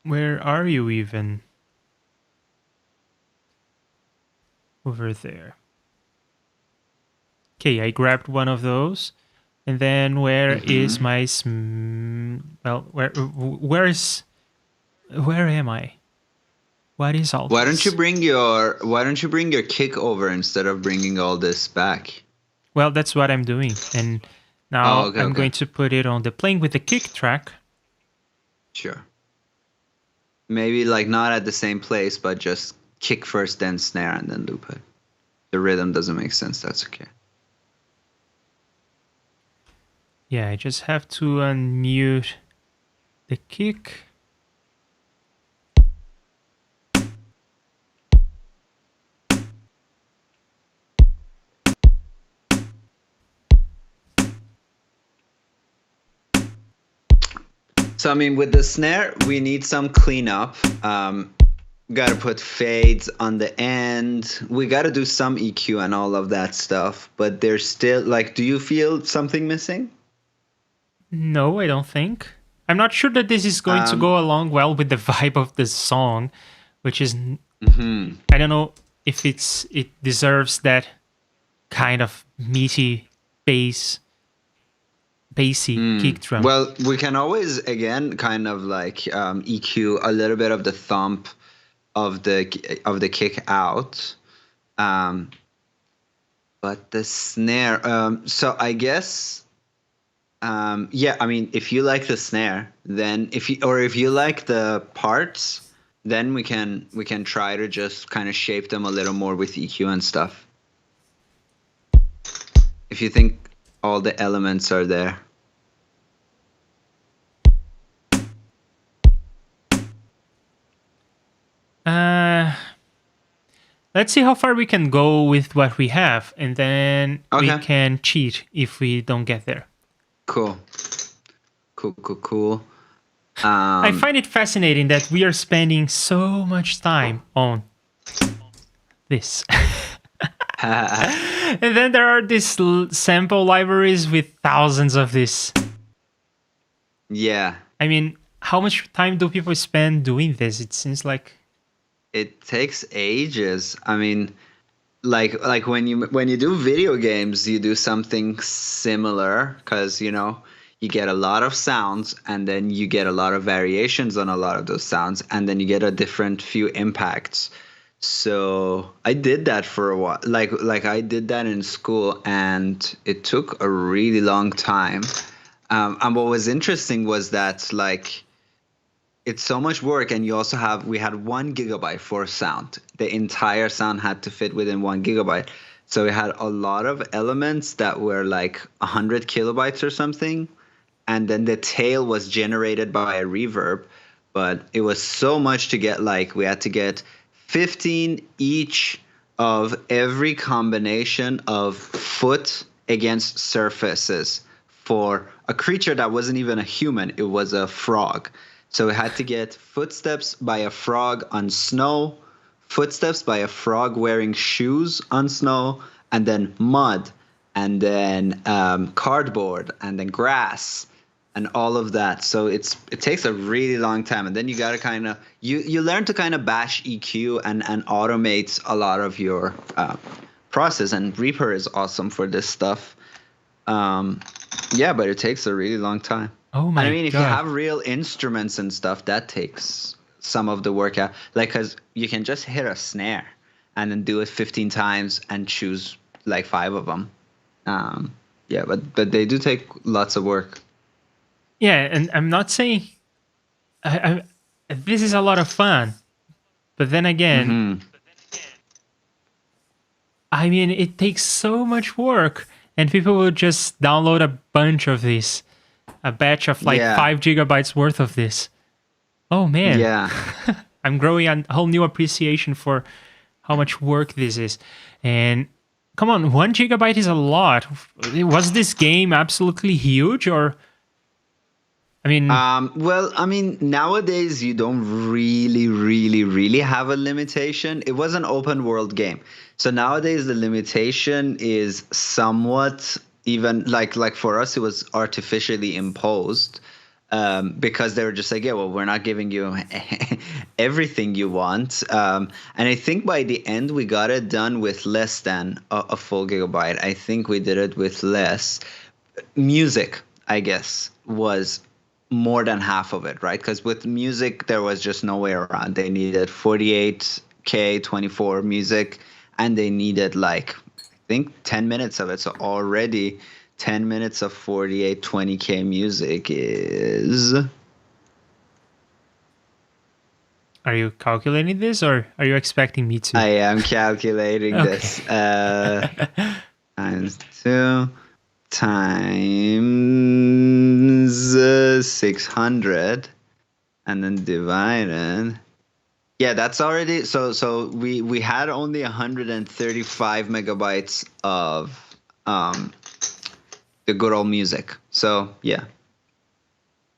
Where are you even? Over there. Okay, I grabbed one of those. And then where is my well, where am I? What is all Why this? don't you bring your kick over instead of bringing all this back? Well, that's what I'm doing. And now I'm going to put it on the playing with the kick track. Sure. Maybe like not at the same place, but just kick first, then snare, and then loop it. The rhythm doesn't make sense. That's okay. Yeah, I just have to unmute the kick. So, I mean, with the snare, we need some cleanup. Got to put fades on the end. We got to do some EQ and all of that stuff. But there's still, like, do you feel something missing? No, I don't think. I'm not sure that this is going to go along well with the vibe of the song, which is, I don't know if it deserves that kind of meaty bassy kick drum. Well, we can always, again, kind of like EQ a little bit of the thump of the kick out. But the snare, so I guess... yeah, I mean, if you like the snare, then if you like the parts, then we can try to just kind of shape them a little more with EQ and stuff. If you think all the elements are there. Let's see how far we can go with what we have, and then we can cheat if we don't get there. Cool. I find it fascinating that we are spending so much time on this. And then there are these sample libraries with thousands of this. Yeah. I mean, how much time do people spend doing this? It seems like it takes ages. I mean, like when you do video games, you do something similar because, you know, you get a lot of sounds and then you get a lot of variations on a lot of those sounds, and then you get a different few impacts. So I did that for a while. Like I did that in school, and it took a really long time. And what was interesting was that, like, it's so much work, and we had 1 gigabyte for sound. The entire sound had to fit within 1 gigabyte. So it had a lot of elements that were like 100 kilobytes or something. And then the tail was generated by a reverb. But it was so much to get, like, we had to get 15 each of every combination of foot against surfaces for a creature that wasn't even a human. It was a frog. So we had to get footsteps by a frog on snow, footsteps by a frog wearing shoes on snow, and then mud, and then cardboard, and then grass, and all of that. So it takes a really long time, and then you gotta kind of you learn to kind of bash EQ and automate a lot of your process. And Reaper is awesome for this stuff. Yeah, but it takes a really long time. Oh my And I mean, if God. you have real instruments and stuff, that takes some of the work out. Like, because you can just hit a snare and then do it 15 times and choose like 5 of them. Yeah, but they do take lots of work. Yeah, and I'm not saying this is a lot of fun, but then again, I mean, it takes so much work, and people will just download a bunch of these, a batch of like Yeah. 5 gigabytes worth of this. Oh man, Yeah. I'm growing a whole new appreciation for how much work this is. And come on, 1 gigabyte is a lot. Was this game absolutely huge, or? I mean, Well, I mean, nowadays you don't really have a limitation. It was an open world game. So nowadays the limitation is somewhat, even like for us, it was artificially imposed. Because they were just like, yeah, well, we're not giving you everything you want. And I think by the end, we got it done with less than a full gigabyte. I think we did it with less. Music, I guess, was more than half of it, right? Because with music, there was just no way around. They needed 48K, 24 music, and they needed like, I think 10 minutes of it. So already 10 minutes of 48, 20K music is... are you calculating this, or are you expecting me to? I am calculating this. Times 2 times 600 and then divided. Yeah, that's already... So we had only 135 megabytes of the good old music. So yeah.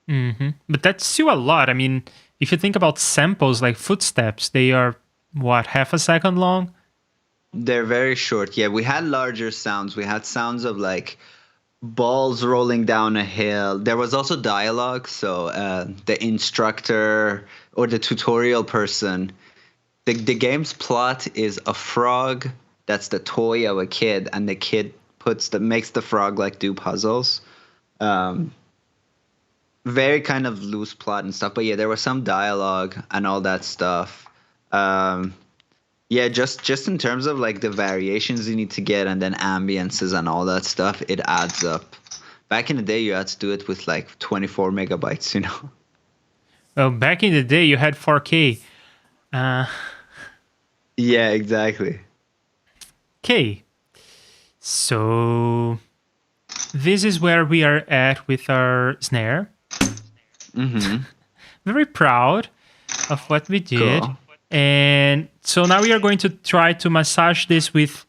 But that's still a lot. I mean, if you think about samples like footsteps, they are what, half a second long? They're very short. Yeah, we had larger sounds. We had sounds of like balls rolling down a hill. There was also dialogue. So the instructor or the tutorial person, the game's plot is a frog that's the toy of a kid, and the kid makes the frog like do puzzles. Very kind of loose plot and stuff, but yeah, there was some dialogue and all that stuff. Yeah, just in terms of like the variations you need to get, and then ambiances and all that stuff, it adds up. Back in the day, you had to do it with like 24 megabytes, you know. Well, back in the day, you had 4K. Yeah, exactly. Okay. So this is where we are at with our snare. Very proud of what we did. Cool. And so now we are going to try to massage this with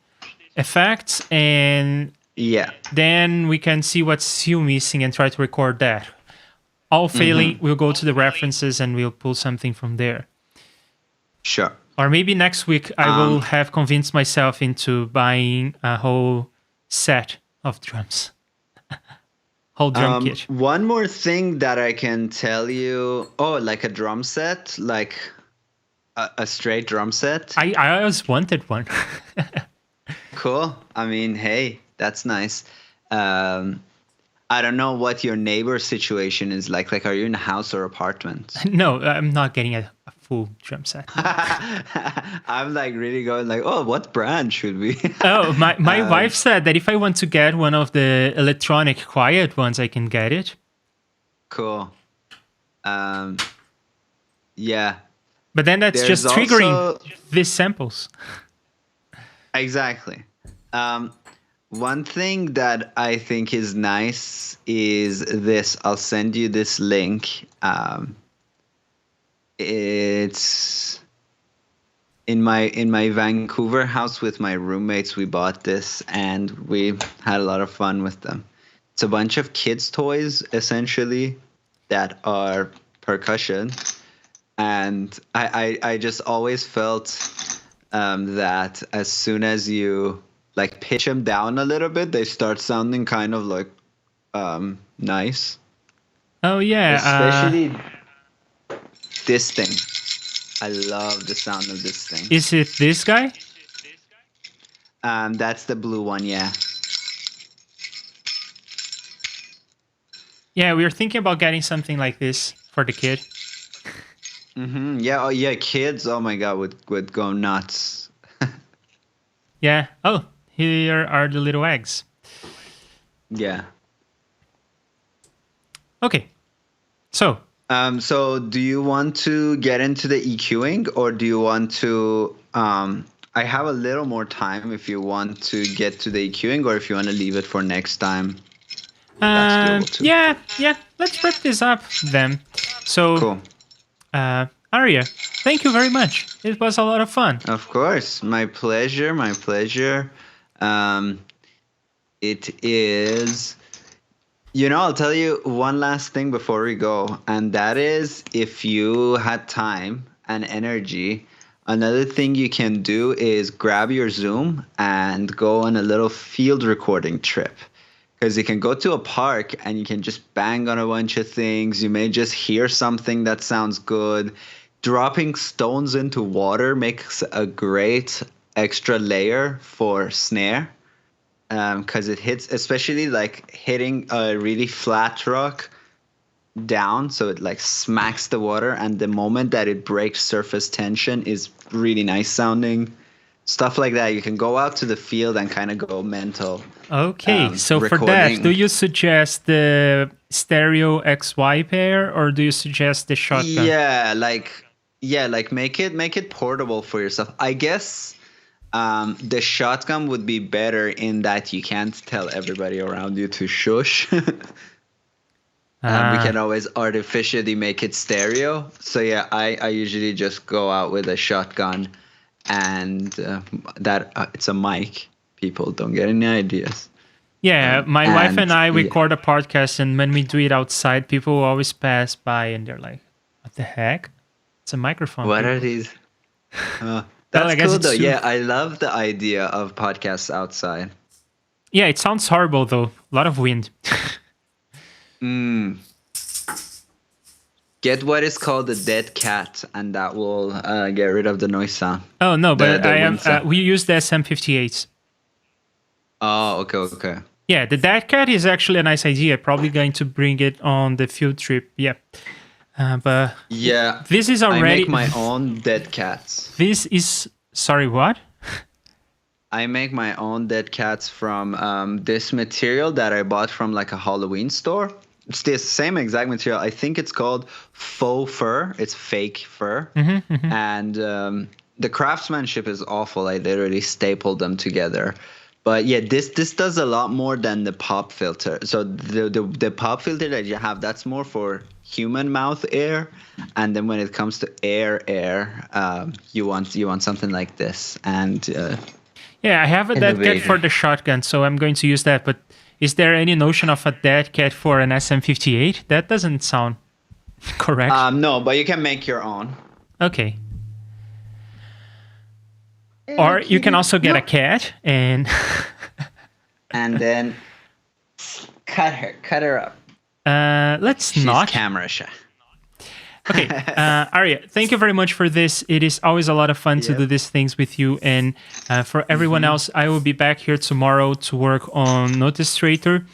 effects, and Yeah. then we can see what's still missing and try to record that. All failing, we'll go to the references and we'll pull something from there. Sure. Or maybe next week I will have convinced myself into buying a whole set of drums. Whole drum kit. One more thing that I can tell you. Oh, like a drum set, like a straight drum set. I always wanted one. Cool. I mean, hey, that's nice. I don't know what your neighbor situation is like. Like, are you in a house or apartment? No, I'm not getting a full drum set. I'm like really going like, oh, what brand should we? Oh, my wife said that if I want to get one of the electronic quiet ones, I can get it. Cool. Yeah. But then that's There's just triggering also- these samples. Exactly. Um, One thing that I think is nice is this. I'll send you this link. It's in my Vancouver house with my roommates. We bought this and we had a lot of fun with them. It's a bunch of kids' toys essentially that are percussion, and I just always felt that as soon as you like pitch them down a little bit, they start sounding kind of like nice. Oh yeah. Especially this thing. I love the sound of this thing. Is it this guy? That's the blue one, yeah. Yeah, we were thinking about getting something like this for the kid. Yeah, oh yeah, kids, oh my god, would go nuts. Yeah. Oh, here are the little eggs. Yeah. Okay. So, So do you want to get into the EQing, or do you want to I have a little more time if you want to get to the EQing, or if you want to leave it for next time. That's doable too. yeah. Let's wrap this up then. So, Cool. Arya, thank you very much. It was a lot of fun. Of course. My pleasure. My pleasure. It is. I'll tell you one last thing before we go, and that is if you had time and energy, another thing you can do is grab your Zoom and go on a little field recording trip. Because you can go to a park and you can just bang on a bunch of things. You may just hear something that sounds good. Dropping stones into water makes a great extra layer for snare. Because it hits, especially like hitting a really flat rock down, so it like smacks the water, and the moment that it breaks surface tension is really nice sounding. Stuff like that. You can go out to the field and kind of go mental. Okay, so for recording. that, do you suggest the stereo XY pair, or do you suggest the shotgun? Yeah, like make it portable for yourself. I guess the shotgun would be better in that you can't tell everybody around you to shush. We can always artificially make it stereo. So yeah, I usually just go out with a shotgun, and that it's a mic. People don't get any ideas. Yeah, my wife and I record a podcast, and when we do it outside, people always pass by and they're like, "What the heck? It's a microphone." What people." are these? That's cool though. Yeah, I love the idea of podcasts outside. Yeah, it sounds horrible though. A lot of wind. Get what is called a dead cat, and that will get rid of the noise sound. Oh no, but The wind sound. we use the SM58s. Oh, okay. Yeah, the dead cat is actually a nice idea. Probably going to bring it on the field trip. Yeah. But yeah, this is already. I make my own dead cats. This is sorry, what? I make my own dead cats from this material that I bought from like a Halloween store. It's the same exact material. I think it's called faux fur. It's fake fur, and the craftsmanship is awful. I literally stapled them together. But yeah, this does a lot more than the pop filter. So the pop filter that you have, that's more for human mouth air, and then when it comes to air, you want something like this. And yeah, I have a dead cat for the shotgun, so I'm going to use that. But is there any notion of a dead cat for an SM58? That doesn't sound correct. No, but you can make your own. Okay. Or you can also get a cat and and then cut her up. She's not camera shy. Okay, Arya, thank you very much for this. It is always a lot of fun to do these things with you. And for everyone else, I will be back here tomorrow to work on Notistrator.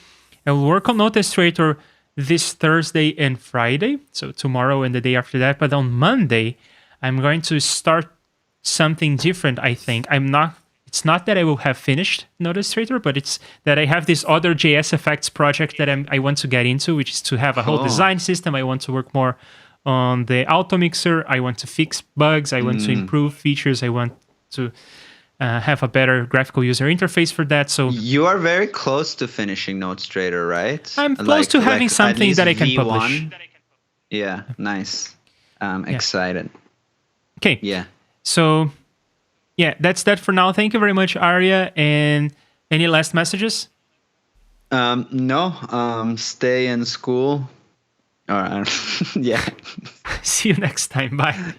I will work on Notistrator this Thursday and Friday, so tomorrow and the day after that. But on Monday, I'm going to start something different, I think. It's not that I will have finished Notistrator, but it's that I have this other JS Effects project that I want to get into, which is to have a whole design system. I want to work more on the auto mixer. I want to fix bugs. I want to improve features. I want to have a better graphical user interface for that. So You are very close to finishing NodeStrader, right? I'm close to having at something least that I can V1? publish. Yeah, nice. Excited. Okay. Yeah. So yeah, that's that for now. Thank you very much, Arya. And any last messages? No. Stay in school. Or yeah. See you next time. Bye.